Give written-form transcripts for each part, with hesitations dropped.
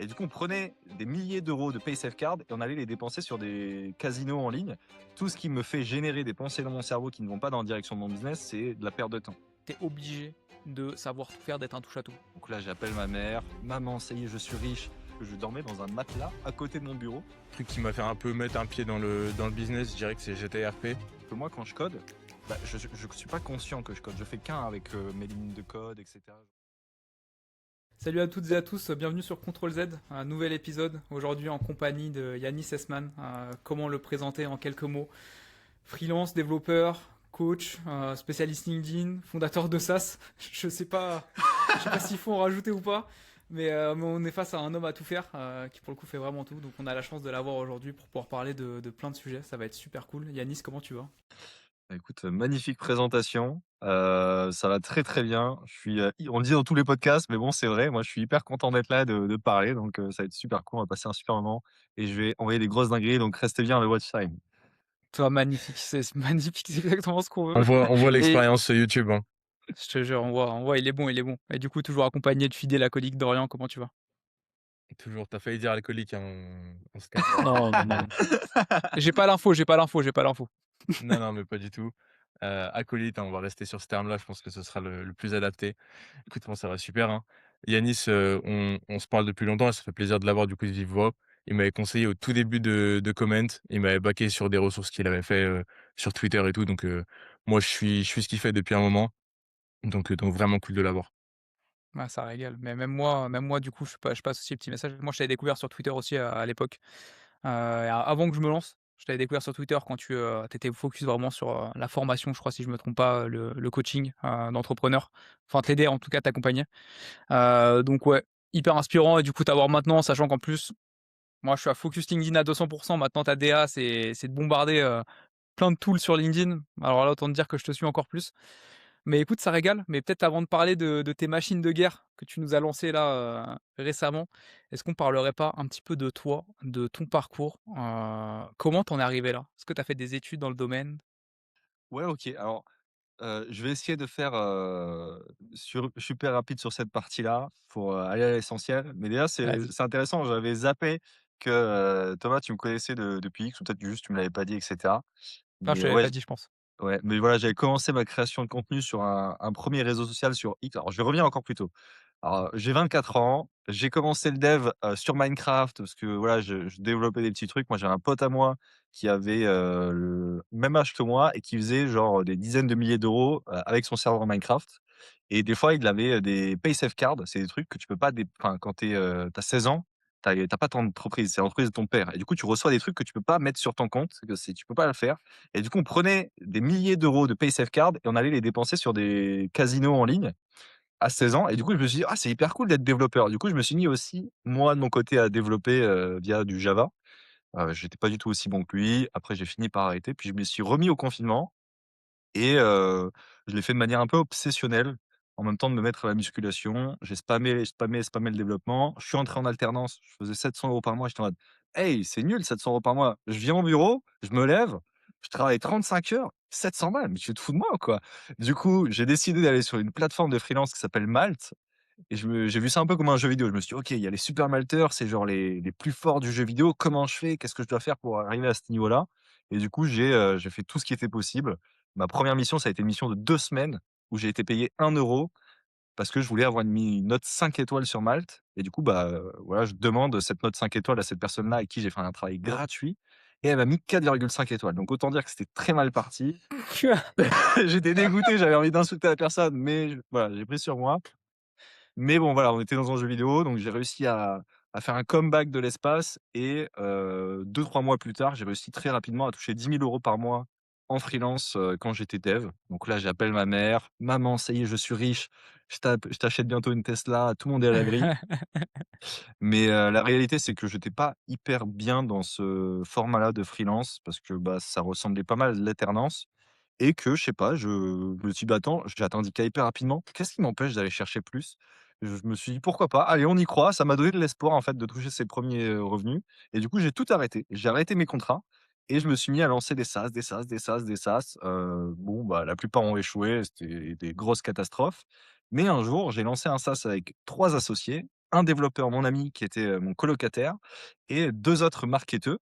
Et du coup, on prenait des milliers d'euros de PaySafeCard et on allait les dépenser sur des casinos en ligne. Tout ce qui me fait générer des pensées dans mon cerveau qui ne vont pas dans la direction de mon business, c'est de la perte de temps. Tu es obligé de savoir tout faire, d'être un touche-à-tout. Donc là, j'appelle ma mère. Maman, ça y est, je suis riche. Je dormais dans un matelas à côté de mon bureau. Le truc qui m'a fait un peu mettre un pied dans le business, je dirais que c'est GTRP. Que moi, quand je code, je ne suis pas conscient que je code. Je fais qu'un avec mes lignes de code, etc. Salut à toutes et à tous, bienvenue sur Ctrl Z, un nouvel épisode, aujourd'hui en compagnie de Yanis Esman. Comment le présenter en quelques mots? Freelance, développeur, coach, spécialiste LinkedIn, fondateur de SaaS. Je sais pas s'il faut en rajouter ou pas, mais on est face à un homme à tout faire, qui pour le coup fait vraiment tout. Donc on a la chance de l'avoir aujourd'hui pour pouvoir parler de plein de sujets, ça va être super cool. Yanis, comment tu vas? Écoute, magnifique présentation. Ça va très très bien. On le dit dans tous les podcasts, mais bon, c'est vrai. Moi, je suis hyper content d'être là, de parler. Donc, ça va être super cool. On va passer un super moment. Et je vais envoyer des grosses dingueries. Donc, restez bien à le watch time. Toi, magnifique, c'est magnifique, c'est exactement ce qu'on veut. On voit Et l'expérience YouTube. Hein. je te jure, on voit, il est bon, il est bon. Et du coup, toujours accompagné de fidèle acolyte d'Orient, comment tu vas? Toujours, t'as failli dire alcoolique, hein, on se calme. Non, non, non. J'ai pas l'info. Non, non, mais pas du tout. Acolyte, hein, on va rester sur ce terme-là, je pense que ce sera le plus adapté. Écoute, moi, ça va super, hein. Yanis, on se parle depuis longtemps et ça fait plaisir de l'avoir du coup de vive voix. Il m'avait conseillé au tout début de Comment, il m'avait baqué sur des ressources qu'il avait fait, sur Twitter et tout, donc moi je suis ce qu'il fait depuis un moment, donc vraiment cool de l'avoir. Ah, ça régale. Mais même moi, du coup, je passe aussi les petits messages. Moi, je t'avais découvert sur Twitter aussi à l'époque. Avant que je me lance, je t'avais découvert sur Twitter quand tu étais focus vraiment sur la formation, je crois, si je me trompe pas, le coaching d'entrepreneur. Enfin, t'aider en tout cas, t'accompagner. Donc ouais, hyper inspirant. Et du coup, t'avoir maintenant, sachant qu'en plus, moi, je suis à focus LinkedIn à 200%. Maintenant, ta DA, c'est de bombarder plein de tools sur LinkedIn. Alors là, autant te dire que je te suis encore plus. Mais écoute, ça régale. Mais peut-être avant de parler de tes machines de guerre que tu nous as lancées là récemment, est-ce qu'on parlerait pas un petit peu de toi, de ton parcours? Comment t'en es arrivé là? Est-ce que tu as fait des études dans le domaine? Ouais, ok. Alors, je vais essayer de faire super rapide sur cette partie-là pour aller à l'essentiel. Mais déjà, Vas-y. c'est intéressant. J'avais zappé que Thomas, tu me connaissais depuis X, ou peut-être juste tu me l'avais pas dit, etc. Enfin, je Mais te l'avais ouais, pas dit, je pense. ouais, mais voilà, j'avais commencé ma création de contenu sur un 1er réseau social sur X. Alors, je vais revenir encore plus tôt. Alors, j'ai 24 ans, j'ai commencé le dev, sur Minecraft parce que voilà, je développais des petits trucs. Moi, j'ai un pote à moi qui avait, le même âge que moi et qui faisait genre des dizaines de milliers d'euros, avec son serveur Minecraft et des fois, il avait, des PaySafeCard. C'est des trucs que tu peux pas enfin, quand tu 16 ans, tu pas ton entreprise, c'est l'entreprise de ton père et du coup, tu reçois des trucs que tu peux pas mettre sur ton compte, que tu peux pas le faire et du coup, on prenait des milliers d'euros de PaySafeCard et on allait les dépenser sur des casinos en ligne à 16 ans et du coup, je me suis dit: «Ah, c'est hyper cool d'être développeur». Du coup, je me suis mis aussi, moi, de mon côté, à développer, via du Java. J'étais pas du tout aussi bon que lui. Après, j'ai fini par arrêter, puis je me suis remis au confinement et je l'ai fait de manière un peu obsessionnelle, en même temps de me mettre à la musculation. J'ai spammé le développement. Je suis entré en alternance, je faisais 700 € par mois. J'étais en mode: «Hey, c'est nul 700 € par mois». Je viens au bureau, je me lève, je travaille 35 heures, 700 balles, mais tu te fous de moi ou quoi? Du coup, j'ai décidé d'aller sur une plateforme de freelance qui s'appelle Malt et j'ai vu ça un peu comme un jeu vidéo. Je me suis dit: «OK, il y a les super malteurs, c'est genre les plus forts du jeu vidéo. Comment je fais? Qu'est-ce que je dois faire pour arriver à ce niveau-là?» Et du coup, j'ai fait tout ce qui était possible. Ma première mission, ça a été une mission de 2 semaines où j'ai été payé 1 € parce que je voulais avoir une note 5 étoiles sur Malte et du coup, voilà, je demande cette note 5 étoiles à cette personne-là avec qui j'ai fait un travail gratuit et elle m'a mis 4,5 étoiles. Donc autant dire que c'était très mal parti. J'étais dégoûté, j'avais envie d'insulter la personne, mais voilà, j'ai pris sur moi. Mais bon, voilà, on était dans un jeu vidéo, donc j'ai réussi à faire un comeback de l'espace et 2-3 mois plus tard, j'ai réussi très rapidement à toucher 10 000 € par mois en freelance, quand j'étais dev. Donc là, j'appelle ma mère: «Maman, ça y est, je suis riche, je t'achète bientôt une Tesla», tout le monde est à l'abri. Mais la réalité, c'est que j'étais pas hyper bien dans ce format-là de freelance parce que, ça ressemblait pas mal à de l'alternance et que je sais pas, je me suis dit: «Bah, attends, j'ai atteint 10 K hyper rapidement. Qu'est-ce qui m'empêche d'aller chercher plus?» Je me suis dit: «Pourquoi pas? Allez, on y croit». Ça m'a donné de l'espoir, en fait, de toucher ces premiers ers revenus et du coup, j'ai tout arrêté. J'ai arrêté mes contrats et je me suis mis à lancer des SaaS, des SaaS, des SaaS, des SaaS. Bon, la plupart ont échoué, c'était des grosses catastrophes. Mais un jour, j'ai lancé un SaaS avec 3 associés un développeur, mon ami, qui était, mon colocataire et 2 autres marketeurs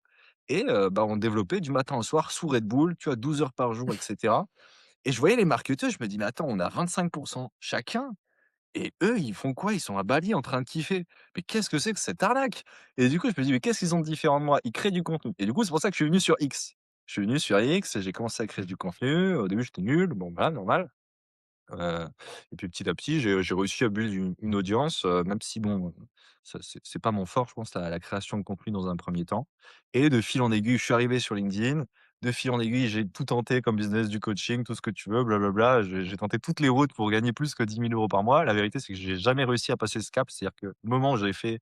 et bah, on développait du matin au soir sous Red Bull, tu vois? 12 heures par jour et cetera et je voyais les marketeurs, je me dis: «Mais attends, on a 25 chacun et eux, ils font quoi? Ils sont à Bali en train de kiffer. Mais qu'est-ce que c'est que cette arnaque?» Et du coup, je me dis: «Mais qu'est-ce qu'ils ont de différent de moi?» Ils créent du contenu et du coup, c'est pour ça que je suis venu sur X. Je suis venu sur X et j'ai commencé à créer du contenu. Au début, j'étais nul, bon, bah, normal. Heu et puis petit à petit, j'ai réussi à build une audience, même si bon, ça c'est pas mon fort, je pense, la création de contenu dans un premier temps et de fil en aiguille, je suis arrivé sur LinkedIn. De fil en aiguille, j'ai tout tenté comme business, du coaching, tout ce que tu veux, blablabla. J'ai tenté toutes les routes pour gagner plus que 10 000 € par mois. La vérité, c'est que j'ai jamais réussi à passer ce cap. C'est-à-dire que le moment où j'ai fait,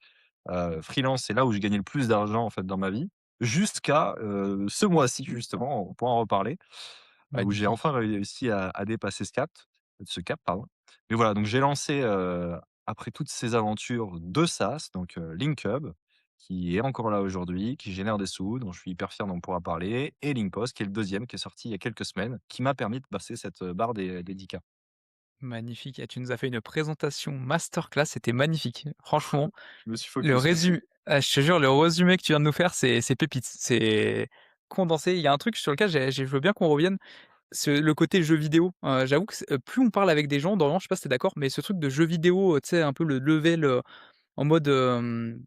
freelance, c'est là où j'ai gagné le plus d'argent, en fait, dans ma vie. Jusqu'à, ce mois-ci, justement, on pourra en reparler, où j'ai enfin Magnifique. réussi à dépasser ce cap, pardon. Mais voilà, donc j'ai lancé, après toutes ces aventures, 2 SaaS, donc Linkhub, qui est encore là aujourd'hui, qui génère des sous, dont je suis hyper fier, dont on pourra parler et Linkpost, qui est le deuxième, qui est sorti il y a quelques semaines, qui m'a permis de passer cette, barre des 10 K. Magnifique et tu nous as fait une présentation masterclass, c'était magnifique. Franchement, Je me suis le focus. résumé je te jure, le résumé que tu viens de nous faire, c'est pépite. C'est condensé. Il y a un truc sur lequel je veux bien qu'on revienne, c'est le côté jeu vidéo. J'avoue que plus on parle avec des gens, dans je sais pas si tu es d'accord, mais ce truc de jeu vidéo, tu sais, un peu le level, en mode,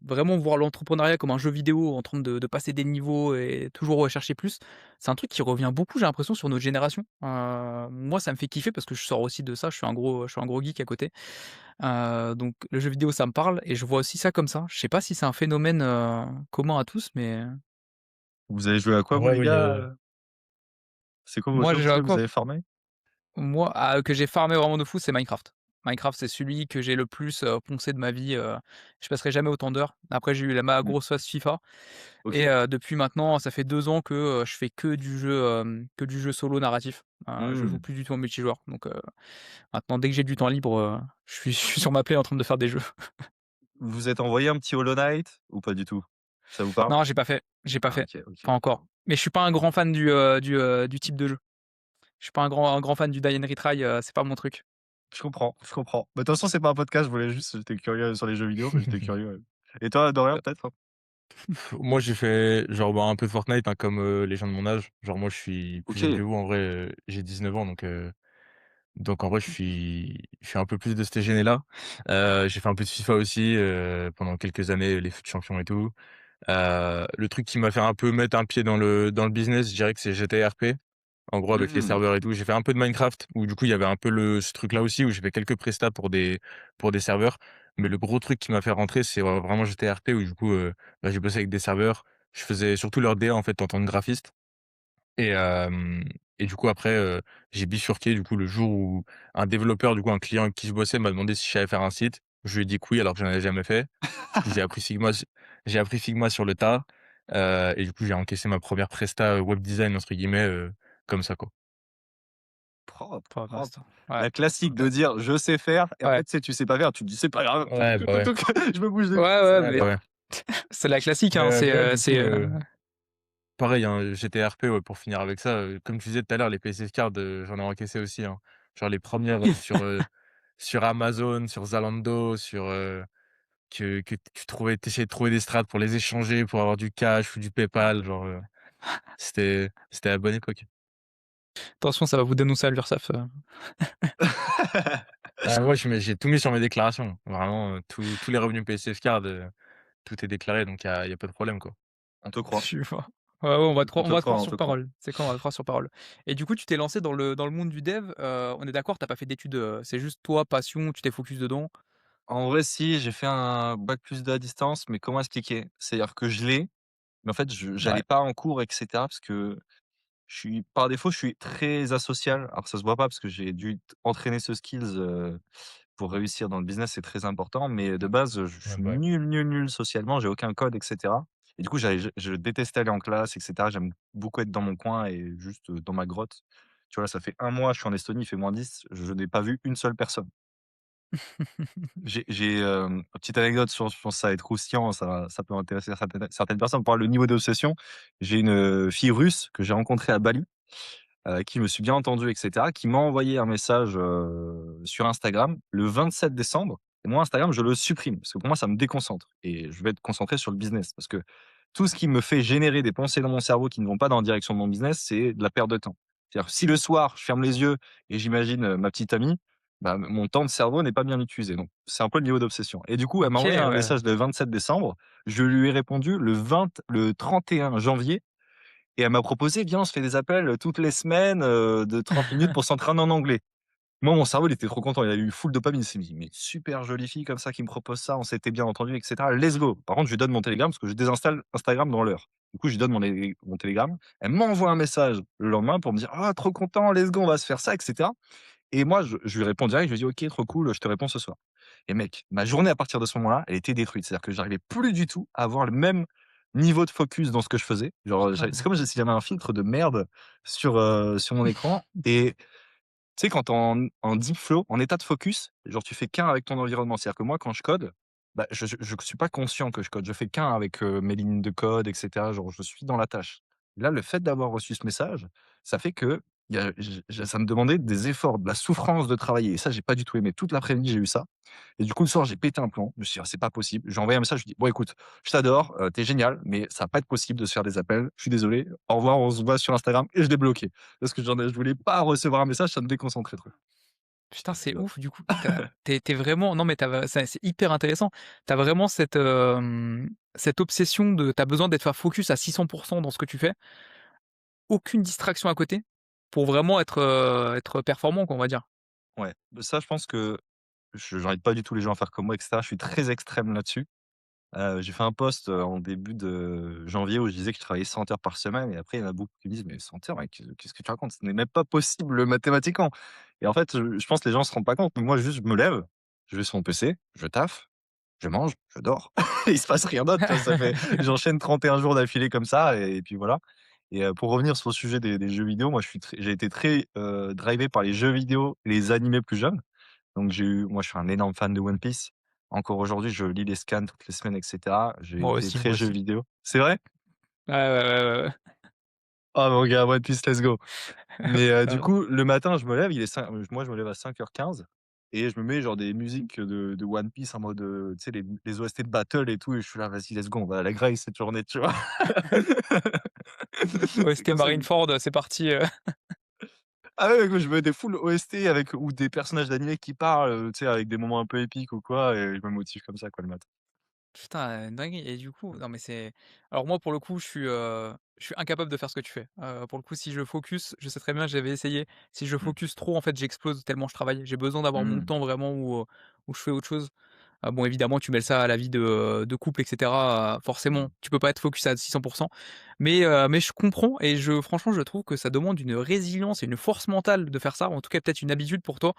vraiment voir l'entrepreneuriat comme un jeu vidéo en train de passer des niveaux et toujours rechercher plus. C'est un truc qui revient beaucoup, j'ai l'impression, sur notre génération. Moi, ça me fait kiffer parce que je sors aussi de ça, je suis un gros geek à côté. Donc le jeu vidéo, ça me parle et je vois aussi ça comme ça. Je sais pas si c'est un phénomène, commun à tous, mais Vous avez joué à quoi En vous vrai, les oui, il y gars, a C'est quoi vos moi, jeux, j'ai tu joué sais, à que vous quoi? avez farmé? Moi, que j'ai farmé vraiment de fou, c'est Minecraft. Minecraft, c'est celui que j'ai le plus, poncé de ma vie, je passerai jamais autant d'heures. Après, j'ai eu ma Mmh, grosse phase FIFA et OK. depuis maintenant, ça fait 2 ans que, je fais que du jeu solo narratif. Je joue Mmh. plus du tout en multijoueur donc maintenant dès que j'ai du temps libre, je suis sur ma play en train de faire des jeux. Vous vous êtes envoyé un petit Hollow Knight ou pas du tout? Ça vous parle? Non, j'ai pas Ah fait, OK, OK, pas encore. d'accord. Mais je suis pas un grand fan du type de jeu. Je suis pas un grand fan du die and retry, c'est pas mon truc. Je comprends, je comprends. Bah, de toute façon, c'est pas un podcast, je voulais juste j'étais curieux sur les jeux vidéo, mais j'étais curieux, ouais. Et toi, Dorian, peut-être? Moi, j'ai fait genre, bah, un peu de Fortnite, hein, comme, les gens de mon âge. Genre moi, je suis plus jeune que OK. vous en vrai, j'ai 19 ans donc en vrai, je suis un peu plus de cette gêné-là. J'ai fait un peu de FIFA aussi, pendant quelques années, les FUT champions et tout. Le truc qui m'a fait un peu mettre un pied dans le business, je dirais que c'est GTA RP. En gros, avec les Mmh. serveurs et tout. J'ai fait un peu de Minecraft où du coup, il y avait un peu ce truc-là aussi où j'ai fait quelques prestats pour des serveurs. Mais le gros truc qui m'a fait rentrer, c'est vraiment GTRP où du coup, bah, j'ai bossé avec des serveurs. Je faisais surtout leur DA en fait en tant que graphiste et hem et du coup après, j'ai bifurqué du coup le jour où un développeur, du coup un client avec qui je bossais m'a demandé si je savais faire un site. Je lui ai dit que oui alors que j'en avais jamais fait. Du coup, j'ai appris Figma sur le tas, et du coup, j'ai encaissé ma première presta, web design entre guillemets, comme ça quoi. Propre, Pas propre. master. Ouais. La classique Bah, de dire: «Je sais faire» et ouais. après, tu sais pas faire, tu te dis: «C'est pas grave, Ouais, bah, ouais. je me bouge les Ouais, fesses». ouais, Ouais, mais bah, ouais. c'est la classique, hein, Mais ouais, du coup, pareil, hein, GTRP, ouais, pour finir avec ça, comme tu disais tout à l'heure, les PaySafe Cards, j'en ai encaissé aussi, hein. Genre les premières sur Amazon, sur Zalando, que tu essayais de trouver des strats pour les échanger, pour avoir du cash ou du PayPal, genre, c'était la bonne époque. attention, ça va vous dénoncer à l'URSSAF, Ah ouais, j'ai tout mis sur mes déclarations. Vraiment, tous les revenus PaySafe Card, tout est déclaré, donc il y a pas de problème, quoi. On te croit, tu vois? Ouais, ouais, on on te va te croit, croire on sur te croit. parole. C'est quoi? On va te croire sur parole et du coup, tu t'es lancé dans le monde du dev, on est d'accord, tu as pas fait d'études, c'est juste toi, passion, tu t'es focus dedans? En vrai, si, j'ai fait un bac+2 à distance, mais comment expliquer? C'est-à-dire que je l'ai, mais en fait, je Ouais, j'allais pas en cours et cetera parce que par défaut, je suis très asocial. Alors ça se voit pas parce que j'ai dû entraîner ce skills, pour réussir dans le business, c'est très important. Mais de base, je Ouais, suis bah, ouais. nul, nul, nul socialement, j'ai aucun code et cetera. Et du coup, je détestais aller en classe et cetera. J'aime beaucoup être dans mon coin et juste, dans ma grotte. Tu vois, ça fait un mois, je suis en Estonie, il fait -10, je n'ai pas vu une seule personne. Petite anecdote, je pense que ça va être croustillant, ça peut intéresser certaines personnes. Pour le niveau d'obsession, j'ai une, fille russe que j'ai rencontrée à Bali, avec qui je me suis bien entendu et cetera, qui m'a envoyé un message, sur Instagram le 27 décembre. Et moi, Instagram, je le supprime parce que pour moi, ça me déconcentre et je vais être concentré sur le business parce que tout ce qui me fait générer des pensées dans mon cerveau qui ne vont pas dans la direction de mon business, c'est de la perte de temps. C'est-à-dire si le soir, je ferme les yeux et j'imagine, ma petite amie, bah, mon temps de cerveau n'est pas bien utilisé. Donc c'est un peu le niveau d'obsession et du coup, elle m'a OK, envoyé un ouais. message le 27 décembre. Je lui ai répondu le 31 janvier et elle m'a proposé: «Viens, on se fait des appels, toutes les semaines, de 30 minutes pour s'entraîner en anglais». Moi, mon cerveau, il était trop content. Il a eu full dopamine. Il s'est dit: «Mais super jolie fille comme ça qui me propose ça, on s'était bien entendu et cetera, let's go». Par contre, je lui donne mon Telegram parce que je désinstalle Instagram dans l'heure. Du coup, je lui donne mon Telegram. Elle m'envoie un message le lendemain pour me dire: «Ah trop content, let's go, on va se faire ça» et cetera et moi, je lui réponds direct, je lui dis: «OK, trop cool, je te réponds ce soir» et mec, ma journée à partir de ce moment-là, elle était détruite. C'est-à-dire que j'arrivais plus du tout à avoir le même niveau de focus dans ce que je faisais. Genre, c'est Putain. comme si j'avais un filtre de merde sur mon écran et tu sais, quand tu en deep flow, en état de focus, genre tu fais qu'un avec ton environnement. C'est-à-dire que moi, quand je code, bah, je suis pas conscient que je code. Je fais qu'un avec, mes lignes de code et cetera. Genre, je suis dans la tâche. Là, le fait d'avoir reçu ce message, ça fait que il y a ça me demandait des efforts, de la souffrance de travailler et ça, j'ai pas du tout aimé. Toute l'après-midi, j'ai eu ça et du coup, le soir, j'ai pété un plomb. Je me suis dit: «Ah, c'est pas possible». J'ai envoyé un message, je lui ai dit: «Bon écoute, je t'adore, tu génial, mais ça va pas être possible de se faire des appels. Je suis désolé. Au revoir, on se voit sur Instagram» et je l'ai bloqué. Parce que je voulais pas recevoir un message, ça me déconcentrait trop. Putain, c'est ouf du coup. Tu es vraiment non mais c'est hyper intéressant. Tu as vraiment cette obsession de tu as besoin d'être focus à 600 dans ce que tu fais, aucune distraction à côté, pour vraiment être performant quoi, on va dire. Ouais, ça, je pense que j'invite pas du tout les gens à faire comme moi et cetera. Je suis très extrême là-dessus. J'ai fait un post, en début de janvier où je disais que je travaillais 100 heures par semaine et après il y en a beaucoup qui me disent: «Mais 100 heures mec, qu'est-ce que tu racontes? Ce n'est même pas possible mathématiquement» et en fait, je pense que les gens se rendent pas compte, mais moi juste je me lève, je vais sur mon PC, je taffe, je mange, je dors. Il se passe rien d'autre, tu vois? Ça fait j'enchaîne 31 jours d'affilée comme ça et puis voilà et pour revenir sur le sujet des jeux vidéo, moi j'ai été très, drivé par les jeux vidéo et les animés plus jeunes. Donc moi je suis un énorme fan de One Piece. Encore aujourd'hui, je lis les scans toutes les semaines et cetera. J'ai Moi été aussi, très moi jeux aussi. vidéo. C'est vrai? Ouais, ouais, ouais, ouais, ouais. Ah mon gars, One Piece, let's go. Mais du Putain. coup, le matin, je me lève, il est cin moi je me lève à 5h15 et je me mets genre des musiques, de One Piece en mode, tu sais les OST de battle et tout et je suis là: «Vas-y, let's go, on va à la graille cette journée», tu vois? C'est OST comme ça que Marineford, c'est parti. ah ouais, moi je mets des full OST avec ou des personnages d'animés qui parlent, tu sais avec des moments un peu épiques ou quoi et je me motive comme ça quoi le matin. Putain, dinguerie et du coup non mais c'est alors moi pour le coup je suis incapable de faire ce que tu fais. Pour le coup si je focus, je sais très bien, j'avais essayé, si je Mmh. focus trop en fait j'explose tellement je travaille. J'ai besoin d'avoir mon Mmh. temps vraiment où je fais autre chose. Bon évidemment tu mêles ça à la vie de couple et cetera, forcément Mmh. tu peux pas être focus à 600 mais je comprends et franchement je trouve que ça demande une résilience et une force mentale de faire ça, en tout cas peut-être une habitude pour toi.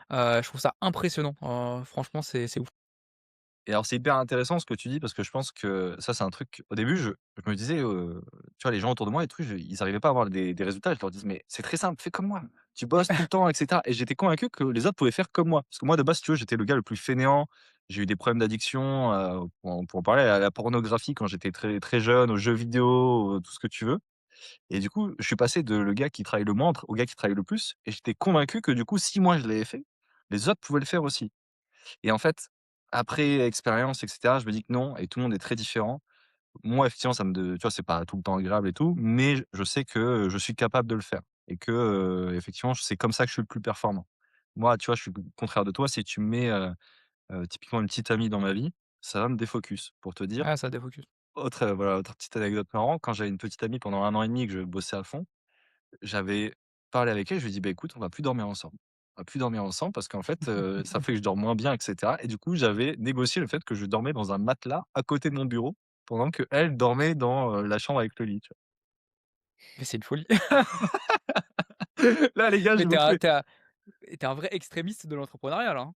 Je trouve ça impressionnant, franchement c'est ouf. Et alors c'est hyper intéressant ce que tu dis parce que je pense que ça c'est un truc au début je me disais, tu vois les gens autour de moi et tout, ils arrivaient pas à avoir des résultats. Je leur disais: «Mais c'est très simple, fais comme moi, tu bosses tout le temps et cetera» et j'étais convaincu que les autres pouvaient faire comme moi. Parce que moi de base, si tu veux, j'étais le gars le plus fainéant. J'ai eu des problèmes d'addiction, pour en parler à la pornographie quand j'étais très, très jeune, aux jeux vidéo, tout ce que tu veux et du coup, je suis passé de le gars qui travaille le moins au gars qui travaille le plus et j'étais convaincu que du coup, si moi je l'avais fait, les autres pouvaient le faire aussi. Et en fait, après expérience et cetera, je me dis que non et tout le monde est très différent. Moi, effectivement, ça me de tu vois, c'est pas tout le temps agréable et tout, mais je sais que, je suis capable de le faire et que, effectivement, c'est comme ça que je suis le plus performant. Moi, tu vois, je suis le contraire de toi, si tu me mets, typiquement une petite amie dans ma vie, ça va me défocus. Pour te dire, Ah ça défocus. voilà, autre petite anecdote marrant, quand j'avais une petite amie pendant 1 an et demi que je bossais à fond, j'avais parlé avec elle, je lui ai dit: «Bah, écoute, on va plus dormir ensemble. On va plus dormir ensemble parce qu'en fait, ça fait que je dors moins bien et cetera» et du coup, j'avais négocié le fait que je dormais dans un matelas à côté de mon bureau pendant qu'elle dormait dans, la chambre avec le lit, tu Mais c'est une folie. vois? Là, les gars, Mais je me fais tu es un vrai extrémiste de l'entrepreneuriat là, hein?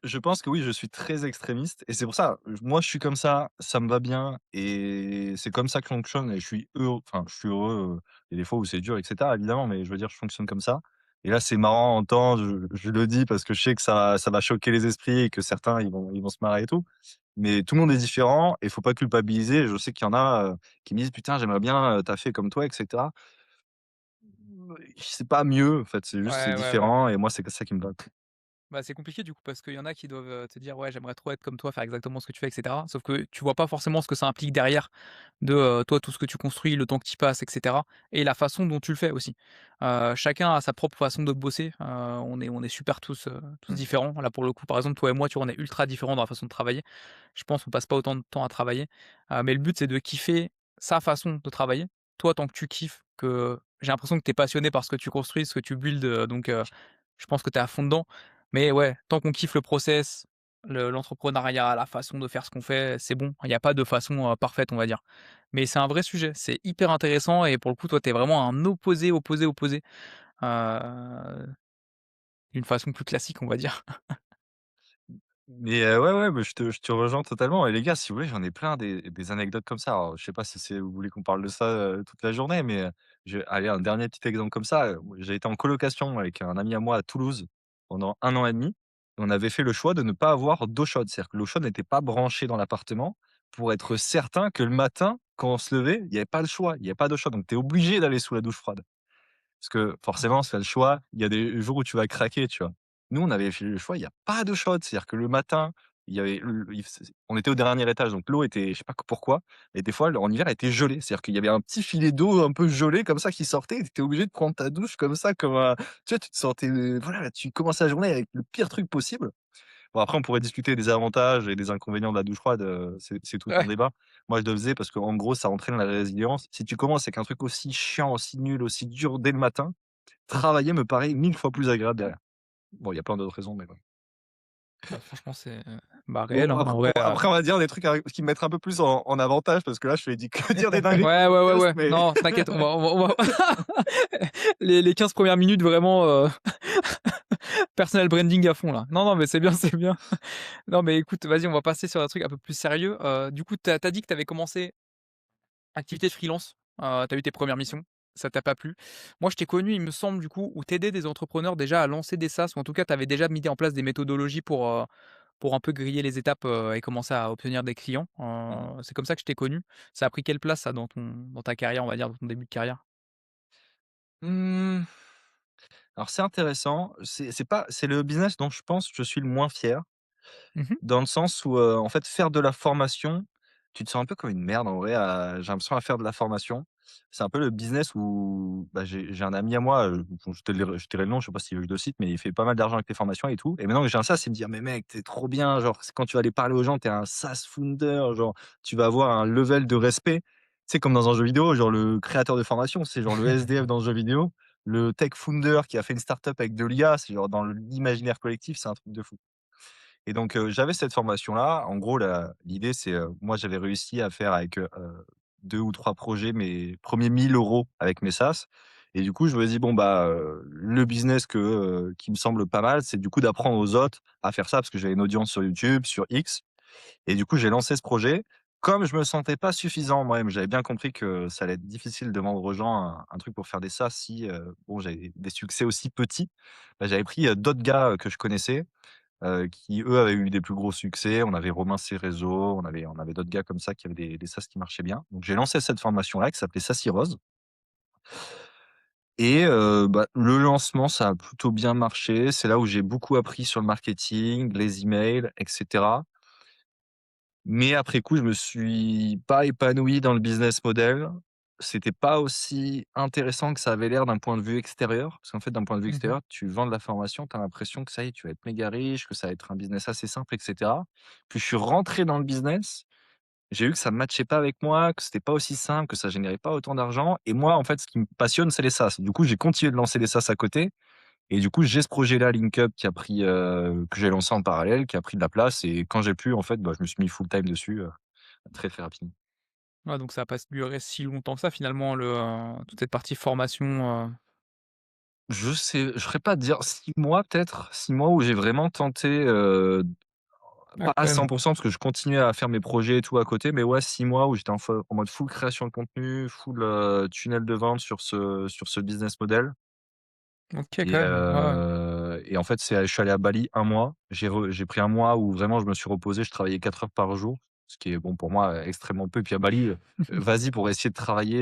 je pense que oui, je suis très extrémiste et c'est pour ça, moi, je suis comme ça me va bien et c'est comme ça que je fonctionne et je suis heureux enfin, je suis heureux, il y a des fois où c'est dur et cetera évidemment, mais je veux dire, je fonctionne comme ça et là, c'est marrant à entendre, je le dis parce que je sais que ça va choquer les esprits et que certains, ils vont se marrer et tout, mais tout le monde est différent et il faut pas culpabiliser. Je sais qu'il y en a, qui me disent: «Putain, j'aimerais bien, taffer comme toi et cetera». C'est pas mieux, en fait, c'est juste, c'est Ouais, ouais, ouais. différent et moi, c'est que ça qui me va. Bah, c'est compliqué du coup parce qu'il y en a qui doivent, te dire: «Ouais, j'aimerais trop être comme toi, faire exactement ce que tu fais et cetera». Sauf que tu vois pas forcément ce que ça implique derrière de, toi, tout ce que tu construis, le temps que tu y passes et cetera et la façon dont tu le fais aussi. Chacun a sa propre façon de bosser, on est super tous Mmh. différents. Là, pour le coup, par exemple, toi et moi, tu vois, on est ultra différents dans la façon de travailler. Je pense qu'on passe pas autant de temps à travailler, mais le but, c'est de kiffer sa façon de travailler. Toi, tant que tu kiffes, que j'ai l'impression que tu es passionné par ce que tu construis, ce que tu builds, donc je pense que tu es à fond dedans. Mais ouais, tant qu'on kiffe le process, l'entrepreneuriat, la façon de faire ce qu'on fait, c'est bon. Il y a pas de façon, parfaite, on va dire. Mais c'est un vrai sujet, c'est hyper intéressant et pour le coup, toi, tu es vraiment un opposé, opposé, opposé, heu, d'une façon plus classique, on va dire. Mais ouais, ouais, bah, je te rejoins totalement et les gars, si vous voulez, j'en ai plein des anecdotes comme ça. Alors, je sais pas si vous voulez qu'on parle de ça, toute la journée, mais allez, un dernier petit exemple comme ça, j'ai été en colocation avec un ami à moi à Toulouse pendant 1 an et demi. On avait fait le choix de ne pas avoir d'eau chaude. C'est-à-dire que l'eau chaude n'était pas branchée dans l'appartement pour être certain que le matin, quand on se levait, il y avait pas le choix, il y avait pas d'eau chaude. Donc tu es obligé d'aller sous la douche froide. Parce que forcément, si tu as le choix, il y a des jours où tu vas craquer, tu vois? Nous, on avait fait le choix, il y a pas d'eau chaude. C'est-à-dire que le matin, il y avait le il fais on était au dernier étage, donc l'eau était je sais pas pourquoi et des fois, en hiver, elle était gelée. C'est-à-dire qu'il y avait un petit filet d'eau un peu gelé comme ça qui sortait et tu étais obligé de prendre ta douche comme ça, comme un tu vois, tu te sentais, voilà, tu commençais la journée avec le pire truc possible. Bon après on pourrait discuter des avantages et des inconvénients de la douche froide, c'est tout un Ouais. débat. Moi je le faisais parce qu'en gros ça entraîne la résilience. Si tu commences avec un truc aussi chiant, aussi nul, aussi dur dès le matin, travailler me paraît 1000 fois plus agréable derrière. Bon il y a plein d'autres raisons mais ouais. Bah, franchement, c'est, bah, réel, Bon hein, en vrai, après on va dire des trucs à qui me mettent un peu plus en avantage parce que là je fais dit que dire des dingueries sur ouais, le ouais, ouais, podcast ouais. mais Non, t'inquiète, on va les 15 premières minutes vraiment, personal branding à fond là. Non, non, mais c'est bien, c'est bien. Non, mais écoute, vas-y, on va passer sur un truc un peu plus sérieux. Du coup, tu as dit que tu avais commencé activité de freelance, tu as eu tes premières missions, ça t'a pas plu. Moi, je t'ai connu, il me semble, du coup, où tu aidais des entrepreneurs déjà à lancer des SaaS ou en tout cas, tu avais déjà mis en place des méthodologies pour un peu griller les étapes, et commencer à obtenir des clients. Mmh. C'est comme ça que je t'ai connu. Ça a pris quelle place ça dans ta carrière, on va dire, dans ton début de carrière? Mmh, alors c'est intéressant, c'est le business dont je pense que je suis le moins fier. Mmh mh. Dans le sens où, en fait, faire de la formation, tu te sens un peu comme une merde en vrai j'ai l'impression à faire de la formation. C'est un peu le business où, bah, j'ai un ami à moi, bon je tairai le nom, je sais pas s'il veut que je le cite, mais il fait pas mal d'argent avec les formations et tout et maintenant que j'ai un SaaS, il me dit: «Ah mais mec, tu trop bien, genre, c'est quand tu vas aller parler aux gens, tu es un SaaS founder, genre, tu vas avoir un level de respect». Tu sais, comme dans un jeu vidéo, genre le créateur de formation, c'est genre le SDF dans le jeu vidéo. Le tech founder qui a fait une startup avec de l'IA, c'est genre dans l'imaginaire collectif, c'est un truc de fou. Et donc, j'avais cette formation-là. En gros, l'idée, c'est, moi, j'avais réussi à faire avec, 2 ou 3 projets mes premiers 1 000 € avec mes SaaS et du coup, je me dis: «Bon, bah, le business qui me semble pas mal, c'est du coup d'apprendre aux autres à faire ça», parce que j'avais une audience sur YouTube, sur X et du coup, j'ai lancé ce projet. Comme je me sentais pas suffisant moi-même, j'avais bien compris que ça allait être difficile de vendre aux gens un truc pour faire des SaaS si, bon, j'avais des succès aussi petits. Bah, j'avais pris, d'autres gars, que je connaissais qui eux avaient eu des plus gros succès. On avait Romain Cérezo, on avait d'autres gars comme ça qui avaient des SaaS qui marchaient bien. Donc j'ai lancé cette formation-là qui s'appelait SaaSy Rose et bah, le lancement, ça a plutôt bien marché. C'est là où j'ai beaucoup appris sur le marketing, les emails et cetera. Mais après coup, je me suis pas épanoui dans le business model. C'était pas aussi intéressant que ça avait l'air d'un point de vue extérieur. Parce qu'en fait, d'un point de vue Mmh mh. extérieur, tu vends de la formation, tu as l'impression que ça y est, tu vas être méga riche, que ça va être un business assez simple et cetera. Puis je suis rentré dans le business, j'ai vu que ça ne matchait pas avec moi, que c'était pas aussi simple, que ça générait pas autant d'argent et moi, en fait, ce qui me passionne, c'est les SaaS. Du coup, j'ai continué de lancer les SaaS à côté et du coup, j'ai ce projet-là, Link qui a pris, que j'ai lancé en parallèle, qui a pris de la place et quand j'ai pu, en fait, bah, je me suis mis full time dessus, très, très rapidement. Ouais, donc ça a pas duré si longtemps que ça finalement toute cette partie formation, Je saurais pas te dire 6 mois peut-être, 6 mois où j'ai vraiment tenté, ah pas quand à même. 100 parce que je continuais à faire mes projets et tout à côté, mais ouais 6 mois où j'étais en mode full création de contenu, full, tunnel de vente sur ce business model OK, et quand même. Ouais, ouais. en fait, je suis allé à Bali 1 mois. J'ai pris 1 mois où vraiment je me suis reposé, je travaillais 4 heures par jour, ce qui est bon pour moi, extrêmement peu et puis à Bali, vas-y pour essayer de travailler,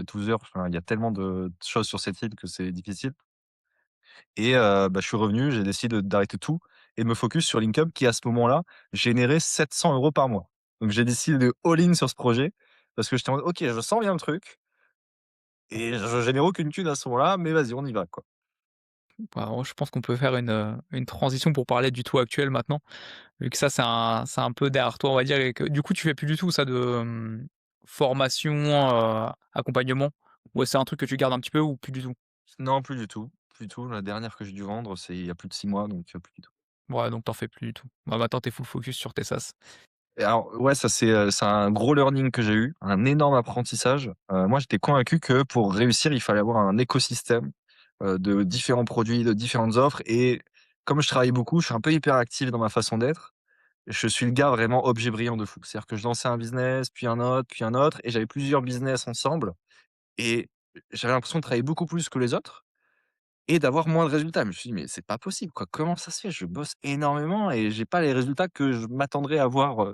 12 heures, enfin il y a tellement de choses sur cette île que c'est difficile. et bah, je suis revenu, j'ai décidé d'arrêter tout et de me focus sur Linkup qui, à ce moment-là, générait 700 € par mois. Donc j'ai décidé de all-in sur ce projet parce que j'étais en mode: «OK, je sens bien le truc et je génère aucune thune à ce moment-là, mais vas-y, on y va, quoi». Bah, je pense qu'on peut faire une transition pour parler du tout actuel maintenant, vu que ça, c'est un peu derrière toi, on va dire et que du coup, tu fais plus du tout ça de, formation, accompagnement? Ouais, c'est un truc que tu gardes un petit peu ou plus du tout? Non, plus du tout, plus du tout. La dernière que j'ai dû vendre, c'est il y a plus de 6 mois, donc plus du tout. Ouais, donc t'en fais plus du tout. Bah, maintenant, tu full focus sur tes sas. Et alors ouais, ça c'est un gros learning que j'ai eu, un énorme apprentissage. Moi, j'étais convaincu que pour réussir, il fallait avoir un écosystème, de différents produits, de différentes offres et comme je travaille beaucoup, je suis un peu hyperactif dans ma façon d'être. Je suis le gars vraiment objet brillant de fou. C'est-à-dire que je lançais un business, puis un autre et j'avais plusieurs business ensemble et j'avais l'impression de travailler beaucoup plus que les autres et d'avoir moins de résultats. Je me suis dit: «Mais c'est pas possible quoi, comment ça se fait? Je bosse énormément et j'ai pas les résultats que je m'attendrais à avoir».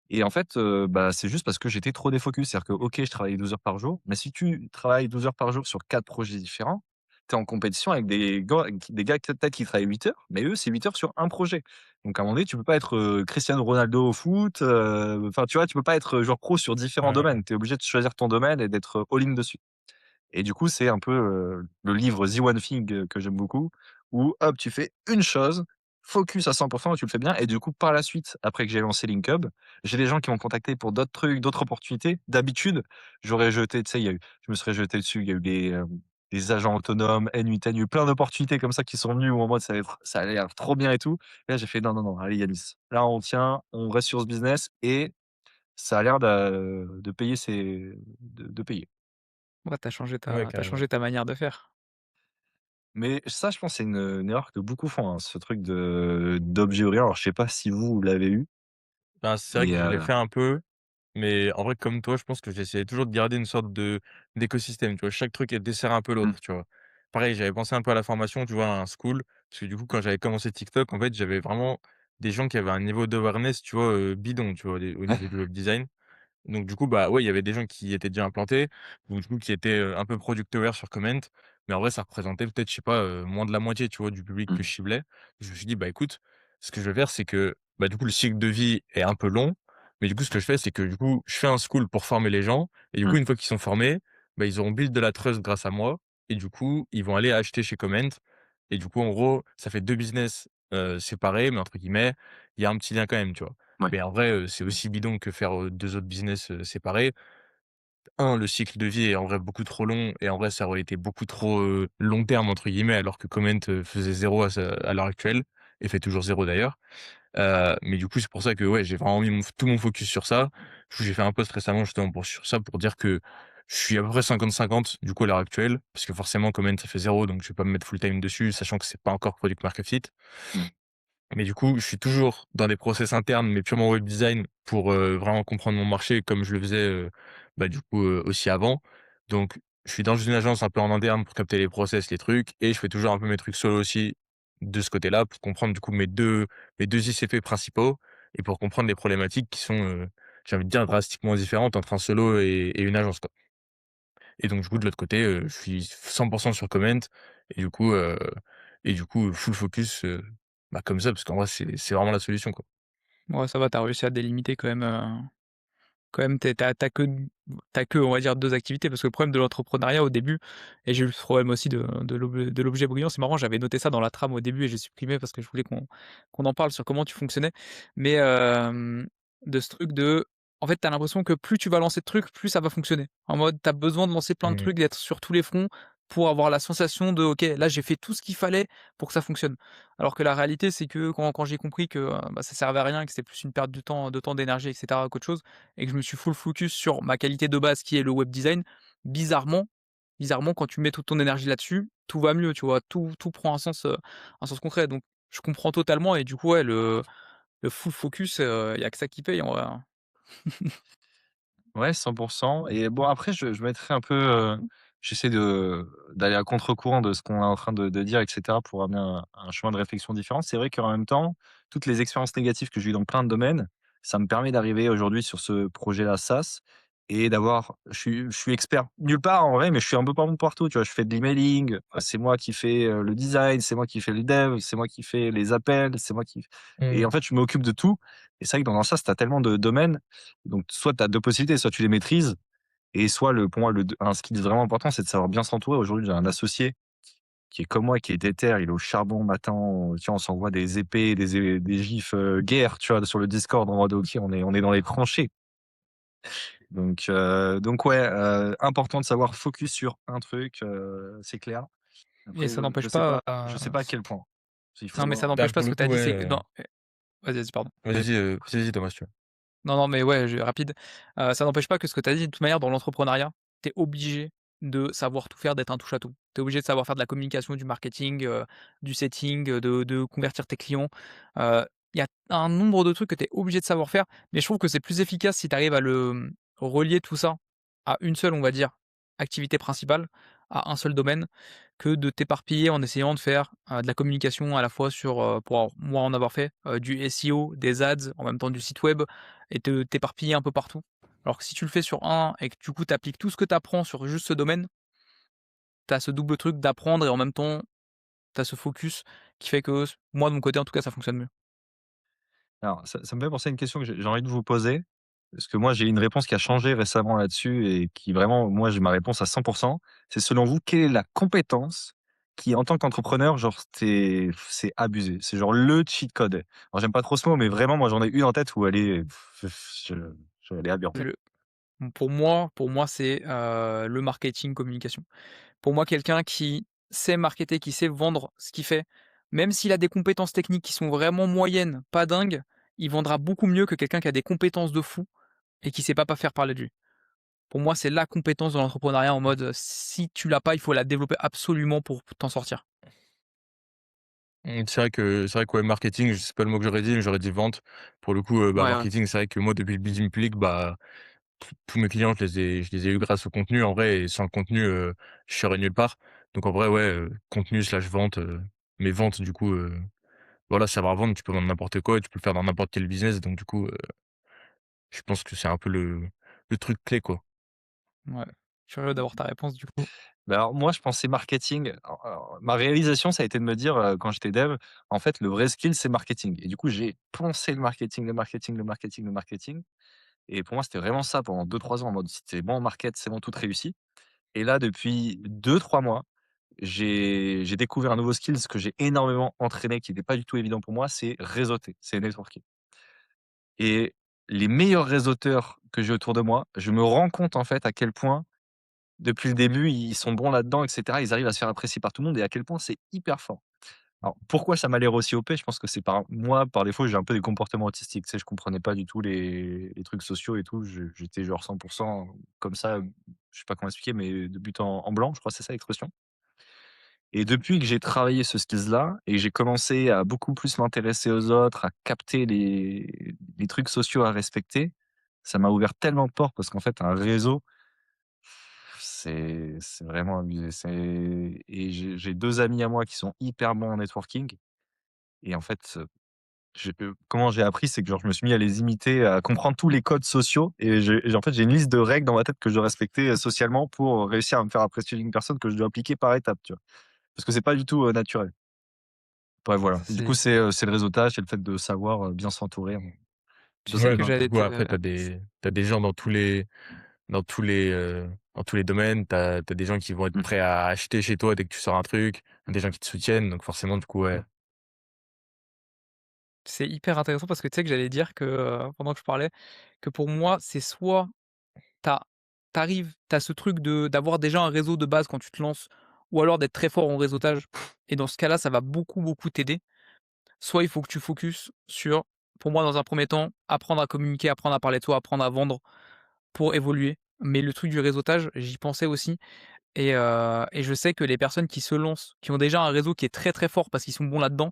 Et en fait, bah, c'est juste parce que j'étais trop défocus. C'est-à-dire que, OK, je travaillais 12 heures par jour, mais si tu travailles 12 heures par jour sur 4 projets différents, tu es en compétition avec des gars peut-être qui travaillent 8 heures, mais eux, c'est 8 heures sur un projet. Donc à un moment donné, tu peux pas être, Cristiano Ronaldo au foot, enfin, tu vois? Tu peux pas être, joueur pro sur différents Ouais, domaines. Tu es obligé de choisir ton domaine et d'être, all-in dessus. Et du coup, c'est un peu, le livre The One Thing, que j'aime beaucoup, où hop, tu fais une chose, focus à 100 et tu le fais bien et du coup, par la suite, après que j'ai lancé Linkhub, j'ai des gens qui m'ont contacté pour d'autres trucs, d'autres opportunités. D'habitude, j'aurais jeté, tu sais, il y a eu je me serais jeté dessus, il y a eu des agents autonomes, N8N, il y a eu plein d'opportunités comme ça qui sont venues où en mode ça allait l'air trop bien et tout. Et là, j'ai fait: «Non, non, non, allez Yanis, là on tient, on reste sur ce business et ça a l'air de payer de payer». Ouais, ouais, tu carrément. changé ta manière de faire. Mais ça, je pense, c'est une erreur que beaucoup font, hein, ce truc d'objet brillant. Alors, je sais pas si vous l'avez eu Ben, c'est vrai et que je l'ai fait un peu, mais en vrai, comme toi, je pense que j'essayais toujours de garder une sorte de d'écosystème, tu vois? Chaque truc, elle dessert un peu mmh, l'autre, tu vois? Pareil, j'avais pensé un peu à la formation, tu vois, à un school, parce que du coup, quand j'avais commencé TikTok, en fait, j'avais vraiment des gens qui avaient un niveau d'awareness, tu vois, bidon, tu vois, au niveau du web design. Donc du coup, bah, ouais, il y avait des gens qui étaient déjà implantés, donc du coup qui étaient, un peu product aware sur Comment, mais en vrai ça représentait peut-être, je sais pas, moins de la moitié, tu vois, du public que mmh, je ciblais. Je me suis dit: «Bah, écoute, ce que je vais faire, c'est que, bah, du coup, le cycle de vie est un peu long, mais du coup, ce que je fais, c'est que, du coup, je fais un school pour former les gens et du coup, mmh, une fois qu'ils sont formés, bah, ils auront build de la trust grâce à moi et du coup, ils vont aller acheter chez Comment et du coup, en gros, ça fait 2 business, séparés, mais entre guillemets, il y a un petit lien quand même», tu vois? ouais, Mais en vrai, c'est aussi bidon que faire, 2 autres business, séparés. Un, le cycle de vie est en vrai beaucoup trop long et en vrai, ça aurait été beaucoup trop, «long terme» entre guillemets, alors que Comment, faisait zéro à l'heure actuelle et fait toujours zéro d'ailleurs. Mais du coup, c'est pour ça que, ouais, j'ai vraiment mis tout mon focus sur ça. Du coup, j'ai fait un post récemment justement sur ça, pour dire que je suis à peu près 50-50 du coup à l'heure actuelle, parce que forcément Comment ça fait zéro, donc je vais pas me mettre full time dessus, sachant que c'est pas encore product market fit. mmh, Mais du coup, je suis toujours dans des process internes, mais purement web design pour, vraiment comprendre mon marché comme je le faisais, bah, du coup, aussi avant. Donc je suis dans une agence un peu en interne pour capter les process, les trucs et je fais toujours un peu mes trucs solo aussi de ce côté-là pour comprendre du coup mes deux ICP principaux et pour comprendre les problématiques qui sont, j'ai envie de dire drastiquement différentes entre un solo et une agence, quoi. Et donc du coup de l'autre côté, je suis 100 sur Comment et du coup, full focus, bah, comme ça parce qu'en vrai c'est vraiment la solution, quoi. Ouais, ça va, tu réussi à délimiter quand même, tu tu que, on va dire, 2 activités parce que le problème de l'entrepreneuriat au début et j'ai eu ce problème aussi de l'objet brillant, c'est marrant, j'avais noté ça dans la trame au début et j'ai supprimé parce que je voulais qu'on en parle sur comment tu fonctionnais. Mais, de ce truc de en fait, tu as l'impression que plus tu vas lancer de trucs, plus ça va fonctionner. En mode, tu as besoin de lancer plein de Mmh. trucs, d'être sur tous les fronts pour avoir la sensation de: «OK, là, j'ai fait tout ce qu'il fallait pour que ça fonctionne». Alors que la réalité, c'est que quand j'ai compris que, bah, ça servait à rien, que c'était plus une perte de temps, d'énergie et cetera qu'autre chose et que je me suis full focus sur ma qualité de base qui est le web design, bizarrement bizarrement quand tu mets toute ton énergie là-dessus, tout va mieux, tu vois? Tout prend un sens concret donc je comprends totalement et du coup, ouais, le full focus, il y a que ça qui paye en vrai, hein. ouais, 100. Et bon, après, je mettrais un peu, j'essaie d'aller à contre-courant de ce qu'on est en train de dire et cetera pour amener un chemin de réflexion différent. C'est vrai qu'en même temps, toutes les expériences négatives que j'ai eues dans plein de domaines, ça me permet d'arriver aujourd'hui sur ce projet-là SaaS et d'avoir je suis expert nulle part en vrai, mais je suis un peu pas bon partout, tu vois? Je fais de l'emailing, c'est moi qui fais, le design, c'est moi qui fais le dev, c'est moi qui fais les appels, c'est moi qui et Mmh. en fait, je m'occupe de tout et c'est vrai que dans ça, tu as tellement de domaines, donc soit tu as 2 possibilités, soit tu les maîtrises et soit le pour moi, le un skill vraiment important, c'est de savoir bien s'entourer. Aujourd'hui, j'ai un associé qui est comme moi, qui est déter, il est au charbon matin, tu vois? On s'envoie des épées, des gifs, guerre, tu vois? Sur le Discord en mode OK, on est dans les tranchées. Donc ouais, important de savoir focus sur un truc, c'est clair. et Après, ça je n'empêche sais pas, pas je sais pas à quel point. Il non, mais ça faut Bah, n'empêche pas pour ce le que tu coup, as dit, c'est que ouais, non, vas-y, pardon. vas-y Thomas, si tu veux. Non, non, mais ouais, je rapide. Ça n'empêche pas que ce que tu as dit, de toute manière, dans l'entrepreneuriat, tu es obligé de savoir tout faire, d'être un touche à tout. Tu es obligé de savoir faire de la communication, du marketing, du setting, de convertir tes clients. Il y a un nombre de trucs que tu es obligé de savoir faire, mais je trouve que c'est plus efficace si tu arrives à le, relier tout ça à une seule, on va dire, activité principale, à un seul domaine, que de t'éparpiller en essayant de faire, de la communication à la fois sur, pour moi en avoir fait, du SEO, des ads, en même temps du site web et t'éparpiller un peu partout. Alors que si tu le fais sur un et que du coup tu appliques tout ce que tu apprends sur juste ce domaine, tu as ce double truc d'apprendre et en même temps, tu as ce focus qui fait que moi de mon côté en tout cas ça fonctionne mieux. alors ça me fait penser à une question que j'ai envie de vous poser, parce que moi j'ai une réponse qui a changé récemment là-dessus et qui vraiment moi j'ai ma réponse à 100. C'est selon vous, quelle est la compétence qui en tant qu'entrepreneur, genre c'est abusé? C'est genre le cheat code. Alors j'aime pas trop ce mot, mais vraiment moi j'en ai une en tête où elle est aberrante. Le pour moi c'est, le marketing communication. Pour moi, quelqu'un qui sait marketer, qui sait vendre ce qu'il fait, même s'il a des compétences techniques qui sont vraiment moyennes, pas dingues, il vendra beaucoup mieux que quelqu'un qui a des compétences de fou et qui sait pas faire parler de lui. Pour moi, c'est la compétence de l'entrepreneuriat en mode, si tu l'as pas, il faut la développer absolument pour t'en sortir. C'est vrai que ouais, marketing, c'est pas le mot que j'aurais dit, mais j'aurais dit vente. Pour le coup, bah, Ouais, ouais. marketing, c'est vrai que moi, depuis le Building Public, bah, tous mes clients, je les ai eus grâce au contenu en vrai et sans le contenu, je serais nulle part. Donc en vrai, ouais, contenu/vente, mais vente du coup, voilà, savoir vendre, tu peux vendre n'importe quoi et tu peux le faire dans n'importe quel business donc du coup, je pense que c'est un peu le truc clé, quoi. Ouais. Curieux d'avoir ta réponse du coup. Bah, alors moi, je pensais marketing. Alors, ma réalisation, ça a été de me dire, quand j'étais dev, en fait, le vrai skill, c'est marketing et du coup, j'ai poncé le marketing, le marketing, le marketing, le marketing et pour moi, c'était vraiment ça pendant 2 3 ans en mode: «Si tu bon en market, c'est bon, tout réussi» et là, depuis 2 3 mois, j'ai découvert un nouveau skills que j'ai énormément entraîné, qui n'était pas du tout évident pour moi, c'est réseauter, c'est networker et les meilleurs réseauteurs que j'ai autour de moi, je me rends compte, en fait, à quel point depuis le début, ils sont bons là-dedans et cetera. Ils arrivent à se faire apprécier par tout le monde et à quel point c'est hyper fort. Alors pourquoi ça m'a l'air aussi OP? Je pense que c'est par moi, par défaut, j'ai un peu des comportements autistiques. Tu sais, je comprenais pas du tout les trucs sociaux et tout. J'étais genre 100 comme ça, je sais pas comment expliquer, mais de but en blanc, je crois que c'est ça l'expression. Et depuis que j'ai travaillé ce skills-là et que j'ai commencé à beaucoup plus m'intéresser aux autres, à capter les trucs sociaux à respecter, ça m'a ouvert tellement de portes parce qu'en fait un réseau, c'est vraiment abusé. Et j'ai 2 amis à moi qui sont hyper bons en networking et en fait, comment j'ai appris, c'est que genre je me suis mis à les imiter, à comprendre tous les codes sociaux et en fait, j'ai une liste de règles dans ma tête que je dois respecter, socialement pour réussir à me faire apprécier d'une personne que je dois appliquer par étapes, tu vois? Parce que c'est pas du tout, naturel. Ouais, voilà. Du coup, C'est c'est le réseautage, c'est le fait de savoir, bien s'entourer, tu de sais Ouais, que donc du j'allais coup, te après, t'as des gens dans tous les domaines. T'as des gens qui vont être mmh. prêts à acheter chez toi dès que tu sors un truc, des gens qui te soutiennent, donc forcément, du coup, ouais. c'est hyper intéressant parce que tu sais que j'allais dire que, pendant que je parlais, que pour moi, c'est soit t'as t'arrives t'as ce truc de d'avoir déjà un réseau de base quand tu te lances ou alors d'être très fort en réseautage et dans ce cas-là, ça va beaucoup, beaucoup t'aider. Soit il faut que tu focuses sur, pour moi, dans un premier temps, apprendre à communiquer, apprendre à parler de toi, apprendre à vendre pour évoluer. Mais le truc du réseautage, j'y pensais aussi et je sais que les personnes qui se lancent, qui ont déjà un réseau qui est très, très fort parce qu'ils sont bons là-dedans,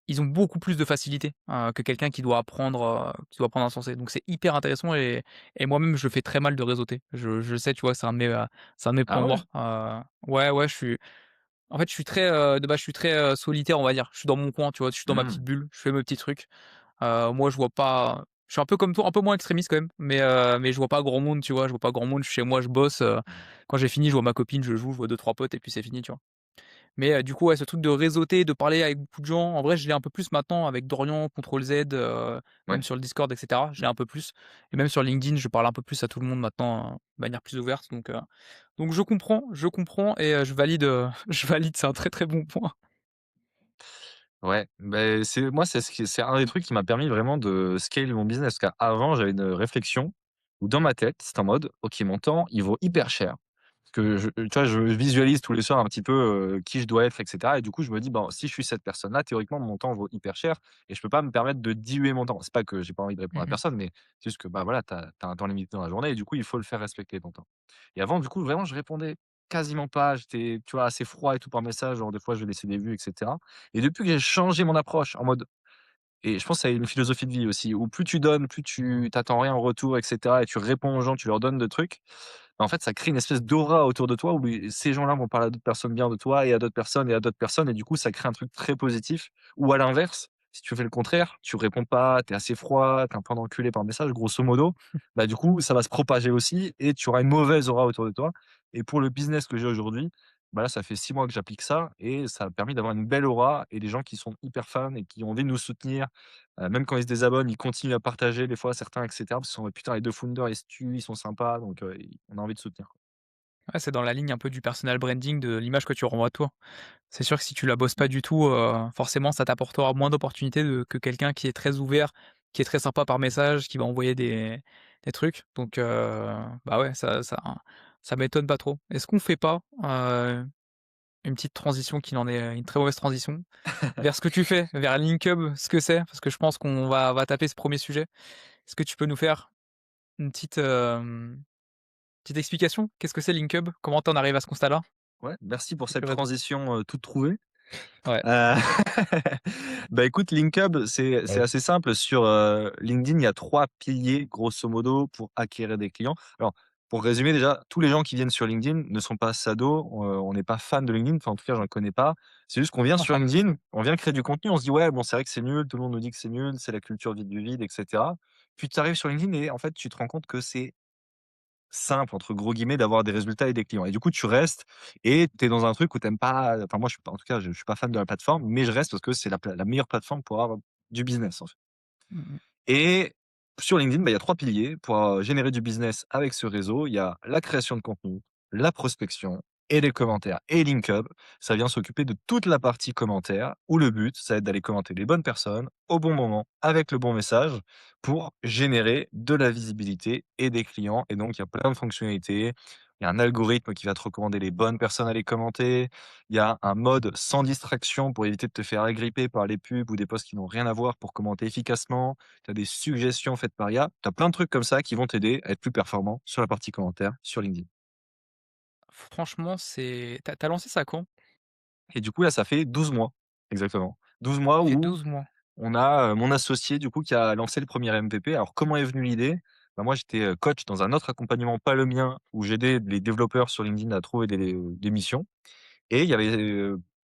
ils ont beaucoup plus de facilité, que quelqu'un qui doit apprendre à se lancer. Donc c'est hyper intéressant et moi-même je le fais très mal de réseauter. Je le sais, tu vois? C'est un de mes Ah points ouais? morts. Ouais, ouais, en fait, je suis très, de base, je suis très, solitaire, on va dire. Je suis dans mon coin, tu vois? Je suis dans ma Mmh. petite bulle, je fais mes petits trucs. Moi, je vois pas Je suis un peu comme toi, un peu moins extrémiste quand même, mais je vois pas grand monde, tu vois? Je vois pas grand monde, je suis chez moi, je bosse, quand j'ai fini, je vois ma copine, je joue, je vois deux trois potes et puis c'est fini, tu vois? Mais du coup, ouais, ce truc de réseauter, de parler avec beaucoup de gens, en vrai, je l'ai un peu plus maintenant avec Dorian, Contrôle Z, même Ouais. sur le Discord et cetera. Je l'ai un peu plus et même sur LinkedIn, je parle un peu plus à tout le monde maintenant, de manière plus ouverte donc je comprends et je valide, je valide, c'est un très, très bon point. Ouais, beh, c'est un des trucs qui m'a permis vraiment de scale mon business. Parce qu'avant, j'avais une réflexion où dans ma tête, c'était en mode: «OK, mon temps, il vaut hyper cher». Parce que tu vois, je visualise tous les soirs un petit peu, qui je dois être et cetera et du coup, je me dis: «Bon, si je suis cette personne-là, théoriquement, mon temps vaut hyper cher et je peux pas me permettre de diluer mon temps». C'est pas que j'ai pas envie de répondre à Mmh. personne, mais c'est juste que, bah, voilà, tu as un temps limité dans la journée et du coup, il faut le faire respecter ton temps. Et avant, du coup, vraiment, je répondais quasiment pas. J'étais, tu vois, assez froid et tout par message, genre des fois, je vais laisser des vues et cetera. Et depuis que j'ai changé mon approche en mode et je pense que c'est une philosophie de vie aussi, où plus tu donnes, plus tu t'attends rien en retour et cetera et tu réponds aux gens, tu leur donnes de trucs. En fait, ça crée une espèce d'aura autour de toi où ces gens-là vont parler à d'autres personnes bien de toi et à d'autres personnes et à d'autres personnes et du coup, ça crée un truc très positif. Ou à l'inverse, si tu fais le contraire, tu réponds pas, tu es assez froid, tu es un peu un enculé par message, grosso modo, bah, du coup, ça va se propager aussi et tu auras une mauvaise aura autour de toi. Et pour le business que j'ai aujourd'hui, bah, là, ça fait 6 mois que j'applique ça et ça a permis d'avoir une belle aura et des gens qui sont hyper fans et qui ont envie de nous soutenir. Même quand ils se désabonnent, ils continuent à partager des fois certains et cetera, parce qu'ils sont: «Putain, les 2 founders, ils se tuent, ils sont sympas», donc on a envie de soutenir, quoi. Ouais, c'est dans la ligne un peu du personal branding, de l'image que tu renvoies de toi. C'est sûr que si tu la bosses pas du tout, forcément ça t'apportera moins d'opportunités que quelqu'un qui est très ouvert, qui est très sympa par message, qui va envoyer des trucs donc bah, ouais, ça m'étonne pas trop. Est-ce qu'on fait pas, une petite transition qui n'en est une très mauvaise transition, vers ce que tu fais, vers Linkhub, ce que c'est? Parce que je pense qu'on va taper ce premier sujet. Est-ce que tu peux nous faire une petite explication? Qu'est-ce que c'est Linkhub? Comment tu en arrives à ce constat-là? Ouais, merci pour Et cette puis vas-y. transition, toute trouvée. Ouais. Heu, bah, écoute, LinkUp, c'est Ouais. assez simple. Sur, LinkedIn, il y a 3 piliers, grosso modo, pour acquérir des clients. Alors, pour résumer déjà, tous les gens qui viennent sur LinkedIn ne sont pas sados, on n'est pas fan de LinkedIn, enfin, en tout cas, j'en connais pas. C'est juste qu'on vient sur LinkedIn, on vient créer du contenu, on se dit: «Ouais, bon, c'est vrai que c'est nul, tout le monde nous dit que c'est nul, c'est la culture vide du vide» et cetera. Puis tu arrives sur LinkedIn et en fait, tu te rends compte que c'est simple entre gros guillemets d'avoir des résultats et des clients et du coup tu restes et tu es dans un truc où tu aimes pas enfin moi je suis pas en tout cas je suis pas fan de la plateforme mais je reste parce que c'est la meilleure plateforme pour avoir du business en fait. Mmh mh. Et sur LinkedIn, bah, il y a 3 piliers pour, générer du business avec ce réseau. Il y a la création de contenu, la prospection et les commentaires. Et LinkUp, ça vient s'occuper de toute la partie commentaires où le but, ça va être d'aller commenter les bonnes personnes au bon moment avec le bon message pour générer de la visibilité et des clients. Et donc il y a plein de fonctionnalités. Il y a un algorithme qui va te recommander les bonnes personnes à les commenter. Il y a un mode sans distraction pour éviter de te faire agripper par les pubs ou des posts qui n'ont rien à voir pour commenter efficacement. Tu as des suggestions faites par IA. Tu as plein de trucs comme ça qui vont t'aider à être plus performant sur la partie commentaires sur LinkedIn. Franchement, c'est tu as lancé ça quand? Et du coup, là, ça fait 12 mois, exactement. 12 mois Ça fait où 12 mois. on a, mon associé du coup qui a lancé le premier MVP. Alors comment est venue l'idée? Bah, moi j'étais, coach dans un autre accompagnement, pas le mien, où j'aidais les développeurs sur LinkedIn à trouver des missions et il y avait,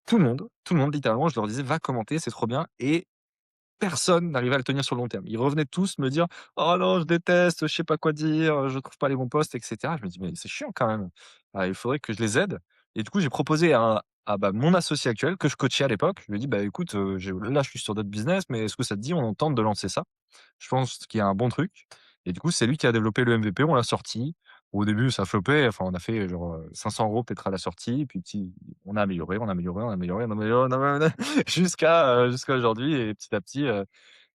tout le monde littéralement, je leur disais: «Va commenter, c'est trop bien» et personne n'arrivait à le tenir sur le long terme. Ils revenaient tous me dire: «Oh non, je déteste, je sais pas quoi dire, je trouve pas les bons posts» et cetera. Je me dis: «Mais c'est chiant quand même, il faudrait que je les aide» et du coup, j'ai proposé à bah, mon associé actuel que je coachais à l'époque. Je lui ai dit: «Bah, écoute, là, je suis sur d'autres business, mais est-ce que ça te dit, on tente de lancer ça?» Je pense qu'il y a un bon truc et du coup, c'est lui qui a développé le MVP, on l'a sorti. Au début, ça flopait, enfin, on a fait genre, 500 € peut-être à la sortie, puis on a amélioré, on a amélioré, on a amélioré, on a amélioré, on a amélioré jusqu'à aujourd'hui et petit à petit,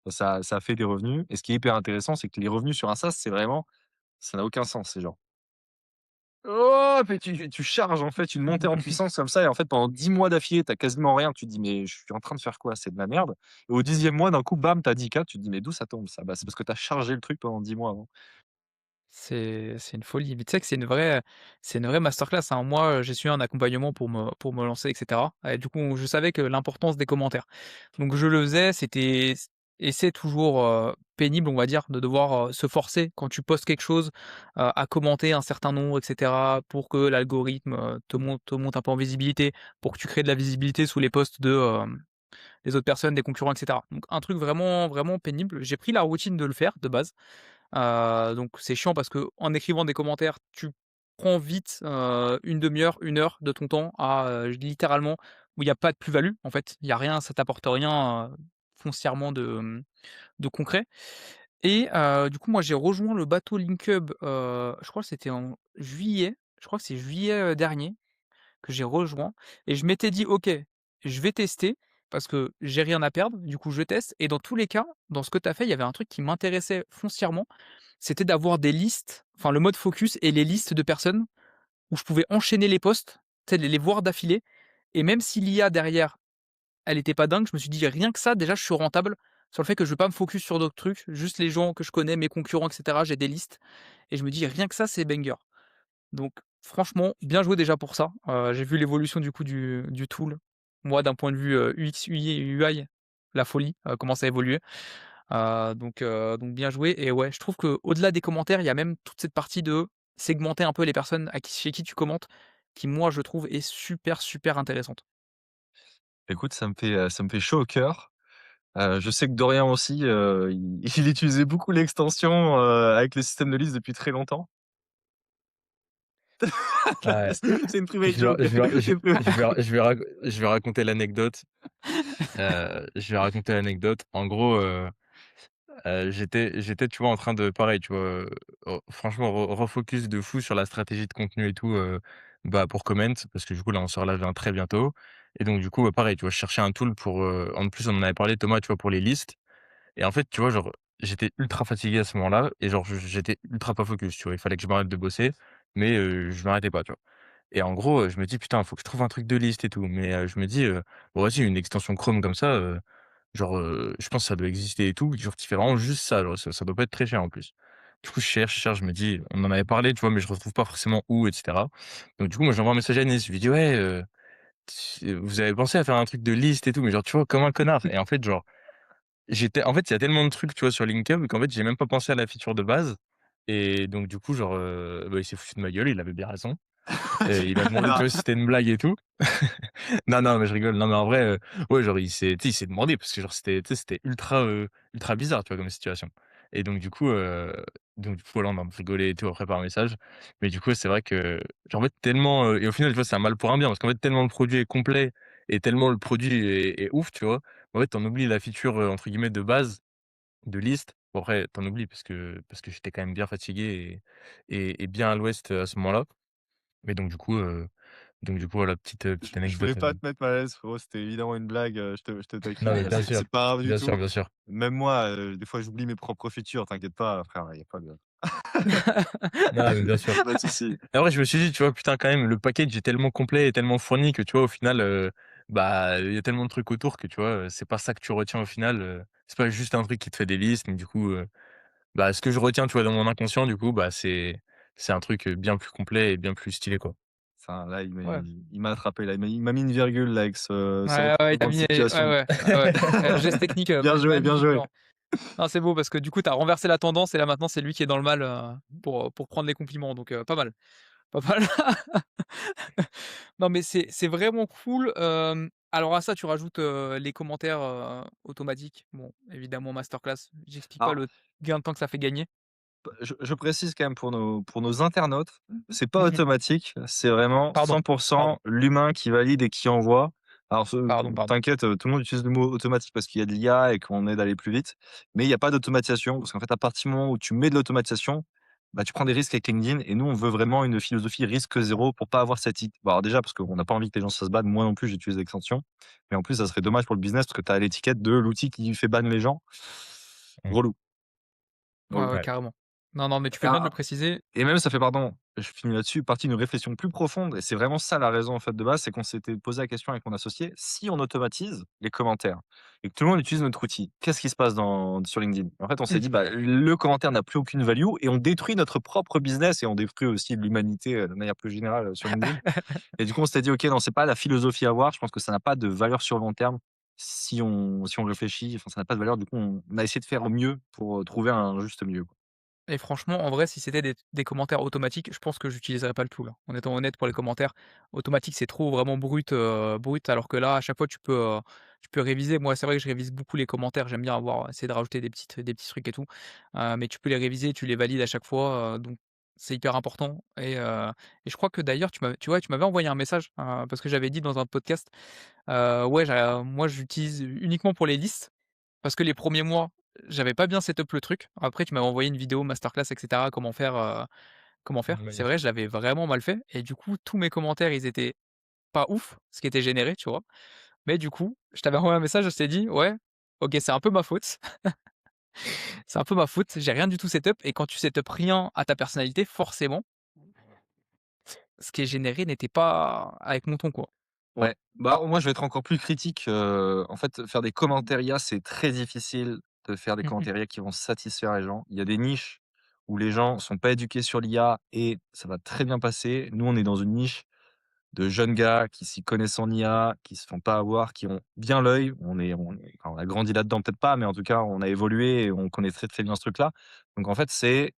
ça a fait des revenus et ce qui est hyper intéressant, c'est que les revenus sur un SaaS, c'est vraiment ça n'a aucun sens. C'est genre: «Oh!» puis tu charges en fait une montée en puissance comme ça et en fait pendant 10 mois d'affilée, tu as quasiment rien. Tu te dis: «Mais je suis en train de faire quoi? C'est de la merde» et au 10e mois d'un coup, bam, tu as 10 K, tu te dis: «Mais d'où ça tombe ça?» Bah, c'est parce que tu as chargé le truc pendant 10 mois avant. C'est une folie. Mais tu sais que c'est une vraie masterclass, hein. Moi, j'ai suivi un accompagnement pour me lancer et cetera et du coup, je savais que l'importance des commentaires. Donc je le faisais, et c'est toujours, pénible, on va dire, de devoir, se forcer quand tu postes quelque chose, à commenter un certain nombre et cetera pour que l'algorithme, te monte un peu en visibilité, pour que tu crées de la visibilité sous les posts les autres personnes, des concurrents et cetera. Donc un truc vraiment, vraiment pénible. J'ai pris la routine de le faire de base, donc c'est chiant parce qu'en écrivant des commentaires, tu prends vite, 1/2 heure, 1 heure de ton temps à, littéralement où il y a pas de plus-value en fait. Il y a rien, ça t'apporte rien, foncièrement de concret et du coup, moi, j'ai rejoint le bateau Link Hub, je crois que c'était en juillet, je crois que c'est juillet, dernier que j'ai rejoint et je m'étais dit: «OK, je vais tester parce que j'ai rien à perdre, du coup je teste» et dans tous les cas, dans ce que tu as fait, il y avait un truc qui m'intéressait foncièrement, c'était d'avoir des listes, enfin le mode focus et les listes de personnes où je pouvais enchaîner les posts, tu sais, les voir d'affilée et même si l'IA derrière, elle était pas dingue, je me suis dit: «Rien que ça, déjà, je suis rentable sur le fait que je vais pas me focus sur d'autres trucs, juste les gens que je connais, mes concurrents et cetera, j'ai des listes» et je me dis: «Rien que ça, c'est banger». Donc franchement, bien joué déjà pour ça. J'ai vu l'évolution du coup du tool. Moi, d'un point de vue, UX, UI, la folie, comment ça a évolué. Donc bien joué et ouais, je trouve qu'au-delà des commentaires, il y a même toute cette partie de segmenter un peu les personnes à qui chez qui tu commentes, qui moi je trouve est super, super intéressante. Écoute, ça me fait chaud au cœur. Je sais que Dorian aussi, il utilisait beaucoup l'extension, avec le système de liste depuis très longtemps. Ouais, C'est une private je joke. vais je vais je C'est une priva je vais je vais rac je vais raconter l'anecdote. Je vais raconter l'anecdote. En gros, j'étais, tu vois, en train de pareil, tu vois, franchement refocus de fou sur la stratégie de contenu et tout, bah, pour Comment, parce que du coup, là, on sort la v1 très bientôt et donc du coup, pareil, tu vois, je cherchais un tool pour, en plus, on en avait parlé Thomas, tu vois, pour les listes et en fait, tu vois, genre, j'étais ultra fatigué à ce moment-là et genre, j'étais ultra pas focus, tu vois? Il fallait que je m'arrête de bosser, mais je m'arrêtais pas, tu vois? Et en gros, je me dis: «Putain, il faut que je trouve un truc de liste et tout», mais je me dis, «Bon, vas-y, une extension Chrome comme ça, genre, je pense que ça doit exister et tout, genre qui fait vraiment juste ça, genre ça doit pas être très cher en plus». Du coup, je cherche, je me dis on en avait parlé, tu vois? Mais je retrouve pas forcément où et cetera. Donc du coup, moi, j'envoie un message à Anis, je lui dis: «Ouais, vous avez pensé à faire un truc de liste et tout?» mais genre, tu vois, comme un connard et en fait, genre, en fait, il y a tellement de trucs, tu vois, sur LinkedIn qu'en fait, j'ai même pas pensé à la feature de base et donc du coup, genre, bah, il s'est foutu de ma gueule, il avait bien raison. Il m'a demandé, tu alors, vois, si c'était une blague et tout. Non, non, mais je rigole. Non, mais en vrai, ouais, genre, tu sais, il s'est demandé parce que genre c'était, tu sais, c'était ultra, ultra bizarre, tu vois, comme situation et donc du coup, voilà, on en rigolait et tout après par message. Mais du coup, c'est vrai que, genre, en fait, tellement, et au final, tu vois, c'est un mal pour un bien parce qu'en fait, tellement le produit est complet et tellement le produit est ouf, tu vois? En fait, tu en oublies la feature, entre guillemets «de base», de liste. Bon après, tu en oublies parce que j'étais quand même bien fatigué et bien à l'ouest, à ce moment-là. Mais donc du coup, voilà, petite je voulais anecdote, pas te mettre mal à l'aise frérot, c'était évidemment une blague, je te non, mais taquine, bien sûr, c'est pas grave du bien sûr, tout. bien sûr. Même moi, des fois, j'oublie mes propres features, t'inquiète pas frère, il y a pas de Non, mais bien sûr. pas de souci. Et après, je me suis dit, tu vois, putain, quand même, le package est tellement complet et tellement fourni que, tu vois, au final, bah, il y a tellement de trucs autour que, tu vois, c'est pas ça que tu retiens au final, c'est pas juste un truc qui te fait des listes, mais du coup, bah, ce que je retiens, tu vois, dans mon inconscient, du coup, bah, c'est un truc, bien plus complet et bien plus stylé, quoi. Ça, là, Ouais. il m'a attrapé là, il m'a mis une virgule là avec ce Ouais, ouais, il t'a retournement de mis ouais, situation. ouais, ouais, ouais. Geste technique, Bien joué, bien joué. magnifiquement. Non, c'est beau parce que du coup, tu as renversé la tendance et là, maintenant, c'est lui qui est dans le mal, pour prendre les compliments donc pas mal, pas mal. Non, mais c'est vraiment cool, alors à ça, tu rajoutes, les commentaires, automatiques. Bon, évidemment masterclass, j'explique pas Alors le gain de temps que ça fait gagner. je précise quand même pour nos internautes, c'est pas Mmh. automatique, c'est vraiment Pardon, 100 pardon, l'humain qui valide et qui envoie. Alors pardon. t'inquiète, tout le monde utilise le mot automatique parce qu'il y a de l'IA et qu'on aide à aller plus vite, mais il y a pas d'automatisation parce qu'en fait, à partir du moment où tu mets de l'automatisation, bah, tu prends des risques avec LinkedIn et nous, on veut vraiment une philosophie risque zéro pour pas avoir cette bon, alors déjà parce qu'on n'a pas envie que les gens se fassent ban, moi non plus j'utilise l'extension, mais en plus ça serait dommage pour le business parce que tu as l'étiquette de l'outil qui fait ban les gens. Mmh. Relou, Ouais, relou. ouais, Ouais. carrément. Non, non, mais tu fais bien de le préciser. Et même ça fait pardon, je finis là-dessus, partie d'une réflexion plus profonde et c'est vraiment ça la raison en fait de base, c'est qu'on s'était posé la question avec mon associé, si on automatise les commentaires et que tout le monde utilise notre outil, qu'est-ce qui se passe sur LinkedIn? En fait, on s'est dit: «Bah, le commentaire n'a plus aucune value et on détruit notre propre business et on détruit aussi l'humanité, de manière plus générale, sur LinkedIn» et du coup, on s'était dit: «OK, non, c'est pas la philosophie à avoir, je pense que ça n'a pas de valeur sur le long terme si on réfléchit, enfin ça n'a pas de valeur». Du coup, on a essayé de faire au mieux pour, trouver un juste milieu, quoi. Et franchement, en vrai, si c'était des commentaires automatiques, je pense que j'utiliserais pas le tool, hein. En étant honnête pour les commentaires automatiques, c'est trop vraiment brut, brut alors que là, à chaque fois, tu peux, tu peux réviser. Moi, c'est vrai que je révise beaucoup les commentaires. J'aime bien avoir essayer de rajouter des petits trucs et tout, mais tu peux les réviser, tu les valides à chaque fois, donc c'est hyper important et je crois que d'ailleurs tu m'avais envoyé un message, parce que j'avais dit dans un podcast, ouais, moi j'utilise uniquement pour les listes parce que les premiers mois, j'avais pas bien set up le truc. Après tu m'avais envoyé une vidéo masterclass et cetera, comment faire. C'est vrai, je Magnifique. l'avais vraiment mal fait et du coup, tous mes commentaires, ils étaient pas ouf, ce qui était généré, tu vois? Mais du coup, je t'avais envoyé un message, je t'ai dit: «Ouais, OK, c'est un peu ma faute, c'est un peu ma faute, j'ai rien du tout set up» et quand tu set up rien à ta personnalité, forcément, ce qui est généré n'était pas avec mon ton, quoi. Ouais, bah, moi, je vais être encore plus critique, en fait, faire des commentaires IA, c'est très difficile de faire des Mmh mh. commentaires IA qui vont satisfaire les gens. Il y a des niches où les gens sont pas éduqués sur l'IA et ça va très bien passer. Nous, on est dans une niche de jeunes gars qui s'y connaissent en IA, qui se font pas avoir, qui ont bien l'œil. On a grandi là-dedans, peut-être pas, mais en tout cas, on a évolué et on connaît très, très bien ce truc-là. Donc en fait, c'est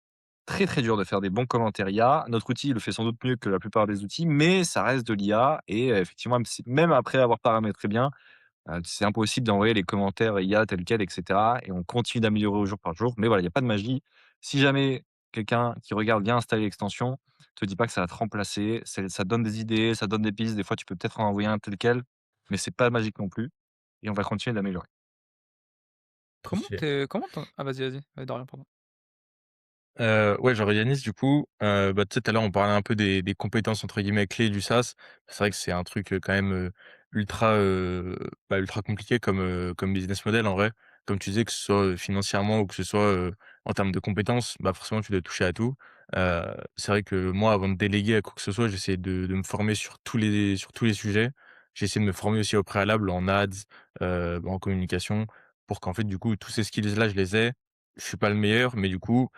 très, très dur de faire des bons commentaires IA. Notre outil le fait sans doute mieux que la plupart des outils, mais ça reste de l'IA et effectivement, même après avoir paramétré bien, c'est impossible d'envoyer les commentaires IA tels quels et cetera et on continue d'améliorer au jour par jour. Mais voilà, il y a pas de magie. Si jamais quelqu'un qui regarde vient installer l'extension, te dis pas que ça va te remplacer. Ça donne des idées, ça donne des pistes. Des fois, tu peux peut-être en envoyer un tel quel, mais c'est pas magique non plus et on va continuer de l'améliorer. Trop stylé. Comment tu ah vas-y, vas-y, de rien, pardon. Ouais, genre Yanis, du coup, bah, tu sais, tout à l'heure, on parlait un peu des «compétences» entre guillemets «clés» du SaaS. C'est vrai que c'est un truc, quand même, ultra, ultra compliqué comme business model en vrai. Comme tu disais, que ce soit, financièrement ou que ce soit, en termes de compétences, bah, forcément tu dois toucher à tout. C'est vrai que moi, avant de déléguer à quoi que ce soit, j'essaie de me former sur tous les sujets. J'ai essayé de me former aussi au préalable en ads, en communication pour qu'en fait, du coup, tous ces skills-là, je les ai. Je suis pas le meilleur, mais du coup,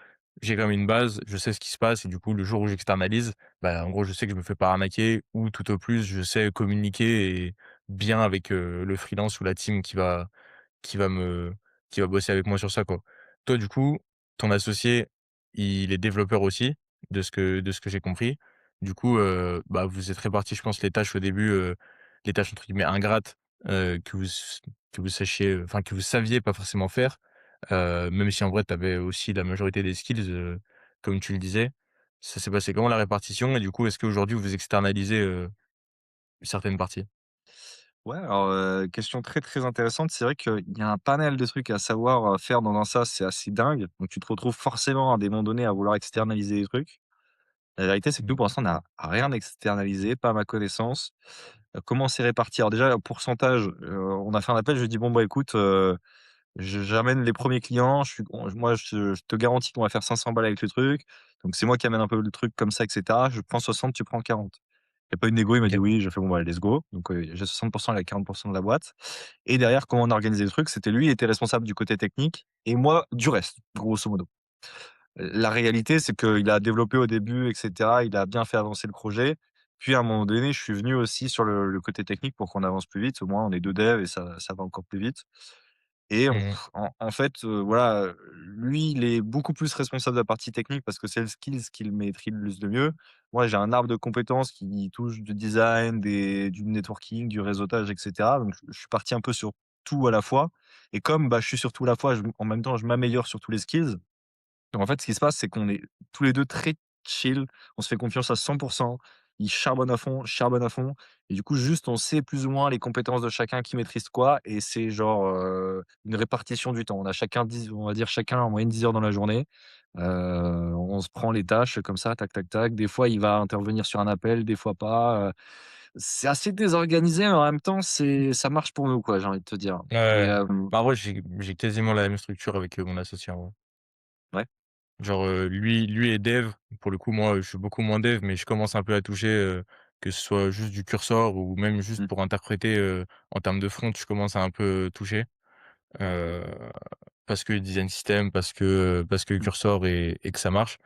j'ai quand même une base, je sais ce qui se passe et du coup, le jour où j'externalise, bah, en gros, je sais que je me fais pas arnaquer ou tout au plus, je sais communiquer et bien avec, le freelance ou la team qui va me qui va bosser avec moi sur ça, quoi. Toi, du coup, ton associé, il est développeur aussi, de ce que j'ai compris. Du coup, bah, vous êtes répartis, je pense, les tâches au début, les tâches entre guillemets «ingrates», que vous sachiez, enfin que vous saviez pas forcément faire. Même si en vrai tu avais aussi la majorité des skills, comme tu le disais. Ça s'est passé comment la répartition? Et du coup, est-ce qu'aujourd'hui vous externalisez, certaines parties? Ouais, alors, question très, très intéressante. C'est vrai qu'il y a un panel de trucs à savoir, faire dans un SaaS, c'est assez dingue. Donc tu te retrouves forcément à des moments donnés à vouloir externaliser des trucs. La vérité, c'est que nous, Mmh. pour l'instant, on n'a rien externalisé, pas à ma connaissance. Comment c'est réparti? Alors déjà, le pourcentage, on a fait un appel, je lui ai dit: «Bon, bah, écoute, j'amène les premiers clients, je suis on moi, je te garantis qu'on va faire 500 balles avec le truc. Donc c'est moi qui amène un peu le truc comme ça et cetera. Je prends 60, tu prends 40». Il y a pas eu de négo, il m'a dit: OK. «Oui». J'ai fait: «Bon, bah, let's go». Donc j'ai 60, il a 40 de la boîte et derrière, comment on a organisé le truc, c'était lui, il était responsable du côté technique et moi du reste, grosso modo. La réalité, c'est qu'il a développé au début et cetera, il a bien fait avancer le projet. Puis à un moment donné, je suis venu aussi sur le côté technique pour qu'on avance plus vite. Au moins, on est 2 devs et ça va encore plus vite. Et Mmh. en fait, voilà, lui, il est beaucoup plus responsable de la partie technique parce que c'est le skills qu'il maîtrise le mieux. Moi, j'ai un arbre de compétences qui touche du design, du networking, du réseautage et cetera. Donc je suis parti un peu sur tout à la fois et comme, bah, je suis sur tout à la fois, en même temps, je m'améliore sur tous les skills. Donc en fait, ce qui se passe, c'est qu'on est tous les 2 très chill, on se fait confiance à 100. Il charbonne à fond, je charbonne à fond et du coup, juste, on sait plus ou moins les compétences de chacun, qui maîtrise quoi et c'est genre, une répartition du temps. On a chacun 10, on va dire chacun en moyenne 10 heures dans la journée. On se prend les tâches comme ça, tac, tac, tac. Des fois, il va intervenir sur un appel, des fois pas, c'est assez désorganisé, mais en même temps, ça marche pour nous, quoi, j'ai envie de te dire Ouais, et ouais. Bah, en vrai, j'ai quasiment la même structure avec, mon associé, en vrai. ouais. Genre, lui est dev. Pour le coup, moi, je suis beaucoup moins dev, mais je commence un peu à toucher, que ce soit juste du cursor ou même juste Mmh. pour interpréter, en termes de front, je commence à un peu toucher. Heu, parce que design system, parce que Mmh. cursor et que ça marche.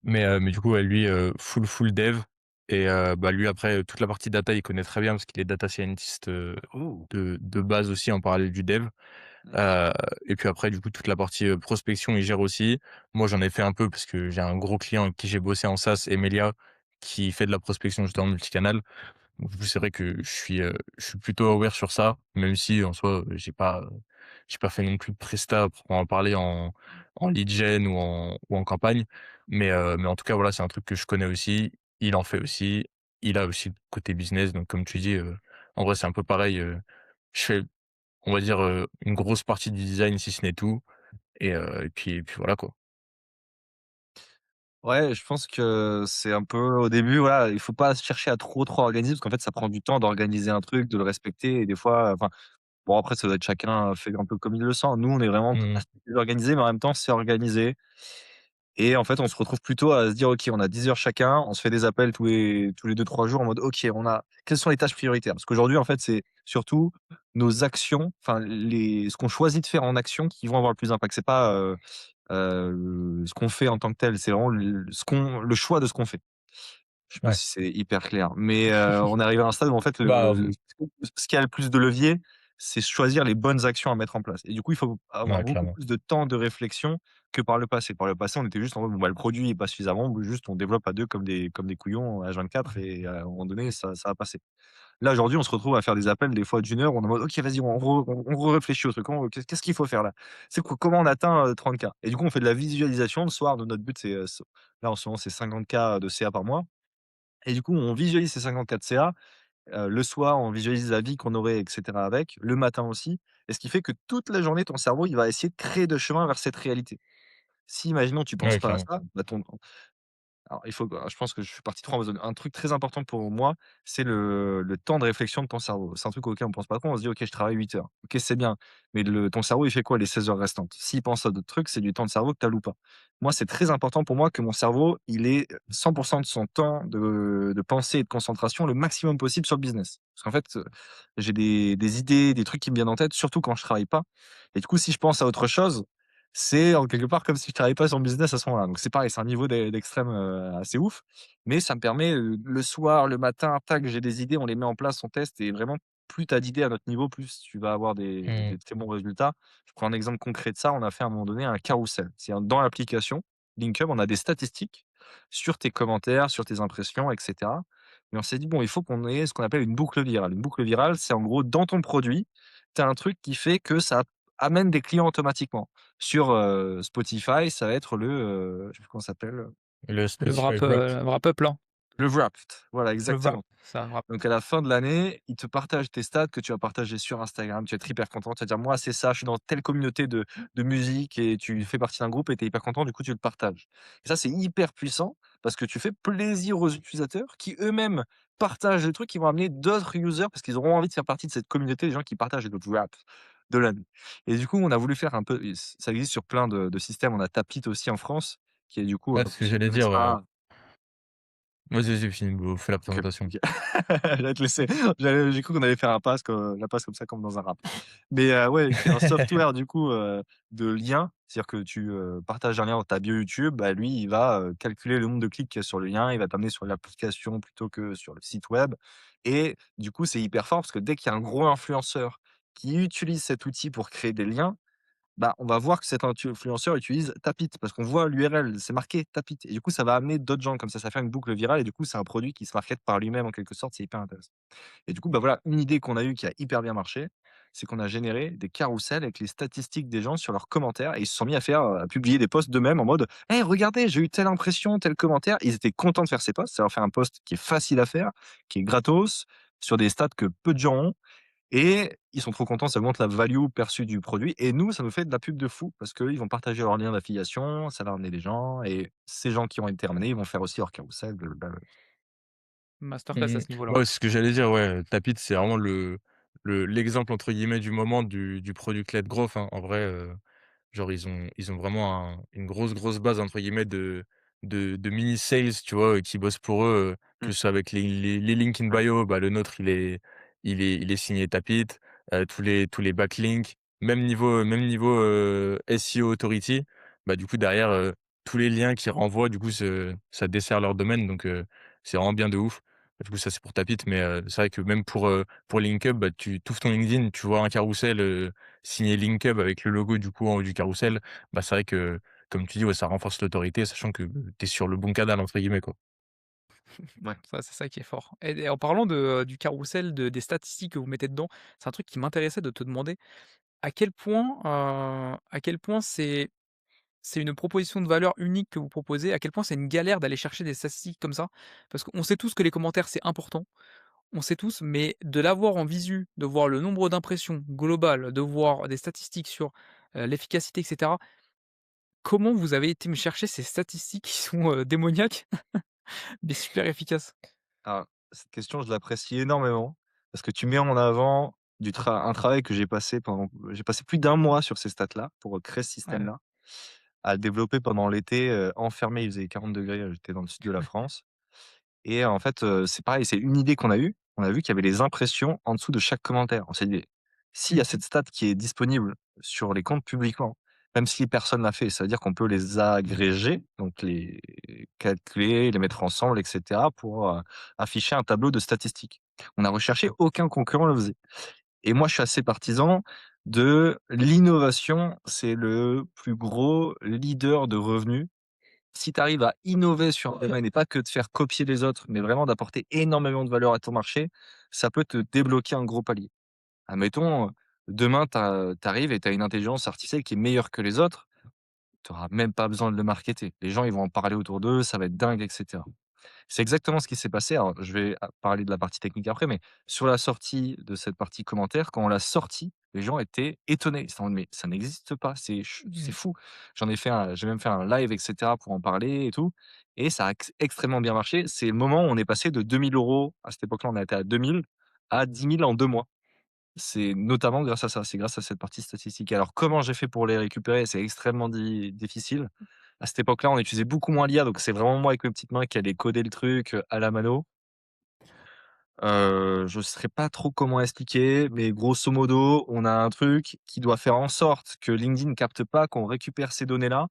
Mais du coup, ouais, lui, full dev et bah, lui après, toute la partie data, il connaît très bien parce qu'il est data scientist, Oh! de base aussi en parallèle du dev. Mmh. Heu et puis après du coup toute la partie, prospection, il gère aussi. Moi, j'en ai fait un peu parce que j'ai un gros client avec qui j'ai bossé en SaaS, Emelia, qui fait de la prospection justement multicanal. Donc du coup, c'est vrai que je suis plutôt aware sur ça, même si en soi, j'ai pas fait non plus de prestat pour en parler en lead gen ou en campagne. Mais en tout cas, voilà, c'est un truc que je connais aussi. Il en fait aussi. Il a aussi le côté business, donc comme tu dis, en vrai, c'est un peu pareil, je fais, on va dire, une grosse partie du design, si ce n'est tout, et puis voilà, quoi. Ouais, je pense que c'est un peu au début, voilà, il faut pas chercher à trop organiser parce qu'en fait, ça prend du temps d'organiser un truc, de le respecter et des fois, enfin, bon après ça doit être chacun fait un peu comme il le sent. Nous, on est vraiment Mmh mh. assez organisé, mais en même temps, c'est organisé et en fait, on se retrouve plutôt à se dire: «OK, on a 10 heures chacun», on se fait des appels tous les 2-3 jours en mode: «OK, on a quelles sont les tâches prioritaires?» parce qu'aujourd'hui, en fait, c'est surtout nos actions, enfin les ce qu'on choisit de faire en action qui vont avoir le plus d'impact. C'est pas, ce qu'on fait en tant que tel, c'est vraiment le choix de ce qu'on fait. Je sais pas Ouais. si c'est hyper clair, mais on est arrivé à un stade où en fait Bah, ce qui a le plus de levier, c'est choisir les bonnes actions à mettre en place et du coup, il faut avoir ouais, beaucoup clairement. plus de temps de réflexion que par le passé. Par le passé, on était juste en mode: «Bon, bah, le produit est pas suffisamment, bon, juste on développe à 2 comme des couillons H24 et à un moment donné, ça va passer». Là, aujourd'hui, on se retrouve à faire des appels des fois d'1 heure, on est en mode: «OK, vas-y, on réfléchit au truc. Qu'est-ce qu'il faut faire là? C'est quoi comment on atteint, 30 K?» et du coup, on fait de la visualisation le soir. Nous, notre but, c'est, là, en ce moment, c'est 50 K de CA par mois et du coup, on visualise ces 50 K de CA. Le soir, on visualise la vie qu'on aurait et cetera avec, le matin aussi et ce qui fait que toute la journée, ton cerveau, il va essayer de créer de chemin vers cette réalité. Si, imaginons, tu penses Ouais, pas à clairement. ça, bah, ton alors il faut je pense que je suis parti trop en besogne. Un truc très important pour moi, c'est le temps de réflexion de ton cerveau. C'est un truc auquel on pense pas trop, on se dit: «OK, je travaille 8 heures». OK, c'est bien, mais ton cerveau, il fait quoi les 16 heures restantes? S'il pense à d'autres trucs, c'est du temps de cerveau que tu alloues pas. Moi, c'est très important pour moi que mon cerveau, il ait 100 de son temps de pensée et de concentration le maximum possible sur le business. Parce qu'en fait, j'ai des idées, des trucs qui me viennent en tête, surtout quand je travaille pas et du coup, si je pense à autre chose, c'est en quelque part comme si je travaillais pas sur le business à ce moment-là. Donc c'est pareil, c'est un niveau d'extrême, assez ouf, mais ça me permet, le soir, le matin, tac, j'ai des idées, on les met en place, on teste et vraiment plus tu as d'idées à notre niveau, plus tu vas avoir Mmh. des très bons résultats. Je prends un exemple concret de ça, on a fait à un moment donné un carrousel. C'est-à-dire dans l'application LinkUp, on a des statistiques sur tes commentaires, sur tes impressions et cetera. Et on s'est dit: «Bon, il faut qu'on ait ce qu'on appelle une boucle virale». Une boucle virale, c'est en gros dans ton produit, tu as un truc qui fait que ça amène des clients automatiquement. Sur, Spotify, ça va être je sais plus comment ça s'appelle, Le Le Spotify Wrapped. wrap up là, le Wrapped. Voilà, le wrap, exactement. c'est un wrap. Donc à la fin de l'année, ils te partagent tes stats que tu vas partager sur Instagram. Tu vas être hyper content. Tu vas dire: «Moi, c'est ça, je suis dans telle communauté de musique» et tu fais partie d'un groupe et tu es hyper content, du coup, tu le partages. Et ça, c'est hyper puissant parce que tu fais plaisir aux utilisateurs qui eux-mêmes partagent des trucs qui vont amener d'autres users parce qu'ils auront envie de faire partie de cette communauté des gens qui partagent les wraps de l'année. Et du coup, on a voulu faire un peu ça existe sur plein de systèmes. On a Tapit aussi en France qui est du coup, Ouais, c'est pour ce que ceux qui j'allais connaissent dire, pas. vas-y, vas-y, finis, fais la OK, présentation. OK. J'allais te laisser. J'ai cru qu'on allait faire la passe comme ça, comme dans un rap. Mais ouais, qui est un software du coup, de lien. C'est-à-dire que tu, partages un lien dans ta bio YouTube, bah, lui, il va, calculer le nombre de clics qu'il y a sur le lien, il va t'amener sur l'application plutôt que sur le site web et du coup, c'est hyper fort parce que dès qu'il y a un gros influenceur qui utilise cet outil pour créer des liens, bah, on va voir que cet influenceur utilise Tapit parce qu'on voit l'URL, c'est marqué Tapit et du coup, ça va amener d'autres gens comme ça fait une boucle virale et du coup, c'est un produit qui se market par lui-même en quelque sorte, c'est hyper intéressant. Et du coup, bah, voilà, une idée qu'on a eue qui a hyper bien marché, c'est qu'on a généré des carousels avec les statistiques des gens sur leurs commentaires et ils se sont mis à faire, à publier des posts d'eux-mêmes en mode: «Hey regardez, j'ai eu telle impression, tel commentaire». Ils étaient contents de faire ces posts, ça leur fait un post qui est facile à faire, qui est gratos, sur des stats que peu de gens ont et ils sont trop contents, ça augmente la value perçue du produit et nous, ça nous fait de la pub de fou parce qu'eux, ils vont partager leurs liens d'affiliation, ça va ramener des gens et ces gens qui ont été ramenés, ils vont faire aussi leur carrousel, blablabla. Masterclass à Mmh. ce niveau-là. Ouais, c'est ce que j'allais dire, ouais, Tapit, c'est vraiment l'exemple entre guillemets du moment du product led growth, hein. En vrai, genre ils ont vraiment une «grosse base» entre guillemets de mini sales, tu vois? Qui bossent pour eux, Mmh. que ce soit avec les links in bio, bah, le nôtre il est signé Tapit, tous les backlinks, même niveau, SEO authority, bah, du coup derrière, tous les liens qui renvoient du coup ça dessert leur domaine donc c'est vraiment bien de ouf. Du coup ça c'est pour Tapit mais c'est vrai que même pour Linkup, bah, tu ouvres ton LinkedIn, tu vois un carrousel, signé Linkup avec le logo du coup en haut du carrousel, bah, c'est vrai que, comme tu dis, ouais, ça renforce l'autorité, sachant que, tu es sur le «bon canal» entre guillemets, quoi. Ouais. Ça, c'est ça qui est fort et en parlant de, du carrousel des statistiques que vous mettez dedans, c'est un truc qui m'intéressait de te demander à quel point c'est une proposition de valeur unique que vous proposez, à quel point c'est une galère d'aller chercher des statistiques comme ça? Parce qu'on sait tous que les commentaires, c'est important, on sait tous, mais de l'avoir en visu, de voir le nombre d'impressions globales, de voir des statistiques sur, l'efficacité et cetera. Comment vous avez été me chercher ces statistiques qui sont, démoniaques, mais super efficaces? Alors, cette question, je l'apprécie énormément parce que tu mets en avant un travail que j'ai passé plus d'un mois sur ces stats-là pour, créer ce Ouais, système-là, à le développer pendant l'été, enfermé, il faisait 40°, j'étais dans le sud de la France. Et en fait, c'est pareil, c'est une idée qu'on a eue. On a vu qu'il y avait les impressions en dessous de chaque commentaire. On s'est dit: «S'il y a mmh, cette stat qui est disponible sur les comptes publiquement, même si personne l'a fait, ça veut dire qu'on peut les agréger, donc les calculer, les mettre ensemble et cetera pour, afficher un tableau de statistiques». On a recherché, aucun concurrent le faisait et moi, je suis assez partisan de l'innovation, c'est le plus gros leader de revenus. Si tu arrives à innover sur un domaine et pas que de faire copier les autres, mais vraiment d'apporter énormément de valeur à ton marché, ça peut te débloquer un gros palier. Admettons, demain, tu arrives et tu as une intelligence artificielle qui est meilleure que les autres, tu auras même pas besoin de le marketer. Les gens, ils vont en parler autour d'eux, ça va être dingue et cetera. C'est exactement ce qui s'est passé. Alors, je vais parler de la partie technique après, mais sur la sortie de cette partie commentaire, quand on l'a sortie, les gens étaient étonnés. Ils étaient en mode: «Mais ça n'existe pas, c'est mmh, fou». J'ai même fait un live et cetera pour en parler et tout et ça a extrêmement bien marché. C'est le moment où on est passé de 2 000 € à cette époque-là, on a été à 2 000 à 10 000 en 2 mois. C'est notamment grâce à ça, c'est grâce à cette partie statistique. Alors comment j'ai fait pour les récupérer? C'est extrêmement difficile. À cette époque-là, on utilisait beaucoup moins l'IA, donc c'est vraiment moi avec mes petites mains qui allais coder le truc, à la mano. Je ne saurais pas trop comment expliquer, mais grosso modo, on a un truc qui doit faire en sorte que LinkedIn ne capte pas qu'on récupère ces données-là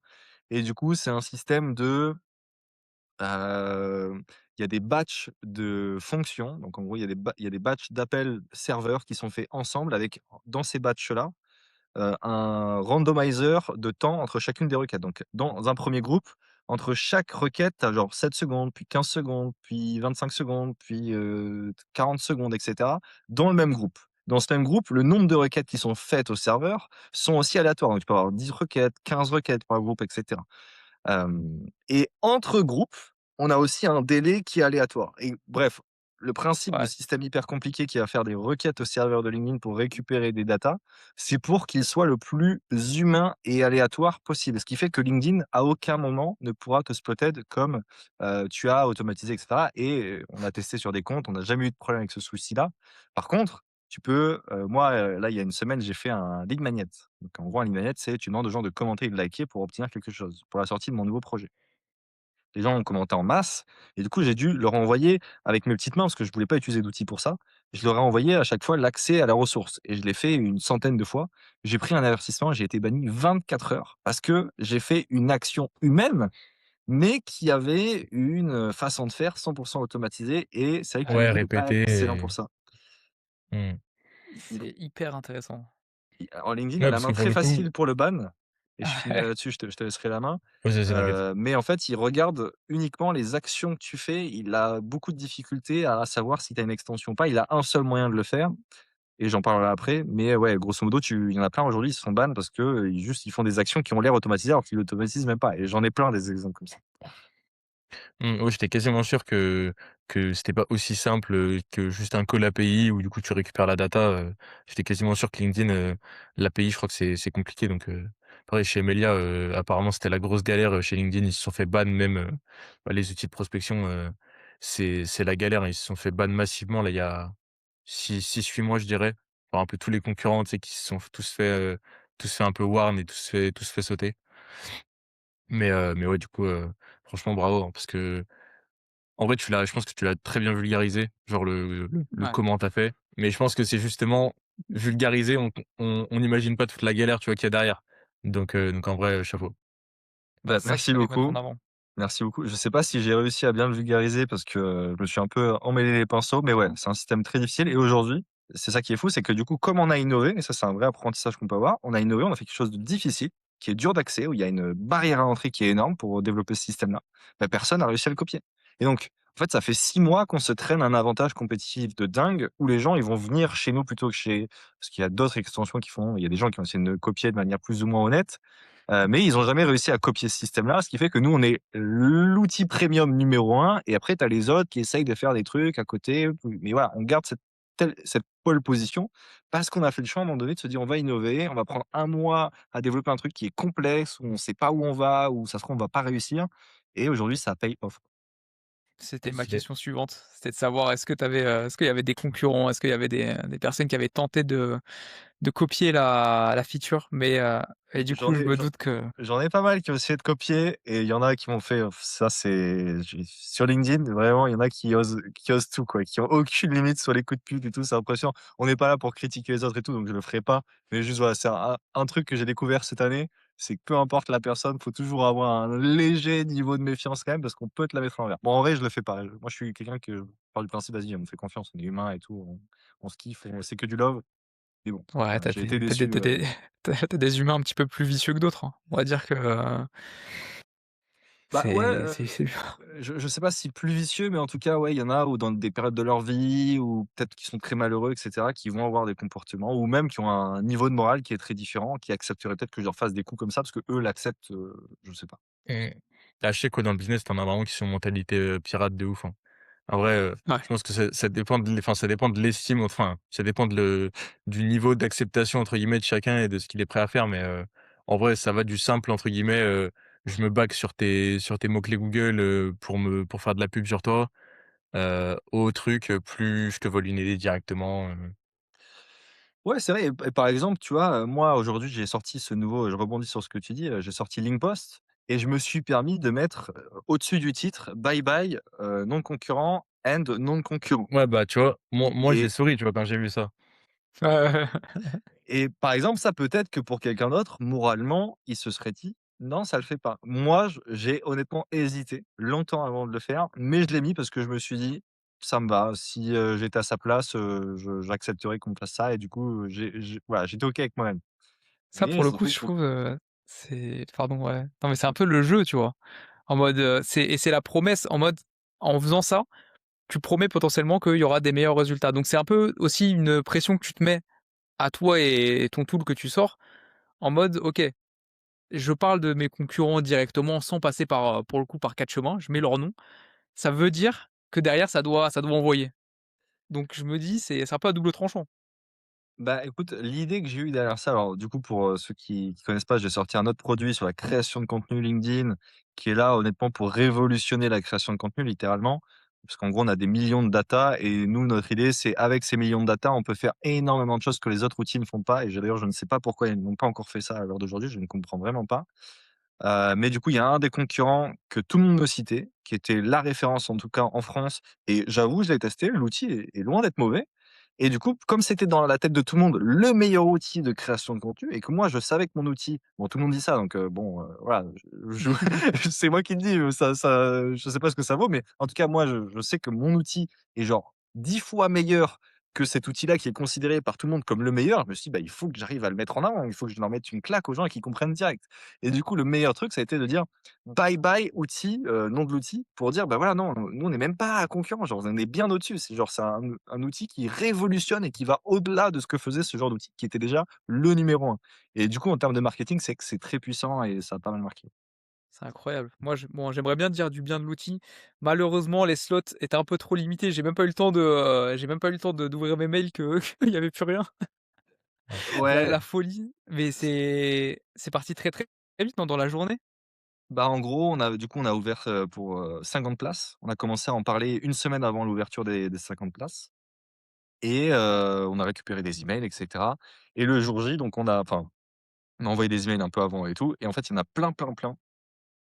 et du coup, c'est un système il y a des batchs de fonctions, donc en gros, il y a des batchs d'appels serveurs qui sont faits ensemble avec dans ces batchs-là, un randomizer de temps entre chacune des requêtes. Donc dans un premier groupe, entre chaque requête, tu as genre 7 secondes, puis 15 secondes, puis 25 secondes, puis, 40 secondes et cetera, dans le même groupe. Dans ce même groupe, le nombre de requêtes qui sont faites au serveur sont aussi aléatoires. Donc tu peux avoir 10 requêtes, 15 requêtes par groupe et cetera. Et entre groupes, on a aussi un délai qui est aléatoire et bref, le principe de ouais, système hyper compliqué qui va faire des requêtes au serveur de LinkedIn pour récupérer des datas, c'est pour qu'il soit le plus humain et aléatoire possible. Ce qui fait que LinkedIn, à aucun moment, ne pourra te spotted comme, tu as automatisé et cetera et on a testé sur des comptes, on n'a jamais eu de problème avec ce souci-là. Par contre, tu peux, moi, là, il y a une semaine, j'ai fait un lead magnet. Donc en gros, un lead magnet, c'est tu demandes aux gens de commenter et de liker pour obtenir quelque chose, pour la sortie de mon nouveau projet. Les gens ont commenté en masse et du coup, j'ai dû leur envoyer avec mes petites mains, parce que je voulais pas utiliser d'outils pour ça. Je leur ai envoyé à chaque fois l'accès à la ressource et je l'ai fait une centaine de fois. J'ai pris un avertissement, j'ai été banni 24 heures parce que j'ai fait une action humaine, mais qui avait une façon de faire 100% automatisée et c'est vrai que Ouais, LinkedIn n'est pas répéter excellent et pour ça. mmh. c'est hyper intéressant. Alors LinkedIn a Ouais, la parce main que pour très le coup facile pour le ban et je finirai Ouais, là-dessus, je te laisserai la main. vas-y, vas-y, t'inquiète. Mais en fait, il regarde uniquement les actions que tu fais. Il a beaucoup de difficultés à savoir si tu as une extension ou pas. Il a un seul moyen de le faire et j'en parlerai après. Mais ouais, grosso modo, il y en a plein aujourd'hui, ils se font ban parce que, ils font des actions qui ont l'air automatisées alors qu'ils l'automatisent même pas et j'en ai plein des exemples comme ça. Ouais, j'étais quasiment sûr que c'était pas aussi simple, que juste un call API où du coup tu récupères la data, j'étais quasiment sûr que LinkedIn, l'API je crois que c'est compliqué donc pareil chez Emelia, apparemment c'était la grosse galère, chez LinkedIn, ils se sont fait ban même, bah, les outils de prospection, c'est la galère. Ils se sont fait ban massivement là il y a 6-8 mois je dirais, par un peu tous les concurrents, tu sais, qui se sont tous fait un peu warn et tous fait sauter. Mais ouais du coup, franchement bravo, hein, parce que en vrai, je pense que tu l'as très bien vulgarisé, genre le ouais. comment tu as fait. Mais je pense que c'est justement vulgariser, on n'imagine pas toute la galère, tu vois, qu'il y a derrière. Donc en vrai, chapeau. Bah, Bah, c'est ça qu'il merci fallait mettre en beaucoup. avant. Merci beaucoup. Je sais pas si j'ai réussi à bien le vulgariser parce que, je me suis un peu emmêlé les pinceaux, mais ouais, c'est un système très difficile et aujourd'hui, c'est ça qui est fou, c'est que du coup, comme on a innové et ça, c'est un vrai apprentissage qu'on peut avoir, on a innové, on a fait quelque chose de difficile, qui est dur d'accès, où il y a une barrière à l'entrée qui est énorme pour développer ce système-là. Bah, personne n'a réussi à le copier et donc En fait, ça fait 6 mois qu'on se traîne un avantage compétitif de dingue, où les gens, ils vont venir chez nous plutôt que chez parce qu'il y a d'autres extensions qui font il y a des gens qui ont essayé de copier de manière plus ou moins honnête, mais ils ont jamais réussi à copier ce système-là. Ce qui fait que nous, on est l'outil premium numéro un, et après tu as les autres qui essayent de faire des trucs à côté, mais voilà, on garde cette pole position parce qu'on a fait le choix à un moment donné de se dire: «On va innover, on va prendre un mois à développer un truc qui est complexe, où on ne sait pas où on va, où ça se trouve on va pas réussir», et aujourd'hui ça paye off. C'était Ouais, ma stylé. question suivante. C'était de savoir est-ce qu'il y avait des concurrents? Est-ce qu'il y avait des personnes qui avaient tenté de copier la feature? Et du coup, J'en je ai me j'en doute que J'en ai pas mal qui ont essayé de copier, et il y en a qui m'ont fait, ça c'est j'ai sur LinkedIn, vraiment, il y en a qui osent tout, quoi, qui ont aucune limite sur les coups de pute et tout, c'est impressionnant. On n'est pas là pour critiquer les autres et tout, donc je le ferai pas. Mais juste, voilà, c'est un truc que j'ai découvert cette année, c'est que peu importe la personne, faut toujours avoir un léger niveau de méfiance quand même, parce qu'on peut te la mettre à l'envers. Bon, en vrai, je le fais pas. Moi, je suis quelqu'un que je pars du principe: «Vas-y, on me fait confiance, on est humain et tout, on se kiffe, c'est que du love». Mais bon, ouais, voilà, j'ai été déçu, tu des humains un petit peu plus vicieux que d'autres, hein. On va dire que, bah, ouais, c'est je sais pas si plus vicieux, mais en tout cas, ouais, il y en a où dans des périodes de leur vie, ou peut-être qui sont très malheureux et cetera, qui vont avoir des comportements, ou même qui ont un niveau de morale qui est très différent, qui accepteraient peut-être que je leur fasse des coups comme ça parce qu'eux l'acceptent, je sais pas. Mmh. Ah, je sais que dans le business, tu en as vraiment qui sont mentalité, pirate de ouf, hein. En vrai, ouais. je pense que ça dépend ça dépend de l'estime, enfin, ça dépend du niveau «d'acceptation» entre guillemets de chacun et de ce qu'il est prêt à faire, mais en vrai, ça va du simple entre guillemets, je me base sur tes mots clés Google, pour faire de la pub sur toi, au truc, plus je te vole une idée directement, Ouais, c'est vrai, et par exemple, tu vois, moi aujourd'hui, j'ai sorti ce nouveau je rebondis sur ce que tu dis, j'ai sorti Linkpost, et je me suis permis de mettre, au-dessus du titre: «Bye bye, non concurrent and non concurrent», Ouais, bah, tu vois, moi j'ai et souri, tu vois, quand j'ai vu ça. Ouais, ouais, ouais. Et par exemple, ça peut-être que pour quelqu'un d'autre, moralement, il se serait dit: «Non, ça le fait pas». Moi, j'ai honnêtement hésité longtemps avant de le faire, mais je l'ai mis parce que je me suis dit: «Ça me va, si, j'étais à sa place, je j'accepterais qu'on me fasse ça», et du coup, voilà, j'étais OK avec moi-même. Ça, Mais pour le c'est coup, vrai je qu'il faut trouve, c'est pardon, ouais. Non, mais c'est un peu le jeu, tu vois? En mode, c'est la promesse en mode, en faisant ça, tu promets potentiellement qu'il y aura des meilleurs résultats. Donc c'est un peu aussi une pression que tu te mets à toi et ton tool que tu sors, en mode: «OK, je parle de mes concurrents directement sans passer par, pour le coup, par 4 chemins, je mets leur nom». Ça veut dire que derrière ça doit envoyer. Donc je me dis, c'est un peu à double tranchant. Bah, écoute, l'idée que j'ai eue derrière ça, alors du coup, pour, ceux qui connaissent pas, j'ai sorti un autre produit sur la création de contenu LinkedIn, qui est là honnêtement pour révolutionner la création de contenu littéralement. Parce qu'en gros, on a des millions de data, et nous, notre idée, c'est avec ces millions de data, on peut faire énormément de choses que les autres outils ne font pas, et d'ailleurs, je ne sais pas pourquoi ils n'ont pas encore fait ça à l'heure d'aujourd'hui, je ne comprends vraiment pas. Mais du coup, il y a un des concurrents que tout le monde me citait, qui était la référence en tout cas en France, et j'avoue, je l'ai testé, l'outil est loin d'être mauvais, et du coup, comme c'était dans la tête de tout le monde le meilleur outil de création de contenu, et que moi je savais que mon outil, bon, tout le monde dit ça, donc bon, voilà, c'est moi qui le dis, je sais pas ce que ça vaut, mais en tout cas moi je sais que mon outil est genre 10 fois meilleur que cet outil-là qui est considéré par tout le monde comme le meilleur. Je me suis dit: «Bah, il faut que j'arrive à le mettre en avant, il faut que je leur mette une claque aux gens et qu'ils comprennent direct». Et du coup, le meilleur truc, ça a été de dire: «Bye bye outil», nom de l'outil, pour dire: «Bah, voilà, non, nous on n'est même pas concurrents, genre on est bien au-dessus». C'est genre, c'est un outil qui révolutionne et qui va au-delà de ce que faisait ce genre d'outil, qui était déjà le numéro un. Et du coup, en termes de marketing, c'est que c'est très puissant et ça a pas mal marqué. C'est incroyable. Moi, j'aimerais bien dire du bien de l'outil. Malheureusement, les slots étaient un peu trop limités. J'ai même pas eu le temps d'ouvrir mes mails que qu'il y avait plus rien. Ouais, La folie. Mais c'est parti très, très vite, non, dans la journée? bah, en gros, on a ouvert, pour, 50 places. On a commencé à en parler une semaine avant l'ouverture des 50 places, et on a récupéré des emails et cetera, et le jour J, donc on a envoyé des emails un peu avant et tout, et en fait, il y en a plein, plein, plein.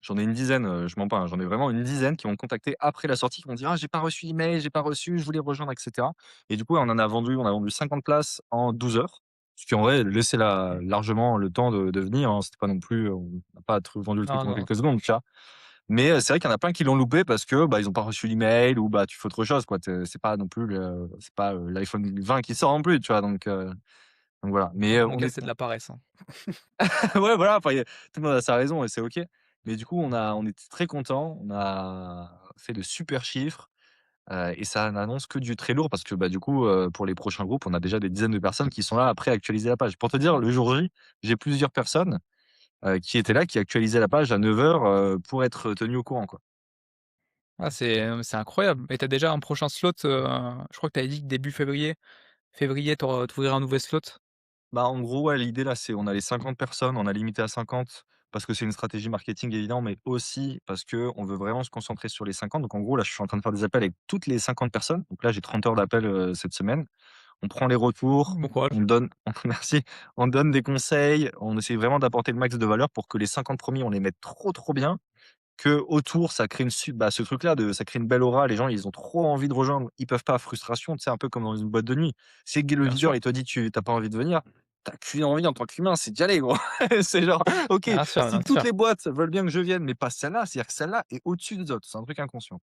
J'en ai une dizaine, je mens pas, hein, j'en ai vraiment une dizaine qui m'ont contacté après la sortie, qui m'ont dit: «Ah, j'ai pas reçu l'email, j'ai pas reçu, je voulais rejoindre» et cetera, et du coup, on a vendu 50 places en 12 heures, ce qui en vrai laissait Mmh. largement le temps de venir, hein. C'était pas non plus, on n'a pas vendu le truc Non, en non. quelques secondes, tu vois? Mais c'est vrai qu'il y en a plein qui l'ont loupé parce que, bah, ils ont pas reçu l'email, ou bah, tu fais autre chose, quoi. C'est pas non plus c'est pas, l'iPhone 20 qui sort non plus, tu vois? Donc voilà. Mais Dans mon cas, c'est de honnêtement, la paresse, hein. ouais, voilà, enfin, tout le monde a sa raison et c'est OK. Mais du coup, on était très contents. On a fait de super chiffres. et ça n'annonce que du très lourd parce que, bah, du coup, pour les prochains groupes, on a déjà des dizaines de personnes qui sont là après à actualiser la page. Pour te dire, le jour J, j'ai plusieurs personnes, qui étaient là, qui actualisaient la page à 9:00, pour être tenues au courant, quoi. Ah c'est incroyable et tu as déjà un prochain slot, je crois que tu avais dit que début février tu un nouveau slot? Bah, en gros, ouais, l'idée là, c'est on a les 50 personnes, on a limité à 50 parce que c'est une stratégie marketing évident, mais aussi parce qu'on veut vraiment se concentrer sur les 50. Donc en gros, là, je suis en train de faire des appels avec toutes les 50 personnes. Donc là, j'ai 30 heures d'appel, cette semaine. On prend les retours, Bon courage. on donne merci, on donne des conseils, on essaie vraiment d'apporter le max de valeur pour que les 50 premiers on les mette trop, trop bien. Que autour ça crée ce truc-là de ça crée une belle aura, les gens, ils ont trop envie de rejoindre, ils peuvent pas, frustration, tu sais, un peu comme dans une boîte de nuit. Si le Bien videur, sûr, il te dit: «Tu as pas envie de venir», tu qu'une envie en tant qu'humain, c'est d'y aller gros. C'est genre, OK, bien sûr, bien si toutes sûr. les boîtes veulent bien que je vienne, mais pas celle-là, c'est-à-dire que celle-là est au-dessus des autres, c'est un truc inconscient.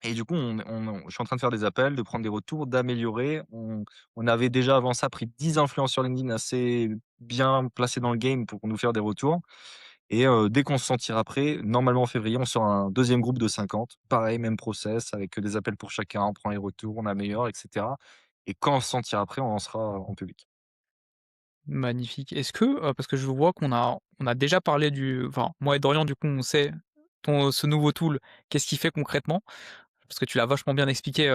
Et du coup, je suis en train de faire des appels, de prendre des retours, d'améliorer. On avait déjà avant ça pris 10 influenceurs LinkedIn assez bien placés dans le game pour nous faire des retours. Et dès qu'on se sentira prêt, normalement en février, on sera un deuxième groupe de 50. Pareil, même process avec, des appels pour chacun, on prend les retours, on améliore et cetera. Et quand on se sentira prêt, on lancera en public. Magnifique. Est-ce que, parce que je vois qu'on a déjà parlé enfin, moi et Dorian, du coup, on sait ce nouveau tool, qu'est-ce qu'il fait concrètement? Parce que tu l'as vachement bien expliqué,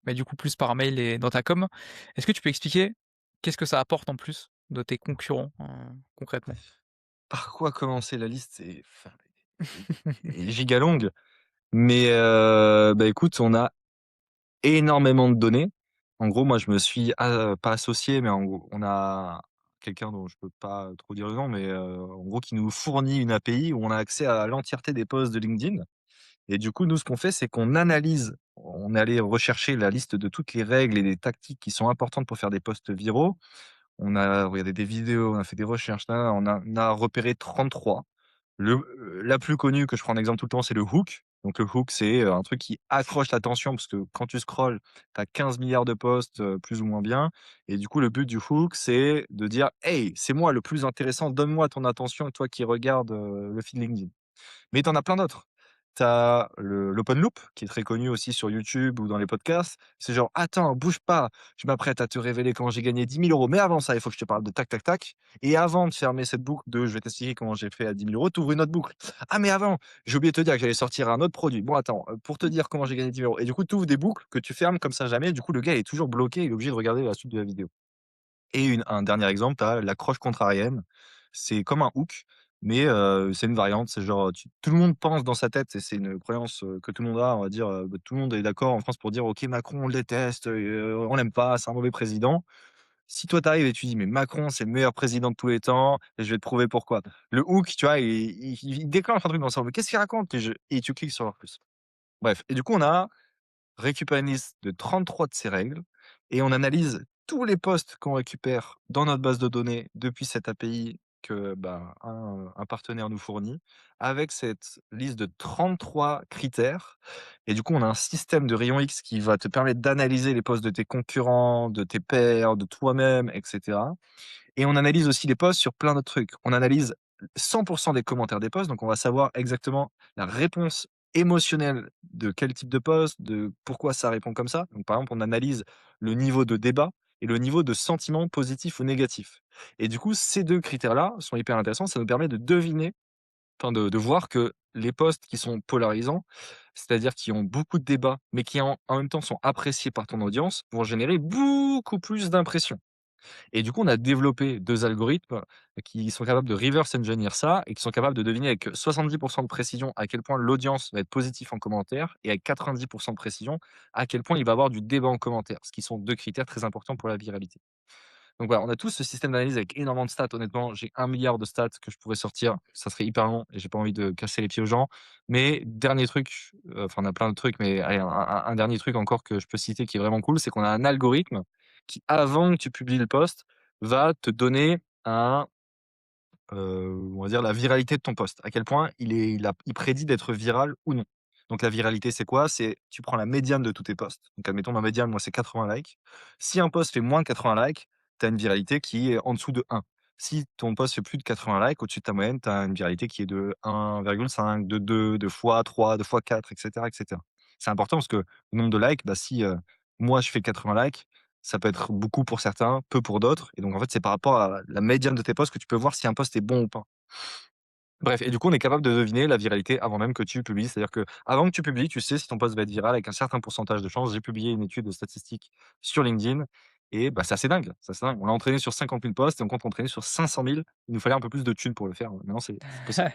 mais du coup, plus par mail et dans ta com. Est-ce que tu peux expliquer qu'est-ce que ça apporte en plus de tes concurrents, concrètement? Par quoi commencer? La liste est giga longue, mais bah, écoute, on a énormément de données. En gros, moi, je me suis pas associé, mais en gros, on a quelqu'un dont je peux pas trop dire le nom, mais en gros, qui nous fournit une API où on a accès à l'entièreté des posts de LinkedIn. Et du coup, nous, ce qu'on fait, c'est qu'on analyse. On est allé rechercher la liste de toutes les règles et des tactiques qui sont importantes pour faire des posts viraux. On a regardé des vidéos, on a fait des recherches, là, on a repéré 33. La plus connue que je prends en exemple tout le temps, c'est le hook. Donc le hook, c'est, un truc qui accroche l'attention parce que quand tu scrolles, tu as 15 milliards de posts, plus ou moins bien et du coup, le but du hook, c'est de dire: «Hey, c'est moi le plus intéressant, donne-moi ton attention, toi qui regardes, le feed LinkedIn». Mais tu en as plein d'autres. Tu as l'open loop qui est très connu aussi sur YouTube ou dans les podcasts. C'est genre: «Attends, bouge pas, je m'apprête à te révéler comment j'ai gagné 10 000 €. Mais avant ça, il faut que je te parle de tac, tac, tac et avant de fermer cette boucle de "je vais t'expliquer comment j'ai fait à 10 000 €", tu ouvres une autre boucle. Ah mais avant, j'ai oublié de te dire que j'allais sortir un autre produit. Bon attends, pour te dire comment j'ai gagné 10 000 € et du coup, tu ouvres des boucles que tu fermes comme ça jamais. Du coup, le gars il est toujours bloqué, il est obligé de regarder la suite de la vidéo. Et un dernier exemple, tu as l'accroche contrarienne. C'est comme un hook, mais c'est une variante. C'est genre, tout le monde pense dans sa tête et c'est une croyance, que tout le monde a, on va dire, bah, tout le monde est d'accord en France pour dire: «OK, Macron, on le déteste, on l'aime pas, c'est un mauvais président». Si toi, tu arrives et tu dis: «Mais Macron, c'est le meilleur président de tous les temps et je vais te prouver pourquoi». Le hook, tu vois, il déclenche un truc dans le cerveau: «Qu'est-ce qu'il raconte?» Et tu cliques sur leur plus. Bref et du coup, on a récupère une liste de 33 de ces règles et on analyse tous les posts qu'on récupère dans notre base de données depuis cette API que, bah, un partenaire nous fournit, avec cette liste de 33 critères et du coup, on a un système de rayon X qui va te permettre d'analyser les posts de tes concurrents, de tes pairs, de toi-même et cetera et on analyse aussi les posts sur plein d'autres trucs. On analyse 100 des commentaires des posts, donc on va savoir exactement la réponse émotionnelle de quel type de post, de pourquoi ça répond comme ça. Donc par exemple, on analyse le niveau de débat et le niveau de sentiment positif ou négatif. Et du coup, ces 2 critères-là sont hyper intéressants. Ça nous permet de deviner, enfin de voir que les posts qui sont polarisants, c'est-à-dire qui ont beaucoup de débats, mais qui en même temps sont appréciés par ton audience, vont générer beaucoup plus d'impressions. Et du coup, on a développé 2 algorithmes qui sont capables de reverse engineer ça et qui sont capables de deviner avec 70 de précision à quel point l'audience va être positif en commentaire et avec 90 de précision à quel point il va avoir du débat en commentaire, ce qui sont 2 critères très importants pour la viralité. Donc voilà, on a tous ce système d'analyse avec énormément de stats. Honnêtement, j'ai 1 milliard de stats que je pourrais sortir. Ça serait hyper long et j'ai pas envie de casser les pieds aux gens. Mais dernier truc, enfin on a plein de trucs, mais allez, un dernier truc encore que je peux citer qui est vraiment cool, c'est qu'on a un algorithme qui, avant que tu publies le post, va te donner on va dire la viralité de ton post. À quel point il prédit d'être viral ou non. Donc la viralité, c'est quoi? C'est tu prends la médiane de tous tes posts. Donc admettons ma médiane, moi, c'est 80 likes. Si un post fait moins de 80 likes, tu as une viralité qui est en dessous de 1. Si ton post fait plus de 80 likes, au-dessus de ta moyenne, tu as une viralité qui est de 1,5, de 2, de fois 3, de fois 4, et cetera, et cetera. C'est important parce que le nombre de likes, bah, si, moi je fais 80 likes, ça peut être beaucoup pour certains, peu pour d'autres et donc en fait, c'est par rapport à la médiane de tes posts que tu peux voir si un post est bon ou pas. Bref et du coup, on est capable de deviner la viralité avant même que tu publies. C'est-à-dire que avant que tu publies, tu sais si ton post va être viral avec un certain pourcentage de chances. J'ai publié une étude statistique sur LinkedIn et bah, c'est assez dingue, c'est assez dingue. On l'a entraîné sur 50 000 posts et on compte entraîner sur 500 000. Il nous fallait un peu plus de thunes pour le faire. Maintenant, c'est possible.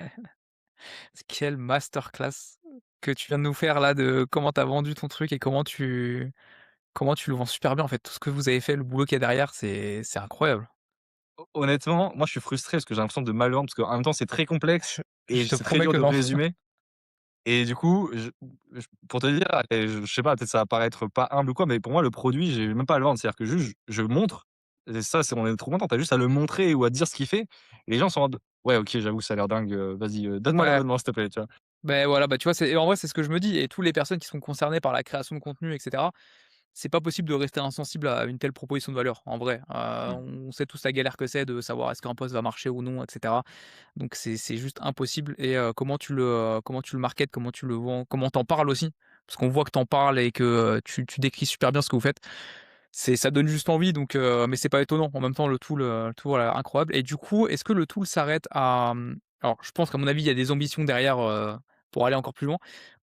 Quelle masterclass que tu viens de nous faire là, de comment tu as vendu ton truc et comment tu le vends super bien en fait. Tout ce que vous avez fait, le boulot qu'il y a derrière, c'est incroyable. Honnêtement, moi, je suis frustré parce que j'ai l'impression de mal vendre parce qu'en même temps, c'est très complexe et Je te c'est très promets dur que de non. résumer et du coup, pour te dire et je sais pas, peut-être ça va paraître pas humble ou quoi, mais pour moi, le produit, j'ai même pas à le vendre. C'est-à-dire que juste, je montre et ça, c'est on est trop content. Tu as juste à le montrer ou à dire ce qu'il fait et les gens sont en mode: «Ouais, OK, j'avoue, ça a l'air dingue, vas-y, donne-moi Ouais, l'abonnement, s'il te plaît», tu vois? ben voilà, bah, tu vois, c'est en vrai, c'est ce que je me dis et toutes les personnes qui sont concernées par la création de contenu et cetera, c'est pas possible de rester insensible à une telle proposition de valeur, en vrai. Mmh. On sait tous la galère que c'est de savoir est-ce qu'un post va marcher ou non et cetera. Donc c'est juste impossible et comment tu le marketes, comment tu le vends, comment tu en parles aussi. Parce qu'on voit que tu en parles et que, tu décris super bien ce que vous faites. Ça donne juste envie donc mais c'est pas étonnant. En même temps, le tool a l'air incroyable et du coup, est-ce que le tool s'arrête à, alors je pense qu'à mon avis, il y a des ambitions derrière, pour aller encore plus loin.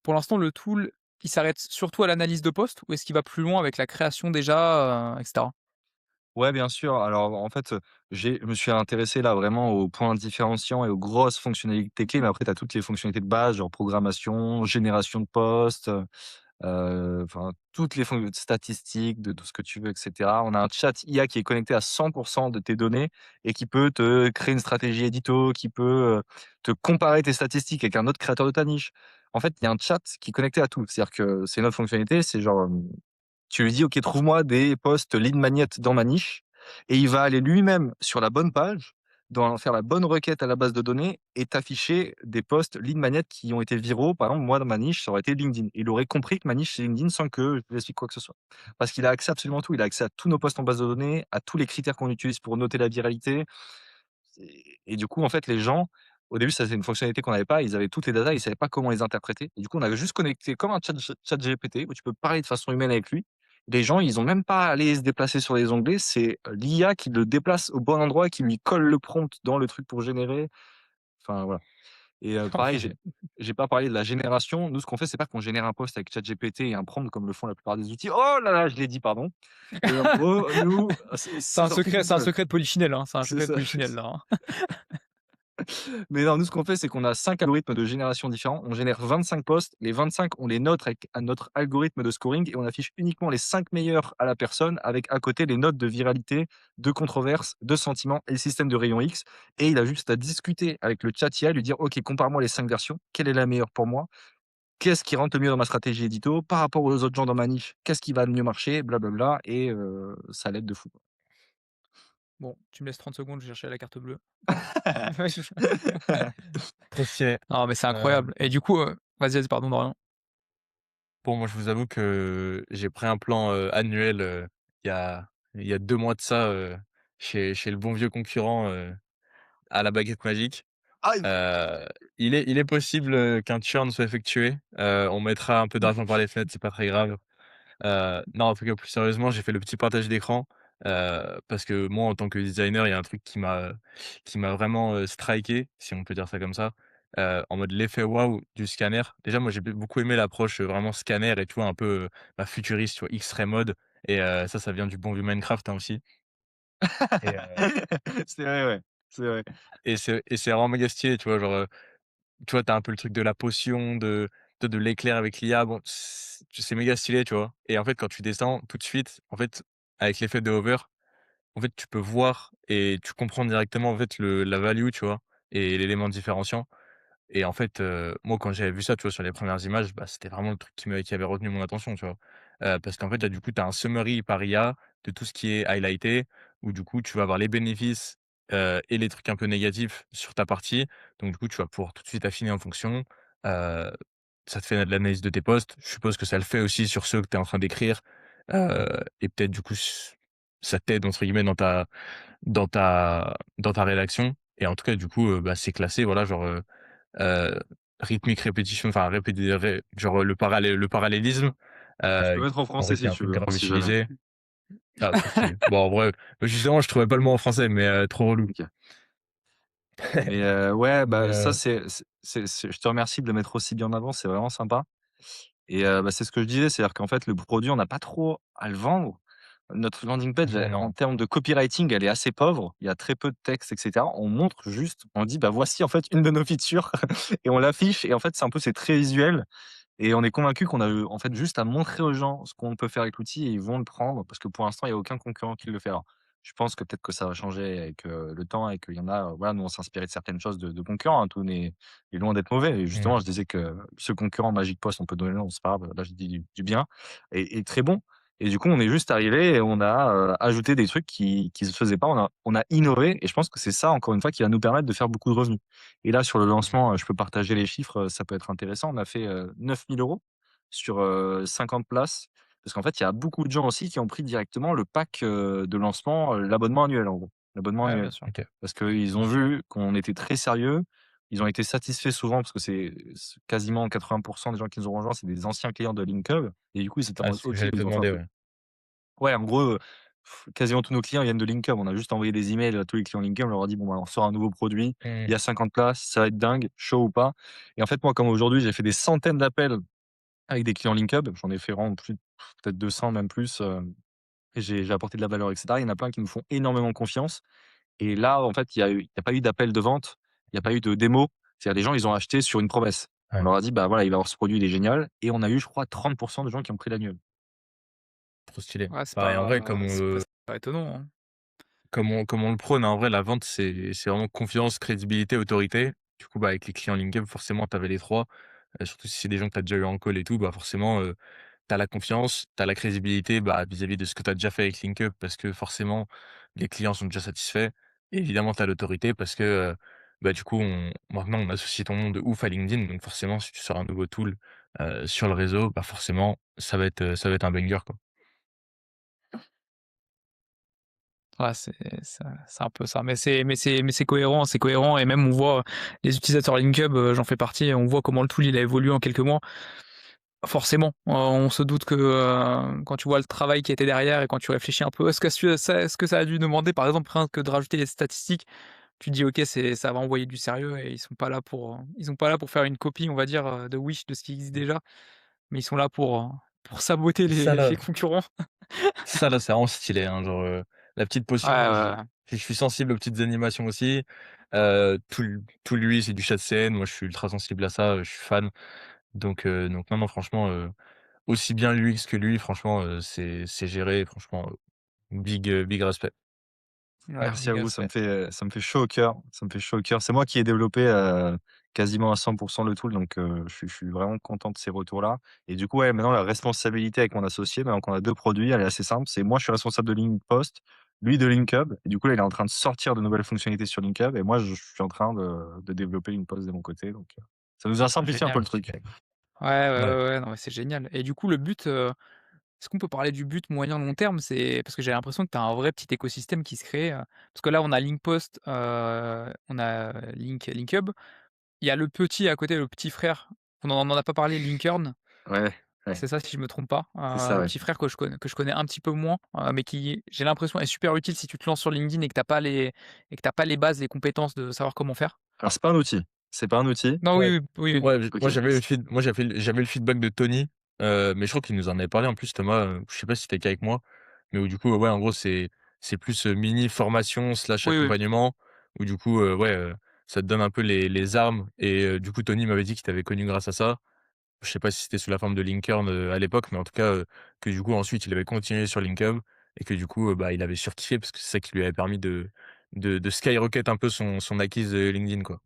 Pour l'instant, le tool, il s'arrête surtout à l'analyse de poste ou est-ce qu'il va plus loin avec la création déjà, et cetera? Ouais, bien sûr. Alors, en fait, je me suis intéressé là vraiment aux points différenciants et aux grosses fonctionnalités clés, mais après tu as toutes les fonctionnalités de base, genre programmation, génération de postes, enfin toutes les statistiques de tout ce que tu veux et cetera. On a un chat IA qui est connecté à 100 de tes données et qui peut te créer une stratégie édito, qui peut, te comparer tes statistiques avec un autre créateur de ta niche. En fait, il y a un chat qui est connecté à tout. C'est-à-dire que c'est une autre fonctionnalité, c'est genre, tu lui dis: «OK, trouve-moi des posts lead magnet dans ma niche» et il va aller lui-même sur la bonne page, faire la bonne requête à la base de données et t'afficher des posts lead magnet qui ont été viraux. Par exemple, moi, dans ma niche, ça aurait été LinkedIn. Il aurait compris que ma niche, c'est LinkedIn sans que je lui explique quoi que ce soit. Parce qu'il a accès à absolument tout. Il a accès à tous nos posts en base de données, à tous les critères qu'on utilise pour noter la viralité. Et du coup, en fait, les gens, au début, ça c'est une fonctionnalité qu'on n'avait pas. Ils avaient toutes les datas, ils savaient pas comment les interpréter. Et du coup, on avait juste connecté comme un chat GPT où tu peux parler de façon humaine avec lui. Les gens, ils ont même pas à aller se déplacer sur les onglets. C'est l'IA qui le déplace au bon endroit, qui lui colle le prompt dans le truc pour générer. Enfin, voilà. Et Non pareil, mais j'ai pas parlé de la génération. Nous, ce qu'on fait, c'est pas qu'on génère un post avec ChatGPT et un prompt comme le font la plupart des outils. Oh là là, je l'ai dit, pardon. En gros, nous, c'est c'est un sorti secret tout c'est un seul. secret de polichinelle, hein, c'est un C'est secret de ça. polichinelle là, hein. Mais non, nous, ce qu'on fait, c'est qu'on a 5 algorithmes de génération différents. On génère 25 posts. Les 25, on les note avec à notre algorithme de scoring et on affiche uniquement les 5 meilleurs à la personne avec à côté les notes de viralité, de controverse, de sentiment et le système de rayon X. Et il a juste à discuter avec le chat IA, lui dire: OK, compare-moi les 5 versions. Quelle est la meilleure pour moi? Qu'est-ce qui rentre le mieux dans ma stratégie édito? Par rapport aux autres gens dans ma niche, qu'est-ce qui va le mieux marcher? Blablabla. Et ça l'aide de fou. Bon, tu me laisses 30 secondes, je vais chercher la carte bleue. Trop stylé. Non mais c'est Heu, incroyable et du coup, vas-y, vas-y, pardon, Dorian. bon, moi, je vous avoue que j'ai pris un plan, annuel, il y a 2 mois de ça, chez le bon vieux concurrent, à la baguette magique. Aïe! Heu, il est possible, qu'un churn soit effectué. On mettra un peu d'argent par les fenêtres, c'est pas très grave. Non, en tout cas, plus sérieusement, j'ai fait le petit partage d'écran, parce que moi, en tant que designer, il y a un truc qui m'a vraiment, striké, si on peut dire ça comme ça, en mode l'effet waouh du scanner. Déjà, moi, j'ai beaucoup aimé l'approche, vraiment scanner et tu vois, un peu, bah, futuriste, tu vois, X-ray mode et ça vient du bon vieux Minecraft, hein, aussi et C'est vrai, ouais, c'est vrai. c'est vraiment méga stylé, tu vois? Genre, tu vois, tu as un peu le truc de la potion, de l'éclair avec l'IA, bon, c'est méga stylé, tu vois? Et en fait, quand tu descends tout de suite, en fait, avec l'effet de hover, en fait, tu peux voir et tu comprends directement, en fait, la value, tu vois? Et l'élément différenciant et en fait, moi, quand j'avais vu ça, tu vois, sur les premières images, bah, c'était vraiment le truc qui avait retenu mon attention, tu vois? Parce qu'en fait, là, du coup, tu as un summary par IA de tout ce qui est highlighté, où du coup, tu vas avoir les bénéfices, et les trucs un peu négatifs sur ta partie. Donc du coup, tu vas pouvoir tout de suite affiner en fonction. Heu, Ça te fait de l'analyse de tes posts. Je suppose que ça le fait aussi sur ceux que tu es en train d'écrire, et peut-être du coup, ça t'aide entre guillemets dans ta rédaction et en tout cas, du coup, bah, c'est classé, voilà, genre, rythmique, répétition, enfin genre le parallélisme, Je peux mettre en en français vrai qui est si un tu truc veux, hein, grave si jamais. utilisé. Ah trop stylé. Bon en vrai, justement je trouvais pas le mot en français mais trop relou. OK. Mais ouais, Mais bah, ça c'est je te remercie de le mettre aussi bien en avant, c'est vraiment sympa et bah, c'est ce que je disais, c'est-à-dire qu'en fait, le produit, on n'a pas trop à le vendre. Notre landing page, en non. termes de copywriting, elle est assez pauvre. Il y a très peu de texte et cetera. On montre juste, on dit: «Bah, voici en fait une de nos features» et on l'affiche et en fait, c'est très visuel. Et on est convaincu qu'on a, en fait, juste à montrer aux gens ce qu'on peut faire avec l'outil et ils vont le prendre parce que pour l'instant, il y a aucun concurrent qui le fait. Alors, je pense que peut-être que ça va changer avec, le temps et qu'il y en a, voilà, nous on s'est inspiré de certaines choses de concurrents, hein, tout n'est loin d'être mauvais et Mmh. justement, je disais que ce concurrent Magic Post, on peut donner le nom, c'est pas grave, là je dis du bien et très bon et du coup, on est juste arrivé et on a, ajouté des trucs qui se faisaient pas. On a innové et je pense que c'est ça, encore une fois, qui va nous permettre de faire beaucoup de revenus. Et là, sur le Mmh. lancement, je peux partager les chiffres, ça peut être intéressant. On a fait, 9 000 € sur, 50 places. Parce qu'en fait, il y a beaucoup de gens aussi qui ont pris directement le pack, de lancement, l'abonnement annuel, en gros. L'abonnement Ouais, bien annuel. sûr. OK. Parce qu'ils Trop ont stylé. vu qu'on était très sérieux. Ils ont été satisfaits souvent parce que c'est quasiment 80 des gens qui nous ont rejoints, c'est des anciens clients de Linkup et du coup, ils étaient en Ah mode: c'est ce que «OK», j'allais te ils ont fait un demander, truc. ouais. Ouais, en gros, quasiment tous nos clients viennent de Linkup. On a juste envoyé des emails à tous les clients Linkup. On leur a dit: «Bon, bah, on sort un nouveau produit. Mmh. Il y a 50 places, ça va être dingue, chaud ou pas?» Et en fait, moi, comme aujourd'hui, j'ai fait des centaines d'appels avec des clients Linkup. J'en ai fait vraiment plus peut-être 200, même plus, et j'ai apporté de la valeur et cetera. Il y en a plein qui nous font énormément confiance et là, en fait, il y a pas eu d'appel de vente, il y a pas eu de démo. C'est-à-dire les gens, ils ont acheté sur une promesse. On Ouais, leur a dit: «Bah, voilà, il va avoir ce produit, il est génial» et on a eu, je crois, 30 de gens qui ont pris l'annuel. trop stylé. Ouais, Bah et en vrai c'est pas étonnant, hein. comme on le prône, hein, en vrai, la vente, c'est vraiment confiance, crédibilité, autorité. Du coup, bah, avec les clients LinkedIn, forcément, tu avais les 3. Surtout si c'est des gens que tu as déjà eu en call et tout, bah, forcément, tu as la confiance, tu as la crédibilité, bah, vis-à-vis de ce que tu as déjà fait avec LinkUp parce que forcément, les clients sont déjà satisfaits et évidemment, tu as l'autorité parce que, bah, du coup, maintenant, on associe ton nom de ouf à LinkedIn donc forcément, si tu sors un nouveau tool, sur le réseau, bah, forcément, ça va être un banger, quoi. Ouais, c'est un peu ça, mais c'est cohérent et même on voit les utilisateurs Linkub, j'en fais partie, on voit comment le tool il a évolué en quelques mois. Forcément, on se doute que, quand tu vois le travail qui était derrière et quand tu réfléchis un peu, est-ce que ça a dû demander par exemple rien que de rajouter les statistiques, tu te dis: «OK, ça va envoyer du sérieux» et ils sont pas là pour faire une copie, on va dire, de Wish de ce qui existe déjà, mais ils sont là pour saboter Ça les là les concurrents. Ça là, c'est vraiment stylé, hein, genre, la petite Ouais, potion, ouais, moi ouais. je suis sensible aux petites animations aussi, tout lui, c'est du chat CN, moi je suis ultra sensible à ça, je suis fan, donc non, non, franchement, aussi bien l'UX que lui, franchement, c'est géré, franchement, big respect. Ouais, Merci à big vous, respect. ça me fait chaud au cœur, ça me fait chaud au cœur. C'est moi qui ai développé, quasiment à 100 le tool, donc je suis vraiment content de ces retours-là et du coup, ouais, maintenant la responsabilité avec mon associé, maintenant qu'on a 2 produits, elle est assez simple. C'est moi, je suis responsable de Linkpost, lui de Linkhub et du coup, là, il est en train de sortir de nouvelles fonctionnalités sur Linkhub et moi, je suis en train de développer Linkpost de mon côté, donc ça nous a simplifié un peu Génial. le truc. Ouais, ouais, Ouais. ouais, ouais, non, mais c'est génial et du coup, le but, est-ce qu'on peut parler du but moyen long terme? C'est parce que j'ai l'impression que tu as un vrai petit écosystème qui se crée, parce que là, on a Linkpost, on a Linkhub. Il y a le petit à côté, le petit frère, on en a pas parlé, Linkearn, Ouais, ouais, c'est ça si je me trompe pas? c'est ça, ouais. Petit frère que je connais un petit peu moins, mais qui, j'ai l'impression, est super utile si tu te lances sur LinkedIn et que tu pas les bases, les compétences de savoir comment faire. Alors c'est pas un outil, c'est pas un outil. Non, oui, Ouais, oui, oui, oui. ouais, OK. j'avais le feedback de Tony, mais je crois qu'il nous en avait parlé en plus Thomas, je sais pas si tu étais qu'avec moi, mais où du coup, ouais, en gros, c'est plus, mini formation slash Oui, oui. accompagnement où du coup, ouais, ça te donne un peu les armes et du coup, Tony m'avait dit qu'il t'avait connu grâce à ça. Je sais pas si c'était sous la forme de Linkedin, à l'époque, mais en tout cas, que du coup, ensuite, il avait continué sur LinkedIn et que du coup, bah, il avait surkiffé parce que c'est ça qui lui avait permis de skyrocket un peu son acquise, LinkedIn, quoi.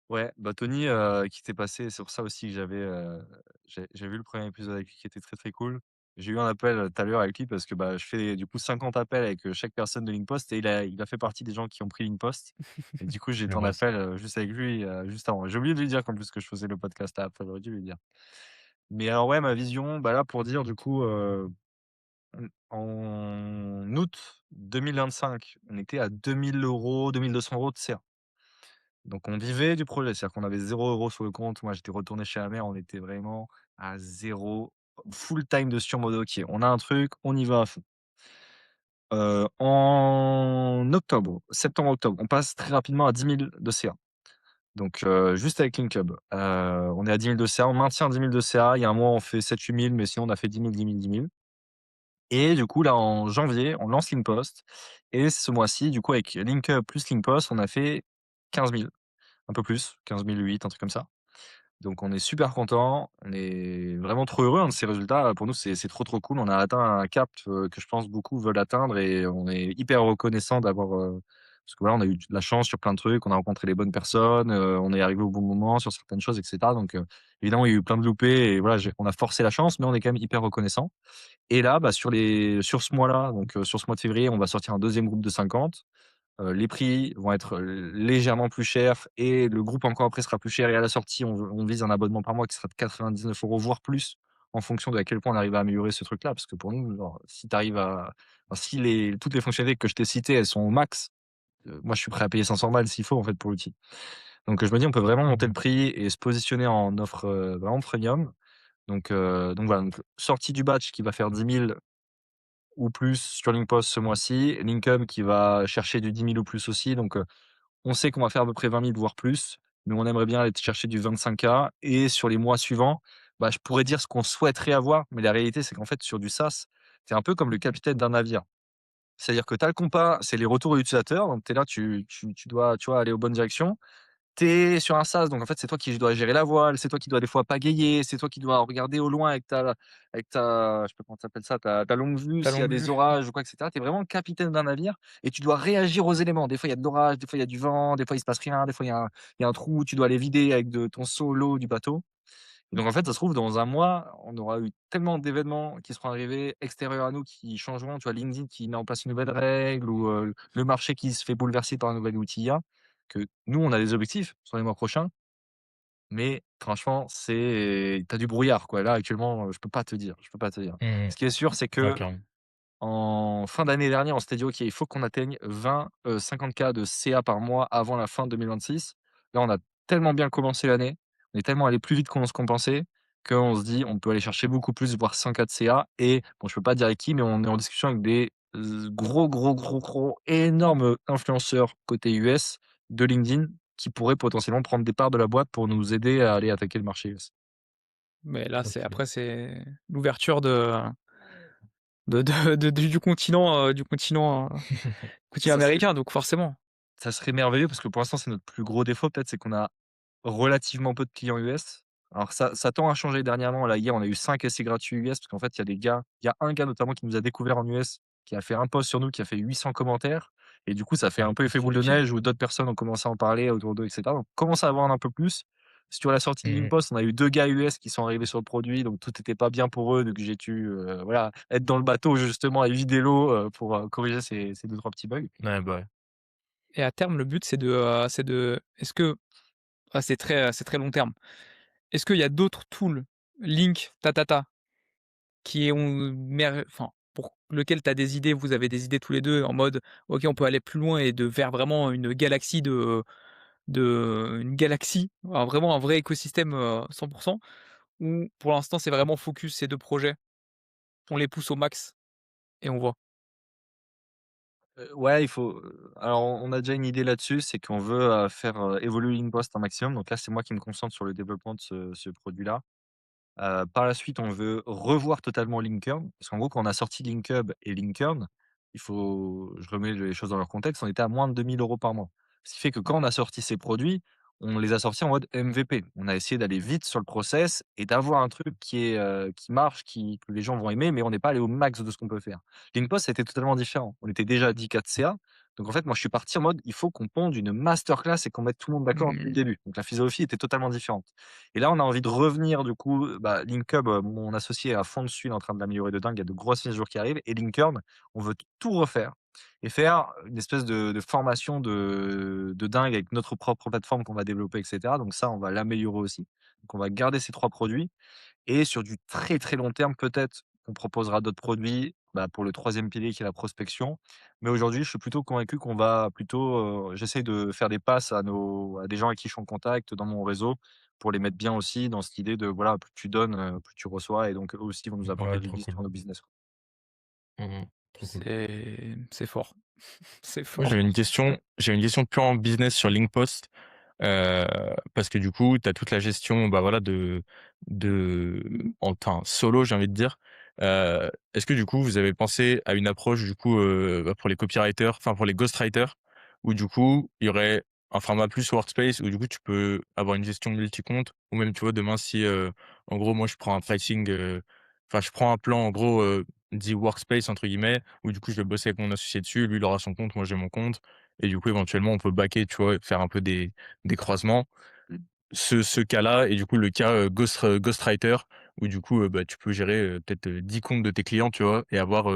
Ouais, bah, Tony, qui était passé, c'est pour ça aussi que j'ai vu le premier épisode avec lui qui était très, très cool. J'ai eu un appel, tout à l'heure avec lui parce que, bah, je fais du coup 50 appels avec, chaque personne de Linkpost et il a fait partie des gens qui ont pris Linkpost et du coup, Je j'étais en bosse. appel, juste avec lui, juste avant. J'ai oublié de lui dire qu'en plus que je faisais le podcast après, j'aurais dû lui dire. Mais alors ouais, ma vision, bah, là, pour dire du coup, en août 2025, on était à 2 000 €, 2 200 € de CA. Donc on vivait du projet, c'est-à-dire qu'on avait 0 € sur le compte. Moi, j'étais retourné chez ma mère, on était vraiment à zéro, full time dessus en mode: «OK, on a un truc, on y va à fond». En octobre, septembre-octobre, on passe très rapidement à 10 000 de CA. Donc juste avec Linkub, on est à 10 000 de CA, on maintient 10 000 de CA. Il y a un mois, on fait 7 000 8 000, mais sinon on a fait 10 000 et du coup, là, en janvier, on lance Linkpost et ce mois-ci, du coup, avec Linkub plus Linkpost, on a fait 15 000, un peu plus, 15 008, un truc comme ça. Donc on est super content, on est vraiment trop heureux, hein, de ces résultats. Pour nous, c'est trop, trop cool. On a atteint un cap, que je pense beaucoup veulent atteindre et on est hyper reconnaissant d'avoir, parce que voilà, on a eu de la chance sur plein de trucs, on a rencontré les bonnes personnes, on est arrivé au bon moment sur certaines choses et cetera. Donc évidemment, il y a eu plein de loupés et voilà, j'ai on a forcé la chance, mais on est quand même hyper reconnaissant. Et là, bah, sur ce mois-là, donc sur ce mois de février, on va sortir un deuxième groupe de 50. Les prix vont être légèrement plus chers et le groupe encore après sera plus cher et à la sortie, on vise un abonnement par mois qui sera de 99 €, voire plus, en fonction de à quel point on arrive à améliorer ce truc-là. Parce que pour nous, genre, si tu arrives à enfin, si les toutes les fonctionnalités que je t'ai citées, elles sont au max, moi je suis prêt à payer 500 balles s'il faut en fait pour l'outil. Donc je me dis on peut vraiment monter le Mmh. prix et se positionner en offre, vraiment premium. Donc voilà, donc sortie du batch qui va faire 10 000 ou plus sur Linkpost ce mois-ci, Linkem qui va chercher du 10 000 ou plus aussi. Donc on sait qu'on va faire à peu près 20 000 voire plus, mais on aimerait bien aller chercher du 25 K et sur les mois suivants, bah, je pourrais dire ce qu'on souhaiterait avoir, mais la réalité, c'est qu'en fait, sur du SaaS, tu es un peu comme le capitaine d'un navire. C'est-à-dire que tu as le compas, c'est les retours utilisateurs, donc tu es là, tu dois, tu vois, aller aux bonnes directions. Tu es sur un sas, donc en fait, c'est toi qui dois gérer la voile, c'est toi qui dois des fois pagayer, c'est toi qui dois regarder au loin avec ta je sais pas comment tu appelles ça, ta longue vue, Ta s'il y a longue des vue. orages ou quoi et cetera. Tu es vraiment le capitaine d'un navire et tu dois réagir aux éléments. Des fois, il y a de l'orage, des fois, il y a du vent, des fois, il se passe rien, des fois, il y a un trou, tu dois aller vider avec de ton seau l'eau du bateau. Et donc en fait, ça se trouve, dans un mois, on aura eu tellement d'événements qui seront arrivés extérieurs à nous, qui changeront. Tu vois, LinkedIn qui met en place une nouvelle règle ou le marché qui se fait bouleverser par un nouvel outil IA, que nous, on a des objectifs sur les mois prochains. Mais franchement, tu du brouillard, quoi. Là, actuellement, je peux pas te dire, je peux pas te dire. Mmh. Ce qui est sûr, c'est Ouais, que clairement. en fin d'année dernière, on s'était dit: «OK, il faut qu'on atteigne 50 K de CA par mois avant la fin 2026». Là, on a tellement bien commencé l'année, on est tellement allé plus vite qu'on pensait, qu'on se dit: «On peut aller chercher beaucoup plus, voire 100 K de CA» et bon, je peux pas dire avec qui, mais on est en discussion avec des gros, gros, gros, gros, énormes influenceurs côté US de LinkedIn qui pourraient potentiellement prendre des parts de la boîte pour nous aider à aller attaquer le marché US. Mais là, c'est OK. après, c'est l'ouverture du continent Ça serait américain, donc forcément. ça serait merveilleux parce que pour l'instant, c'est notre plus gros défaut peut-être, c'est qu'on a relativement peu de clients US. Alors ça tend à changer dernièrement. Là, hier, on a eu 5 essais gratuits US parce qu'en fait, il y a un gars notamment qui nous a découvert en US, qui a fait un post sur nous, qui a fait 800 commentaires et du coup, ça fait Ah, un peu effet trop boule de utile. neige où d'autres personnes ont commencé à en parler autour d'eux et cetera. Donc on commence à avoir un peu plus. Sur la sortie de Mmh. Linkpost, on a eu 2 gars US qui sont arrivés sur le produit, donc tout était pas bien pour eux, donc j'ai dû, voilà, être dans le bateau justement et vider l'eau, pour, corriger ces 2-3 petits bugs. Ouais, bah, ouais. Et à terme, le but, c'est de est-ce que c'est très long terme. Est-ce qu'il y a d'autres tools, Link, Tatata, qui ont enfin, pour lequel tu as des idées, vous avez des idées tous les 2 en mode: «OK, on peut aller plus loin et de faire vraiment une galaxie une galaxie, vraiment un vrai écosystème, 100 ou pour l'instant, c'est vraiment focus ces 2 projets, on les pousse au max et on voit?» Ouais, alors on a déjà une idée là-dessus, c'est qu'on veut, faire, évoluer Linkpost un maximum. Donc là, c'est moi qui me concentre sur le développement de ce produit-là. Par la suite, on veut revoir totalement Linkern, parce qu'en gros, quand on a sorti Linkhub et Linkern, je remets les choses dans leur contexte, on était à moins de 2 000 € par mois. Ce qui fait que quand on a sorti ces produits, on les a sortis en mode MVP. On a essayé d'aller vite sur le process et d'avoir un truc qui marche, que les gens vont aimer, mais on n'est pas allé au max de ce qu'on peut faire. Linkpost, c'était totalement différent. On était déjà à 10 4 CA. Donc en fait, moi, je suis parti en mode, il faut qu'on ponde une masterclass et qu'on mette tout le monde d'accord dès le Mmh. début. Donc la philosophie était totalement différente. Et là, on a envie de revenir du coup, bah, Linkub, mon associé est à fond dessus, il est en train de l'améliorer de dingue, il y a de grosses mises à jour qui arrivent et Linkern, on veut tout refaire et faire une espèce de formation de dingue avec notre propre plateforme qu'on va développer et cetera. Donc ça, on va l'améliorer aussi. Donc on va garder ces 3 produits et sur du très, très long terme, peut-être qu'on proposera d'autres produits. pour le troisième pilier qui est la prospection. Mais aujourd'hui, je suis plutôt convaincu qu'on va plutôt, j'essaie de faire des passes à des gens avec qui je suis en contact dans mon réseau pour les mettre bien aussi dans cette idée de voilà, plus tu donnes, plus tu reçois et donc eux aussi vont nous apporter Ouais, du trop leads cool. sur nos business, quoi. Trop cool. C'est fort, c'est Moi, fort. j'avais une question purement business sur Linkpost. Heu, Parce que du coup, tu as toute la gestion, bah, voilà, de enfin, solo, j'ai envie de dire. Est-ce que du coup, vous avez pensé à une approche du coup, bah, pour les copywriters, enfin pour les ghostwriters, où du coup, il y aurait un format plus workspace où du coup, tu peux avoir une gestion multi-compte ou même, tu vois, demain si, en gros, moi, je prends un pricing, enfin, je prends un plan en gros, dit «workspace» entre guillemets, où du coup, je vais bosser avec mon associé dessus, lui, il aura son compte, moi, j'ai mon compte et du coup, éventuellement, on peut backer, tu vois, faire un peu des croisements. Ce cas-là et du coup le cas, ghostwriter où du coup, bah, tu peux gérer, peut-être, 10 comptes de tes clients, tu vois? Et avoir,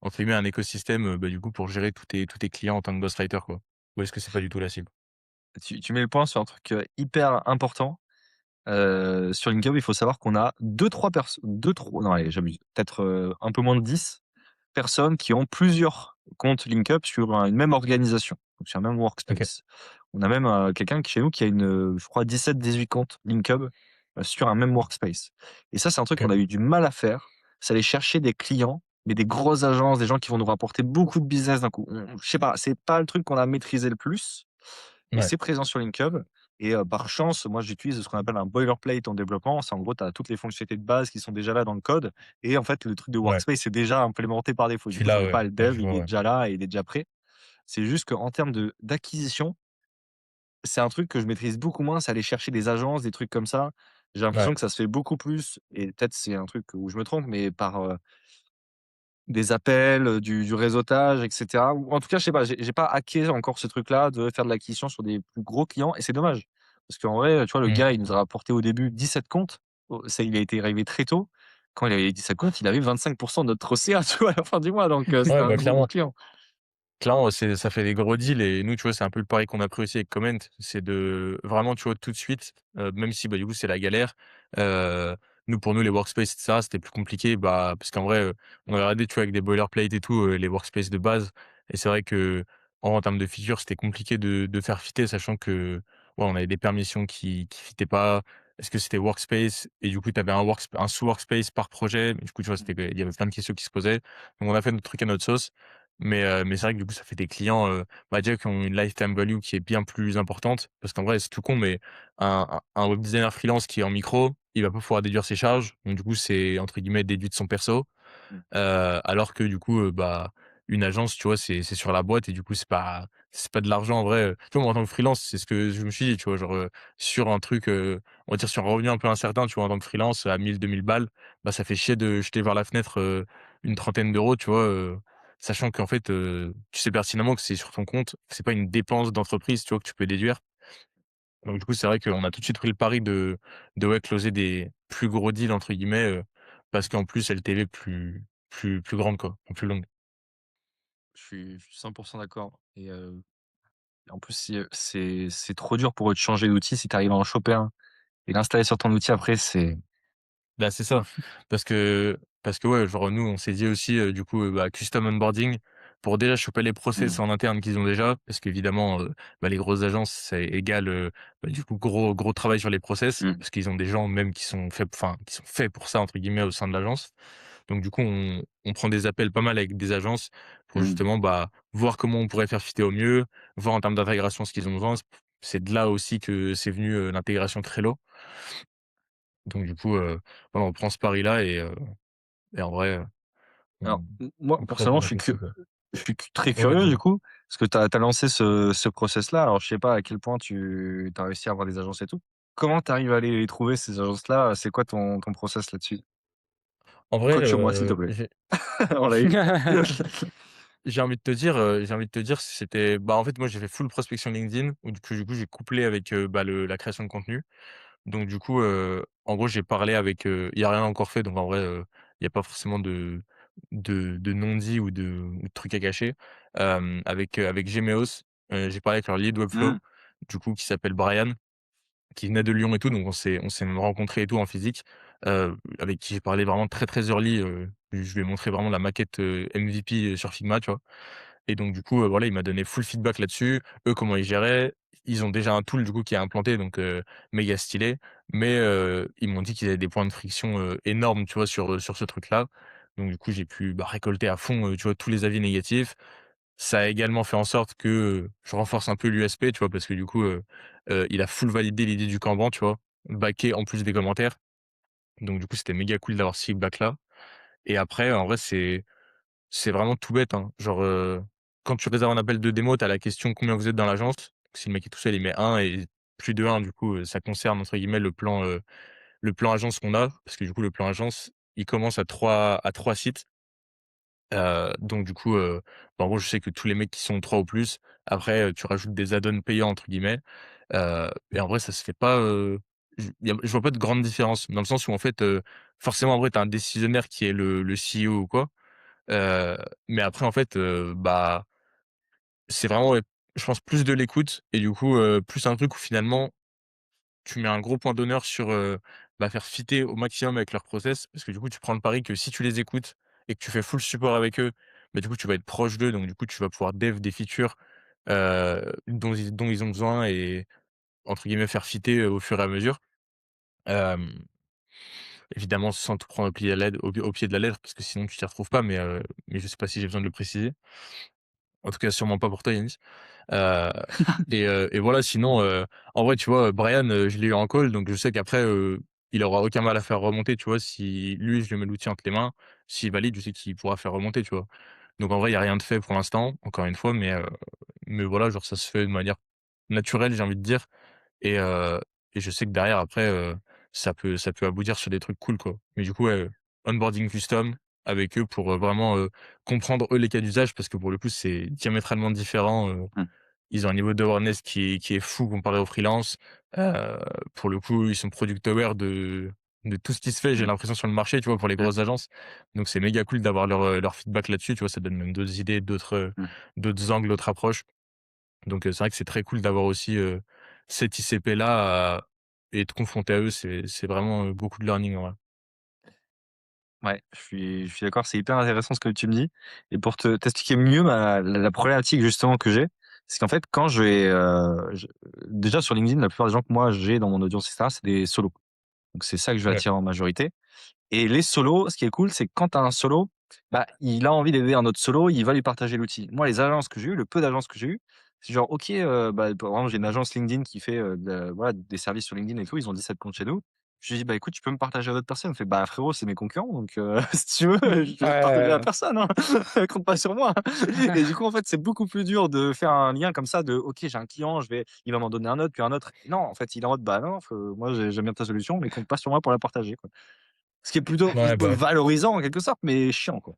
entre guillemets «un écosystème», bah, du coup pour gérer tous tes clients en tant que ghostwriter, quoi. Ou est-ce que c'est pas du tout la cible? Tu mets le point sur un truc, hyper important. Sur LinkedIn, il faut savoir qu'on a deux-trois personnes, deux 3 non allez, j'abuse, peut-être, un peu moins de 10 personnes qui ont plusieurs comptes LinkUp sur une même organisation, donc sur un même OK, workspace. On a même, quelqu'un chez nous qui a je crois 17-18 comptes LinkUp, sur un même workspace et ça, c'est un truc qu'on OK, a eu du mal à faire, c'est aller chercher des clients, mais des grosses agences, des gens qui vont nous rapporter beaucoup de business d'un coup. Je sais pas, c'est pas le truc qu'on a maîtrisé le plus, mais ouais, c'est présent sur LinkUp et par chance, moi, j'utilise ce qu'on appelle un boilerplate en développement. C'est en gros, tu as toutes les fonctionnalités de base qui sont déjà là dans le code et en fait, le truc de ouais. workspace est déjà implémenté par défaut. Du Tu coup, j'en l'as, ai pas ouais. à le Ouais, je dev, il vois, est ouais. déjà là et il est déjà prêt. C'est juste qu'en termes d'acquisition, c'est un truc que je maîtrise beaucoup moins, c'est aller chercher des agences, des trucs comme ça. J'ai Ouais. l'impression que ça se fait beaucoup plus et peut-être c'est un truc où je me trompe, mais par, des appels, du réseautage et cetera. Ou en tout cas, je sais pas, j'ai pas hacké encore ce truc-là de faire de l'acquisition sur des plus gros clients et c'est dommage. Parce qu'en vrai, tu vois, le Mmh. gars, il nous a rapporté au début 17 comptes. Ça, il a été arrivé très tôt. Quand il avait 17 comptes, il avait 25 de notre OCA, tu vois, à la fin du mois, donc Ouais, c'était un bah, gros, gros clairement. client. Clairement, ça fait des gros deals et nous, tu vois, c'est un peu le pari qu'on a pris aussi avec Comment, c'est de vraiment, tu vois, tout de suite, même si, bah, du coup, c'est la galère, heu, pour nous, les workspaces et cetera, c'était plus compliqué, bah, parce qu'en vrai, on a regardé, tu vois, avec des boilerplates et tout, les workspaces de base et c'est vrai en termes de features, c'était compliqué de faire fitter, sachant que, ouais, on avait des permissions qui fitaient pas. Est-ce que c'était workspace et du coup, tu avais un sous-workspace par projet? Du coup, tu vois, il y avait plein de questions qui se posaient. Donc on a fait notre truc à notre sauce. Mais c'est vrai que du coup, ça fait des clients, bah, déjà qui ont une lifetime value qui est bien plus importante. Parce qu'en vrai, c'est tout con, mais un web designer freelance qui est en micro, il va pas pouvoir déduire ses charges. Donc du coup, c'est entre guillemets «déduit de son perso». Mmh. Alors que du coup, bah, une agence, tu vois, c'est sur la boîte et du coup, c'est pas de l'argent en vrai, tu vois, moi, en tant que freelance, c'est ce que je me suis dit, tu vois? Genre, sur un truc, on va dire sur un revenu un peu incertain, tu vois, en tant que freelance à 1 000-2 000 balles, bah, ça fait chier de jeter vers la fenêtre, une trentaine d'euros, tu vois? Sachant qu'en fait, tu sais pertinemment que c'est sur ton compte, que c'est pas une dépense d'entreprise, tu vois, que tu peux déduire. Donc du coup, c'est vrai qu'on a tout de suite pris le pari de ouais, closer des «plus gros deals» entre guillemets, parce qu'en plus LTV plus grande quoi, plus longue. Je suis 100 d'accord et en plus, c'est trop dur pour eux de changer d'outil. Si tu arrives à en choper un et l'installer sur ton outil après, c'est Bah, c'est ça, parce que ouais, genre nous, on s'est dit aussi, du coup, bah, custom onboarding pour déjà choper les mmh, process en interne qu'ils ont déjà, parce qu'évidemment, bah, les grosses agences, c'est égal, bah, du coup, gros travail sur les process, mmh, parce qu'ils ont des gens même qui sont «faits pour ça» entre guillemets au sein de l'agence. Donc du coup, on prend des appels pas mal avec des agences pour mmh. justement, bah, voir comment on pourrait faire fitter au mieux, voir en termes d'intégration ce qu'ils ont besoin. C'est de là aussi que c'est venu, l'intégration Trello. Donc du coup, voilà, on prend ce pari-là et en vrai, Alors, on moi, on creuse personnellement, bien là-dessus, quoi. je suis très Ouais, curieux du dis-moi. coup, parce que tu as lancé ce process-là. Alors, je sais pas à quel point tu as réussi à avoir des agences et tout. Comment tu arrives à aller les trouver ces agences-là? C'est quoi ton process là-dessus? En vrai, Coach-moi s'il te plaît. En live. j'ai envie de te dire, c'était bah, en fait, moi, j'ai fait full prospection LinkedIn où du coup, j'ai couplé avec, bah, la création de contenu. Donc du coup, en gros, j'ai parlé avec, il y a rien encore fait, donc en vrai, il y a pas forcément de non-dit ou de trucs à cacher. Avec Gemeos, j'ai parlé avec leur lead Webflow, Mmh. du coup, qui s'appelle Brian, qui venait de Lyon et tout, donc on s'est même rencontrés et tout en physique, avec qui j'ai parlé vraiment très, très early, Je lui ai montré vraiment la maquette, MVP, sur Figma, tu vois? Et donc du coup, voilà, il m'a donné full feedback là-dessus. Eux, comment ils géraient. Ils ont déjà un tool du coup qui est implanté donc méga stylé. Mais ils m'ont dit qu'ils avaient des points de friction, énormes, tu vois, sur ce truc-là. Donc du coup, j'ai pu, bah, récolter à fond, tu vois, tous les avis négatifs. Ça a également fait en sorte que, je renforce un peu l'USP, tu vois? Parce que du coup, il a full validé l'idée du Kanban, tu vois? Backé en plus des commentaires. Donc du coup, c'était méga cool d'avoir ce feedback-là. Et après, en vrai, c'est vraiment tout bête, hein. Genre, quand tu réserves un appel de démo, tu as la question: «Combien vous êtes dans l'agence?» Si le mec est tout seul, il met un et plus de un du coup, ça concerne entre guillemets le plan agence qu'on a. Parce que du coup, le plan agence, il commence à trois sites. Donc du coup, bah, en gros, je sais que tous les mecs qui sont 3 ou plus, après, tu rajoutes des add-ons «payants» entre guillemets, et en vrai, ça se fait pas, je vois pas de grande différence. Dans le sens où en fait, forcément en vrai, tu as un décisionnaire qui est le CEO ou quoi, heu, mais après en fait, bah, c'est vraiment, ouais, je pense plus de l'écoute et du coup, plus un truc où finalement tu mets un gros point d'honneur sur, bah, faire fitter au maximum avec leur process. Parce que du coup, tu prends le pari que si tu les écoutes et que tu fais full support avec eux, bah, du coup, tu vas être proche d'eux, donc du coup, tu vas pouvoir dev des features, dont ils ont besoin et entre guillemets «faire fitter», au fur et à mesure. Hem, Évidemment sans tout prendre au pied de la lettre parce que sinon tu t'y retrouves pas, mais je sais pas si j'ai besoin de le préciser. En tout cas, sûrement pas pour toi, Yanis. Heu et voilà, sinon, en vrai, tu vois, Brian, je l'ai eu en call, donc je sais qu'après, il aura aucun mal à faire remonter, tu vois? Si lui, je lui mets l'outil entre les mains, s'il valide, je sais qu'il pourra faire remonter, tu vois? Donc en vrai, il y a rien de fait pour l'instant, encore une fois, mais voilà, genre, ça se fait de manière naturelle, j'ai envie de dire et heu et je sais que derrière, après, ça peut aboutir sur des trucs cool, quoi. Mais du coup, ouais, onboarding custom avec eux pour, vraiment, comprendre, eux, les cas d'usage parce que pour le coup, c'est diamétralement différent, Mmh. ils ont un niveau d'awareness qui est fou comparé aux freelance. Heu, pour le coup, ils sont product aware de tout ce qui se fait, j'ai Mmh. l'impression sur le marché, tu vois, pour les Mmh. grosses agences. Donc c'est méga cool d'avoir leur feedback là-dessus, tu vois? Ça donne même d'autres idées, Mmh. d'autres angles, d'autres approches. Donc c'est vrai que c'est très cool d'avoir aussi, cet ICP-là à et être confronté à eux, c'est vraiment, beaucoup de learning, en vrai. Ouais, je suis d'accord, c'est hyper intéressant ce que tu me dis et pour t'expliquer mieux la problématique justement que j'ai, c'est qu'en fait quand je vais, déjà sur LinkedIn, la plupart des gens que moi j'ai dans mon audience et cetera, c'est des solos. Donc c'est ça que je vais Ouais. attirer en majorité. Et les solos, ce qui est cool, c'est que quand tu as un solo, bah, il a envie d'aider un autre solo, il va lui partager l'outil. Moi, les agences que j'ai eues, le peu d'agences que j'ai eues, c'est genre OK, bah, par exemple, j'ai une agence LinkedIn qui fait, voilà, des services sur LinkedIn et tout, ils ont 17 comptes chez nous. Je lui dis: «Bah, écoute, tu peux me partager à d'autres personnes?» Il me fait: «Bah, frérot, c'est mes concurrents, donc si tu veux, je vais partager à Ouais, personne, hein, compte pas sur moi». Et du coup, en fait, c'est beaucoup plus dur de faire un lien comme ça de: «OK, j'ai un client, il va m'en donner un autre, puis un autre». Non, en fait, il est en mode: «Bah, non, moi, j'aime bien ta solution, mais compte pas sur moi pour la partager, quoi». Ce qui est plutôt Ouais, bah, ouais. valorisant en quelque sorte, mais chiant, quoi.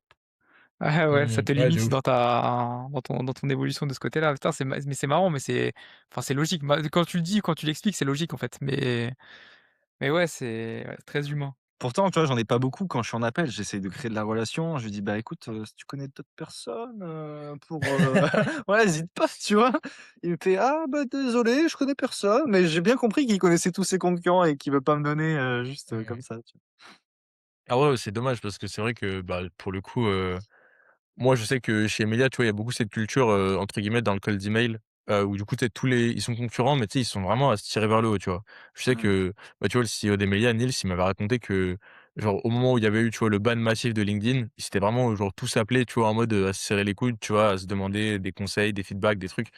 ouais, ouais, ça te Ouais, de limite ouf. dans ton évolution de ce côté-là. Putain, c'est marrant, mais c'est logique. Bah, quand tu le dis, quand tu l'expliques, c'est logique, en fait, mais ouais, c'est ouais, très humain. Pourtant, tu vois, j'en ai pas beaucoup quand je suis en appel, j'essaie de créer de la relation. Je lui dis: «Bah, écoute, si tu connais d'autres personnes, pour, ouais, hésite pas», tu vois? Il me fait: «Ah, bah, désolé, je connais personne», mais j'ai bien compris qu'il connaissait tous ses concurrents et qu'il veut pas me donner, juste, comme Mmh. ça, tu vois? Ah ouais, c'est dommage parce que c'est vrai que, bah, pour le coup, moi, je sais que chez Emelia, tu vois, il y a beaucoup cette culture, entre guillemets, dans le cold email, où du coup, tu sais, tous les ils sont concurrents, mais tu sais, ils sont vraiment à se tirer vers le haut, tu vois? Je sais Mmh. que, bah, tu vois, le CEO d'Emelia, Nils, il m'avait raconté que, genre, au moment où il y avait eu, tu vois, le ban massif de LinkedIn, ils s'étaient vraiment, genre, tous appelés, tu vois, en mode, à se serrer les coudes, tu vois, à se demander des conseils, des feedbacks, des trucs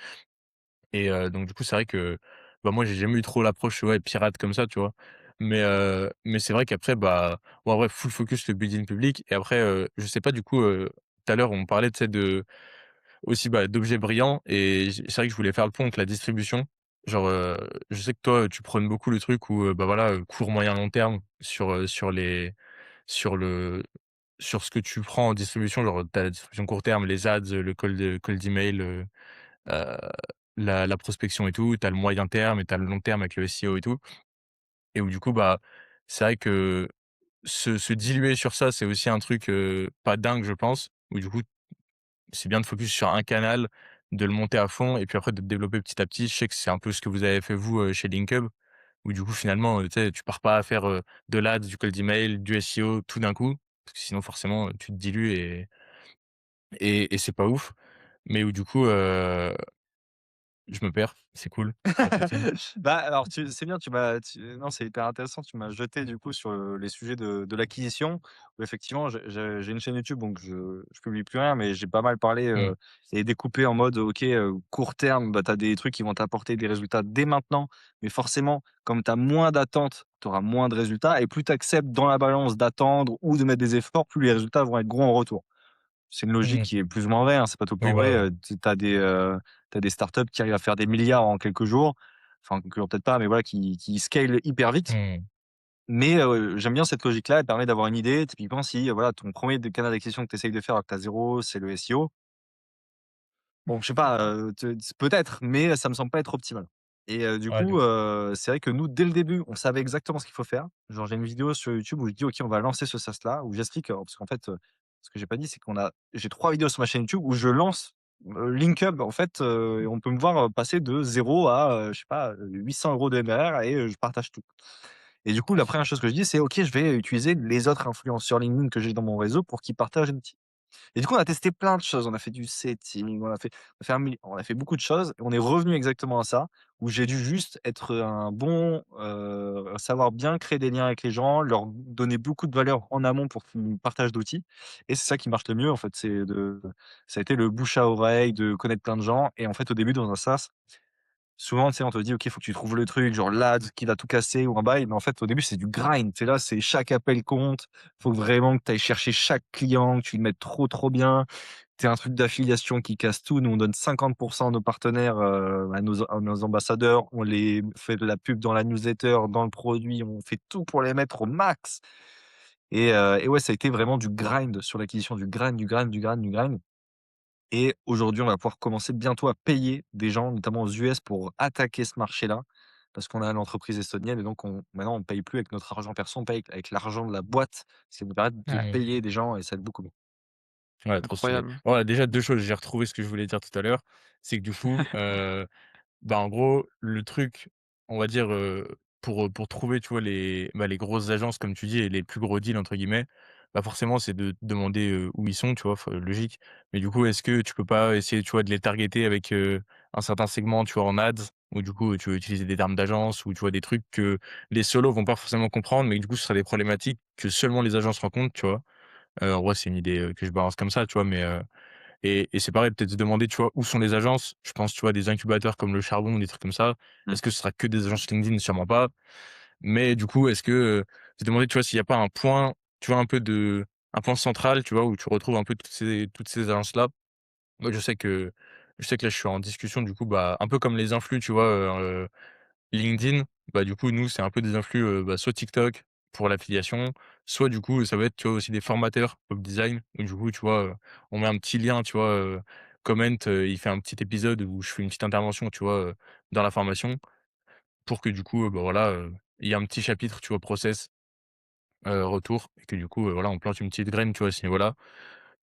et donc du coup, c'est vrai que, bah, moi, j'ai jamais eu trop l'approche, ouais, pirate comme ça, tu vois? Mais c'est vrai qu'après, bah, bon, en vrai, full focus le building public et après, je sais pas, du coup, tout à l'heure, on parlait, tu sais, aussi, bah, d'objets brillants et c'est vrai que je voulais faire le pont avec la distribution. Genre, je sais que toi, tu prônes beaucoup le truc où, bah, voilà, court, moyen, long terme sur le sur ce que tu prends en distribution. Genre, tu as la distribution court terme, les ads, le cold email, heu, la prospection et tout. Tu as le moyen terme et tu as le long terme avec le SEO et tout et où du coup, bah, c'est vrai que se diluer sur ça, c'est aussi un truc, pas dingue, je pense. Où du coup c'est bien de focus sur un canal, de le monter à fond et puis après de te développer petit à petit. Je sais que c'est un peu ce que vous avez fait vous, chez Linkup, où du coup finalement, tu sais, tu pars pas à faire, de l'Ads, du cold email, du SEO tout d'un coup. parce que sinon forcément, tu te dilues et c'est pas ouf. Mais où du coup, je me perds, c'est cool, marketing. Bah, alors c'est bien, non, c'est hyper intéressant, tu m'as jeté du coup sur, les sujets de l'acquisition où effectivement j'ai une chaîne YouTube donc je publie plus rien mais j'ai pas mal parlé, Mmh. et découpé en mode OK, court terme, bah, tu as des trucs qui vont t'apporter des résultats dès maintenant, mais forcément comme tu as moins d'attentes, tu auras moins de résultats et plus tu acceptes dans la balance d'attendre ou de mettre des efforts, plus les résultats vont être gros en retour. C'est une logique Mmh. qui est plus ou moins vraie, hein, c'est pas tout le Oui, temps voilà, vrai, ouais. tu as des startups qui arrivent à faire des milliards en quelques jours, enfin quelques jours peut-être pas, mais voilà qui scale hyper vite. Mmh. Mais j'aime bien cette logique-là, elle permet d'avoir une idée. Typiquement si, voilà, ton premier er canal d'acquisition que tu essayes de faire alors que tu as 0, c'est le SEO. Bon, je sais pas, te peut-être, mais ça me semble pas être optimal et du Ouais, de coup, ouf. c'est vrai que nous, dès le début, on savait exactement ce qu'il faut faire. Genre, j'ai une vidéo sur YouTube où je dis: «OK, on va lancer ce SaaS-là», où j'explique, parce qu'en fait, ce que j'ai pas dit, c'est j'ai 3 vidéos sur ma chaîne YouTube où je lance, LinkUp, en fait, et on peut me voir, passer de 0 à, je sais pas, 800 € de MRR et je partage tout et du coup, la première chose que je dis, c'est: «OK, je vais utiliser les autres influenceurs LinkedIn que j'ai dans mon réseau pour qu'ils partagent l'outil». Et du coup, on a testé plein de choses. On a fait du setting, on a fait beaucoup de choses et on est revenu exactement à ça, où j'ai dû juste être un bon, savoir bien créer des liens avec les gens, leur donner beaucoup de valeur en amont pour qu'ils partagent d'outils et c'est ça qui marche le mieux en fait, ça a été le bouche à oreille, de connaître plein de gens et en fait, au début, dans un SaaS, souvent, tu sais, on te dit: «OK, il faut que tu trouves le truc, genre l'ad qui va tout casser ou un bail», mais en fait, au début, c'est du grind. Tu là, c'est chaque appel compte. Faut vraiment que tu ailles chercher chaque client, que tu le mettes trop, trop bien. Tu un truc d'affiliation qui casse tout. Nous, on donne 50 à nos partenaires, à nos ambassadeurs. On les fait de la pub dans la newsletter, dans le produit. On fait tout pour les mettre au max et ouais, ça a été vraiment du grind sur l'acquisition, du grind, du grind, du grind, du grind. Et aujourd'hui, on va pouvoir commencer bientôt à payer des gens, notamment aux US, pour attaquer ce marché-là. Parce qu'on a l'entreprise estonienne et donc maintenant, on ne paye plus avec notre argent perso, on paye avec l'argent de la boîte, ce qui nous permet de Ouais, Mmh. payer des gens et ça aide beaucoup mieux. Ouais, trop stylé. incroyable. Voilà, déjà 2 choses, j'ai retrouvé ce que je voulais dire tout à l'heure. C'est que du coup, bah, en gros, le truc, on va dire, pour trouver, tu vois, les grosses agences, comme tu dis et les «plus gros deals» entre guillemets, bah, forcément, c'est de demander, où ils sont, tu vois? Logique. Mais du coup, est-ce que tu peux pas essayer, tu vois, de les targeter avec, un certain segment, tu vois, en ads? Ou du coup, tu veux utiliser des termes d'agence ou tu vois, des trucs que les solos vont pas forcément comprendre, mais que du coup, ce sera des problématiques que seulement les agences rencontrent, tu vois? En vrai, c'est une idée, que je balance comme ça, tu vois? Mais, et c'est pareil, peut-être se demander, tu vois, où sont les agences? Je pense, tu vois, des incubateurs comme le Charbon, des trucs comme ça. Mmh. Est-ce que ce sera que des agences LinkedIn? Sûrement pas. Mais du coup, est-ce que, se demander, tu vois, s'il y a pas un point, tu vois, un point central, tu vois, où tu retrouves un peu toutes ces agences-là? Moi, je sais que là, je suis en discussion, du coup, bah, un peu comme les influx, tu vois, LinkedIn, bah, du coup, nous, c'est un peu des influx, bah, soit TikTok pour l'affiliation, soit du coup, ça va être, tu vois, aussi des formateurs web design où du coup, tu vois, on met un petit lien, tu vois, comment, il fait un petit épisode où je fais une petite intervention, tu vois, dans la formation pour que du coup, bah, voilà, il y a un petit chapitre, tu vois, process, retour et que du coup, voilà, on plante une petite graine, tu vois, à ce niveau-là.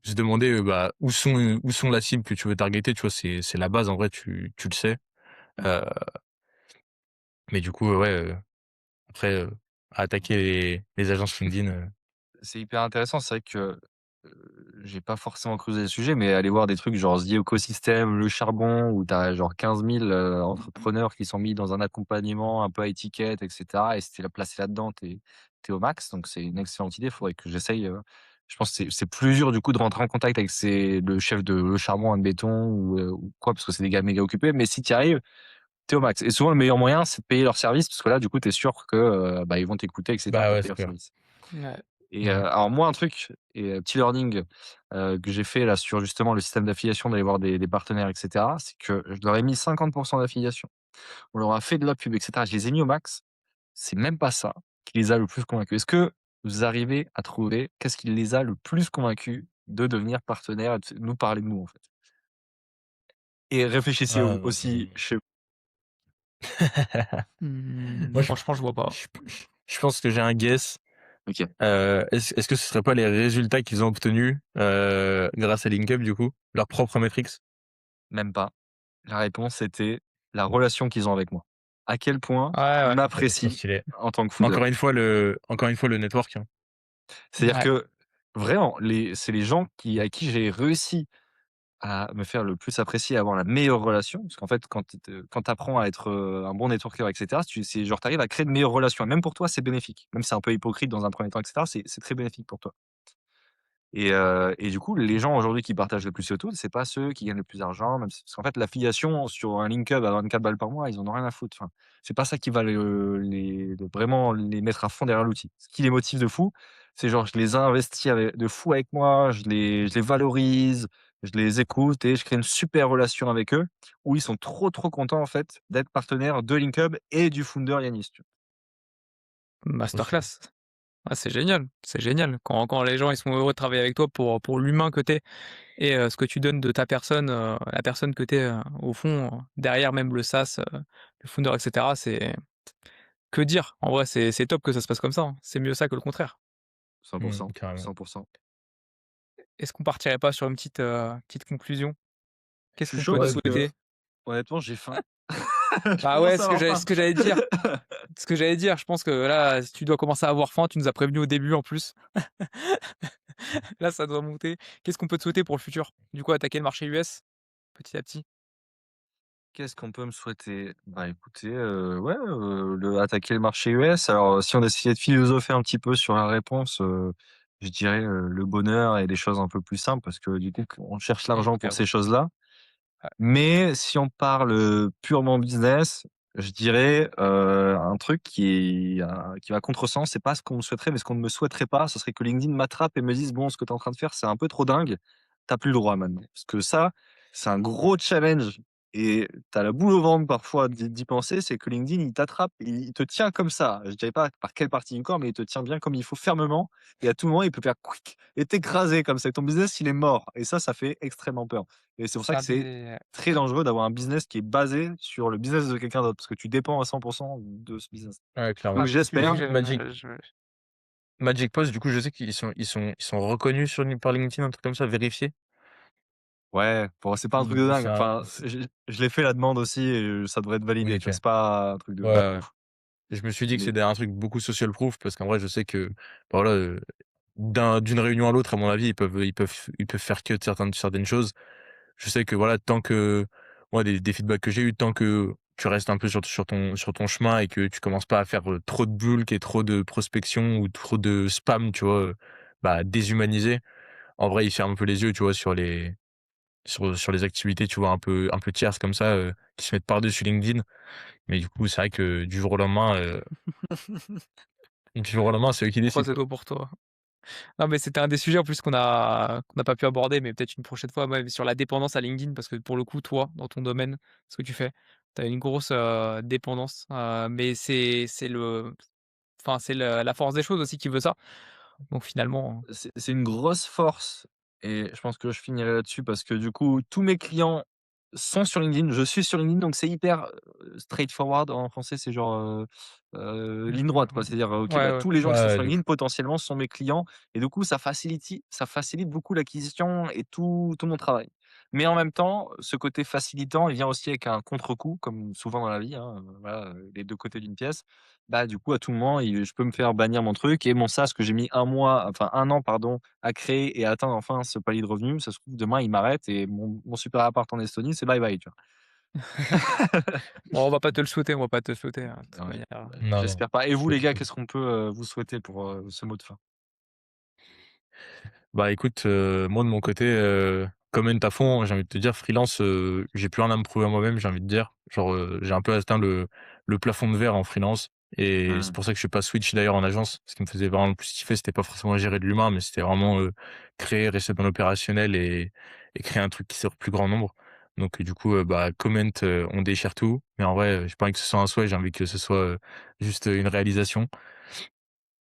Se demander, bah, où sont la cible que tu veux targeter, tu vois? C'est la base en vrai, tu le sais, heu, mais du coup, ouais, après, attaquer les agences LinkedIn, C'est hyper intéressant. C'est vrai que, j'ai pas forcément creusé le sujet, mais aller voir des trucs genre The Ecosystem, Le Charbon, où tu as genre 15 000, entrepreneurs qui sont mis dans un accompagnement un peu à étiquette et cetera et si tu es placé là-dedans, tu es au max, donc c'est une excellente idée. Il faudrait que j'essaye, je pense que c'est plus dur du coup de rentrer en contact avec le chef de Le Charbon, admettons ou quoi, parce que c'est des gars méga occupés, mais si tu y arrives, tu es au max et souvent le meilleur moyen, c'est de payer leur service parce que là, du coup, tu es sûr que, bah, ils vont t'écouter et cetera, bah, tu ouais, payes c'est leur clair. service. Ouais. Et Mmh. alors moi un truc et petit learning, que j'ai fait là sur justement le système d'affiliation, d'aller voir des partenaires et cetera, c'est que je leur ai mis 50 d'affiliation. On leur a fait de la pub et cetera, je les ai mis au max. C'est même pas ça qui les a le plus convaincus. Est-ce que vous arrivez à trouver qu'est-ce qui les a le plus convaincus de devenir partenaires et de nous parler de nous, en fait? Et réfléchissez aussi Hem, chez vous. moi, Franchement, je vois pas. je pense que j'ai un guess. OK, Est-ce que ce serait pas les résultats qu'ils ont obtenus, grâce à LinkUp du coup? Leurs propres métriques? même pas. La réponse c'était la relation qu'ils ont avec moi. À quel point Ouais, ils ouais. OK, trop m'apprécient stylé. en tant que Mais founder. encore une fois le network, hein. C'est-à-dire Ouais. que Vraiment, c'est les gens à qui j'ai réussi à me faire le plus apprécier, à avoir la meilleure relation. Parce qu'en fait, quand tu apprends à être, un bon networker et cetera, c'est genre tu arrives à créer de meilleures relations et même pour toi, c'est bénéfique. Même si c'est un peu hypocrite dans un premier temps et cetera, c'est très bénéfique pour toi. Et du coup, les gens aujourd'hui qui partagent le plus le tout, c'est pas ceux qui gagnent le plus d'argent, même si parce qu'en fait, l'affiliation sur un link up à 24 balles par mois, ils en ont rien à foutre. Enfin, c'est pas ça qui va vraiment les mettre à fond derrière l'outil. Ce qui les motive de fou, c'est genre je les investis de fou avec moi, je les valorise, je les écoute et je crée une super relation avec eux, où ils sont trop, trop contents en fait d'être partenaires de Linkup et du founder Yanis, tu vois? OK. Masterclass. Ah, c'est génial, c'est génial. Quand les gens ils sont heureux de travailler avec toi pour l'humain que tu es et ce que tu donnes de ta personne, la personne que tu es, au fond, derrière même le SaaS, le founder et cetera, c'est que dire? En vrai, c'est top que ça se passe comme ça, hein. C'est mieux ça que le contraire. 100 Mmh, carrément. 100 Est-ce qu'on partirait pas sur une petite conclusion? Je Qu'est-ce suis qu'on chaud peut te Ouais, parce que souhaiter? honnêtement, j'ai faim. Je Bah, ouais, commence à avoir faim. ce que j'allais dire. Ce que j'allais dire, je pense que là, si tu dois commencer à avoir faim, tu nous as prévenus au début en plus. Là, ça doit monter. Qu'est-ce qu'on peut te souhaiter pour le futur? Du coup, attaquer le marché US, petit à petit? Qu'est-ce qu'on peut me souhaiter? Bah, écoutez, ouais, attaquer le marché US. Alors, si on essayait de philosopher un petit peu sur la réponse, je dirais, le bonheur et des choses un peu plus simples parce que du coup, on cherche l'argent pour Impeccable. ces choses-là. Ouais, Mais si on parle, purement business, je dirais, un truc qui va à contresens. C'est pas ce qu'on me souhaiterait, mais ce qu'on ne me souhaiterait pas, ce serait que LinkedIn m'attrape et me dise: «Bon, ce que tu es en train de faire, c'est un peu trop dingue. Tu as plus le droit maintenant». Parce que ça, c'est un gros challenge et tu as la boule au ventre parfois d'y penser, c'est que LinkedIn, il t'attrape, il te tient comme ça. Je dirais pas par quelle partie du corps, mais il te tient bien comme il faut fermement et à tout moment, il peut faire quick et t'écraser comme ça et ton business, il est mort et ça fait extrêmement peur et c'est pour ça c'est que un c'est des très dangereux d'avoir un business qui est basé sur le business de quelqu'un d'autre, parce que tu dépends à 100 de ce business. ouais, Donc clairement. ah, tu sais j'espère que Magic Post, du coup, je sais ils sont reconnus par LinkedIn, un truc comme ça, vérifiés? ouais, bon, c'est pas un Du truc de coup, dingue, enfin, je l'ai fait la demande aussi et ça devrait être oui, validé, tu OK. vois? C'est pas un truc de Ouais, de ouais. ouf. Je me suis dit que Mais c'était un truc beaucoup social proof parce qu'en vrai, je sais que, bah, voilà, d'une réunion à l'autre, à mon avis, ils peuvent faire que de certaines choses. Je sais que, voilà, tant que moi, des feedbacks que j'ai eu, tant que tu restes un peu sur ton chemin et que tu commences pas à faire, trop de bulk et trop de prospection ou trop de spam, tu vois, bah, déshumanisé. En vrai, ils ferment un peu les yeux, tu vois, sur les activités, tu vois, un peu tierces comme ça, qui se mettent par-dessus LinkedIn. Mais du coup, c'est vrai que du jour au lendemain, c'est eux qui croise décident, les quoi. doigts pour toi. Non, mais c'était un des sujets en plus qu'on n'a pas pu aborder, mais peut-être une prochaine fois, ouais, sur la dépendance à LinkedIn parce que pour le coup, toi, dans ton domaine, ce que tu fais, tu as une grosse, dépendance, mais c'est le enfin, c'est la force des choses aussi qui veut ça. Donc finalement, c'est une grosse force et je pense que je finirai là-dessus parce que du coup, tous mes clients sont sur LinkedIn. Je suis sur LinkedIn, donc c'est hyper, straightforward en français, c'est genre, ligne droite quoi. C'est-à-dire, OK, ouais, bah, ouais. tous les gens qui sont Ouais, sur de LinkedIn ouf. potentiellement sont mes clients et du coup ça facilite beaucoup l'acquisition et tout mon travail. Mais en même temps, ce côté facilitant, il vient aussi avec un contre-coup comme souvent dans la vie, hein, voilà, les 2 côtés d'une pièce. Bah, du coup, à tout moment, je peux me faire bannir mon truc et mon SaaS que j'ai mis un an, pardon, à créer et à atteindre enfin ce palier de revenus, ça se trouve demain, il m'arrête et mon super appart en Estonie, c'est bye bye, tu vois? Bon, on va pas te le souhaiter, on va pas te le souhaiter, hein, de toute Oui, manière. bah, Non, non, j'espère pas. Et vous pas les du gars, tout. qu'est-ce qu'on peut, vous souhaiter pour, ce mot de fin? Bah, écoute, moi de mon côté, comment à fond, j'ai envie de te dire freelance, j'ai plus rien à me prouver à moi-même, j'ai envie de dire. Genre, j'ai un peu atteint le plafond de verre en freelance et c'est Mmh. pour ça que je suis pas switch d'ailleurs en agence. Ce qui me faisait vraiment le plus kiffer, c'était pas forcément gérer de l'humain, mais c'était vraiment, créer, rester dans l'opérationnel et créer un truc qui sert au plus grand nombre. Donc, du coup, bah, comment, on déchire tout, mais en vrai, j'ai pas envie que ce soit un souhait, j'ai envie que ce soit, juste, une réalisation.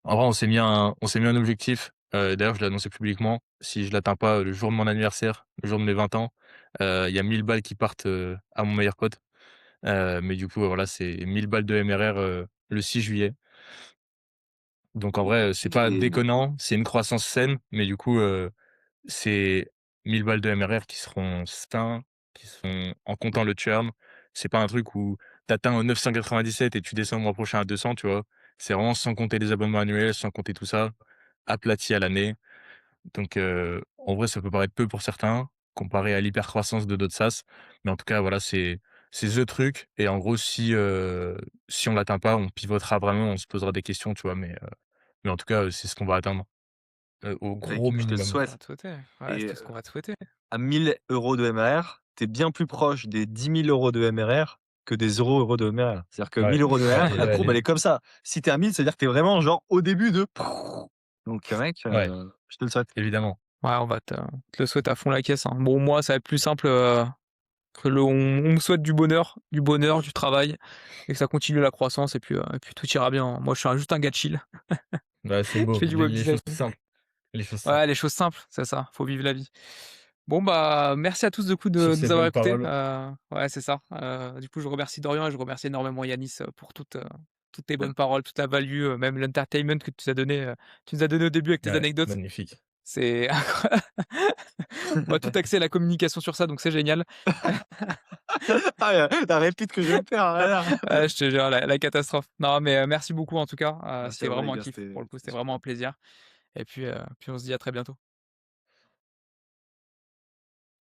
En vrai, on s'est mis un objectif, d'ailleurs je l'ai annoncé publiquement. Si je l'atteins pas, le jour de mon anniversaire, le jour de mes 20 ans, il y a 1000 balles qui partent, à mon meilleur pote. Mais du coup, voilà, c'est 1000 balles de MRR, le 6 juillet. Donc en vrai, c'est pas OK. déconnant, c'est une croissance saine, mais du coup, c'est 1000 balles de MRR qui seront sains, qui sont en comptant le churn. C'est pas un truc où tu atteins au 997 et tu descends le mois prochain à 200, tu vois? C'est vraiment sans compter les abonnements annuels, sans compter tout ça, aplati à l'année. Donc en vrai, ça peut paraître peu pour certains, comparé à l'hypercroissance de d'autres SaaS. Mais en tout cas, voilà, c'est the truc et en gros, si on l'atteint pas, on pivotera vraiment, on se posera des questions, tu vois? Mais en tout cas, c'est ce qu'on va atteindre, au Bah, gros écoute, je te le C'est ce minimum. qu'on va souhaite te souhaiter. Ouais, c'est et tout ce qu'on va te souhaiter. à 1 000 € de MRR, tu es bien plus proche des 10 000 € de MRR que des 0 € de MRR. C'est-à-dire que Ouais, 1 000 € de ouais, MRR, et la là, elle courbe, elle est est comme ça. Si tu es à 1 000, ça veut dire que tu es vraiment genre au début de donc mec, ouais, je te le souhaite. évidemment. Ouais, on va te le souhaiter à fond la caisse, hein. Bon, moi, ça va être plus simple, que on me souhaite du bonheur, du travail et que ça continue la croissance et puis tout ira bien, hein. Moi, je suis juste un gars chill. Ouais, c'est Je beau, fais du web les design. choses simples, les choses Ouais, simples. les choses simples, c'est ça, faut vivre la vie. Bon, bah, merci à tous du coup Sur de ces nous avoir belles écoutés, paroles, ouais, c'est ça. Du coup, je remercie Dorian et je remercie énormément Yanis, pour toutes tes Bah bonnes paroles, toute la value, même l'entertainment que tu nous as donné au début avec tes ouais, anecdotes. magnifique. C'est incroyable. On a tout axé la communication sur ça, donc c'est génial. ah, la répite que je vais me faire, ah là là. Ouais, je te jure, la catastrophe. Non, mais merci beaucoup en tout cas, Merci c'était à vous les vraiment un gars, kiff. Pour le coup, c'était c'était vraiment super. un plaisir et puis on se dit à très bientôt.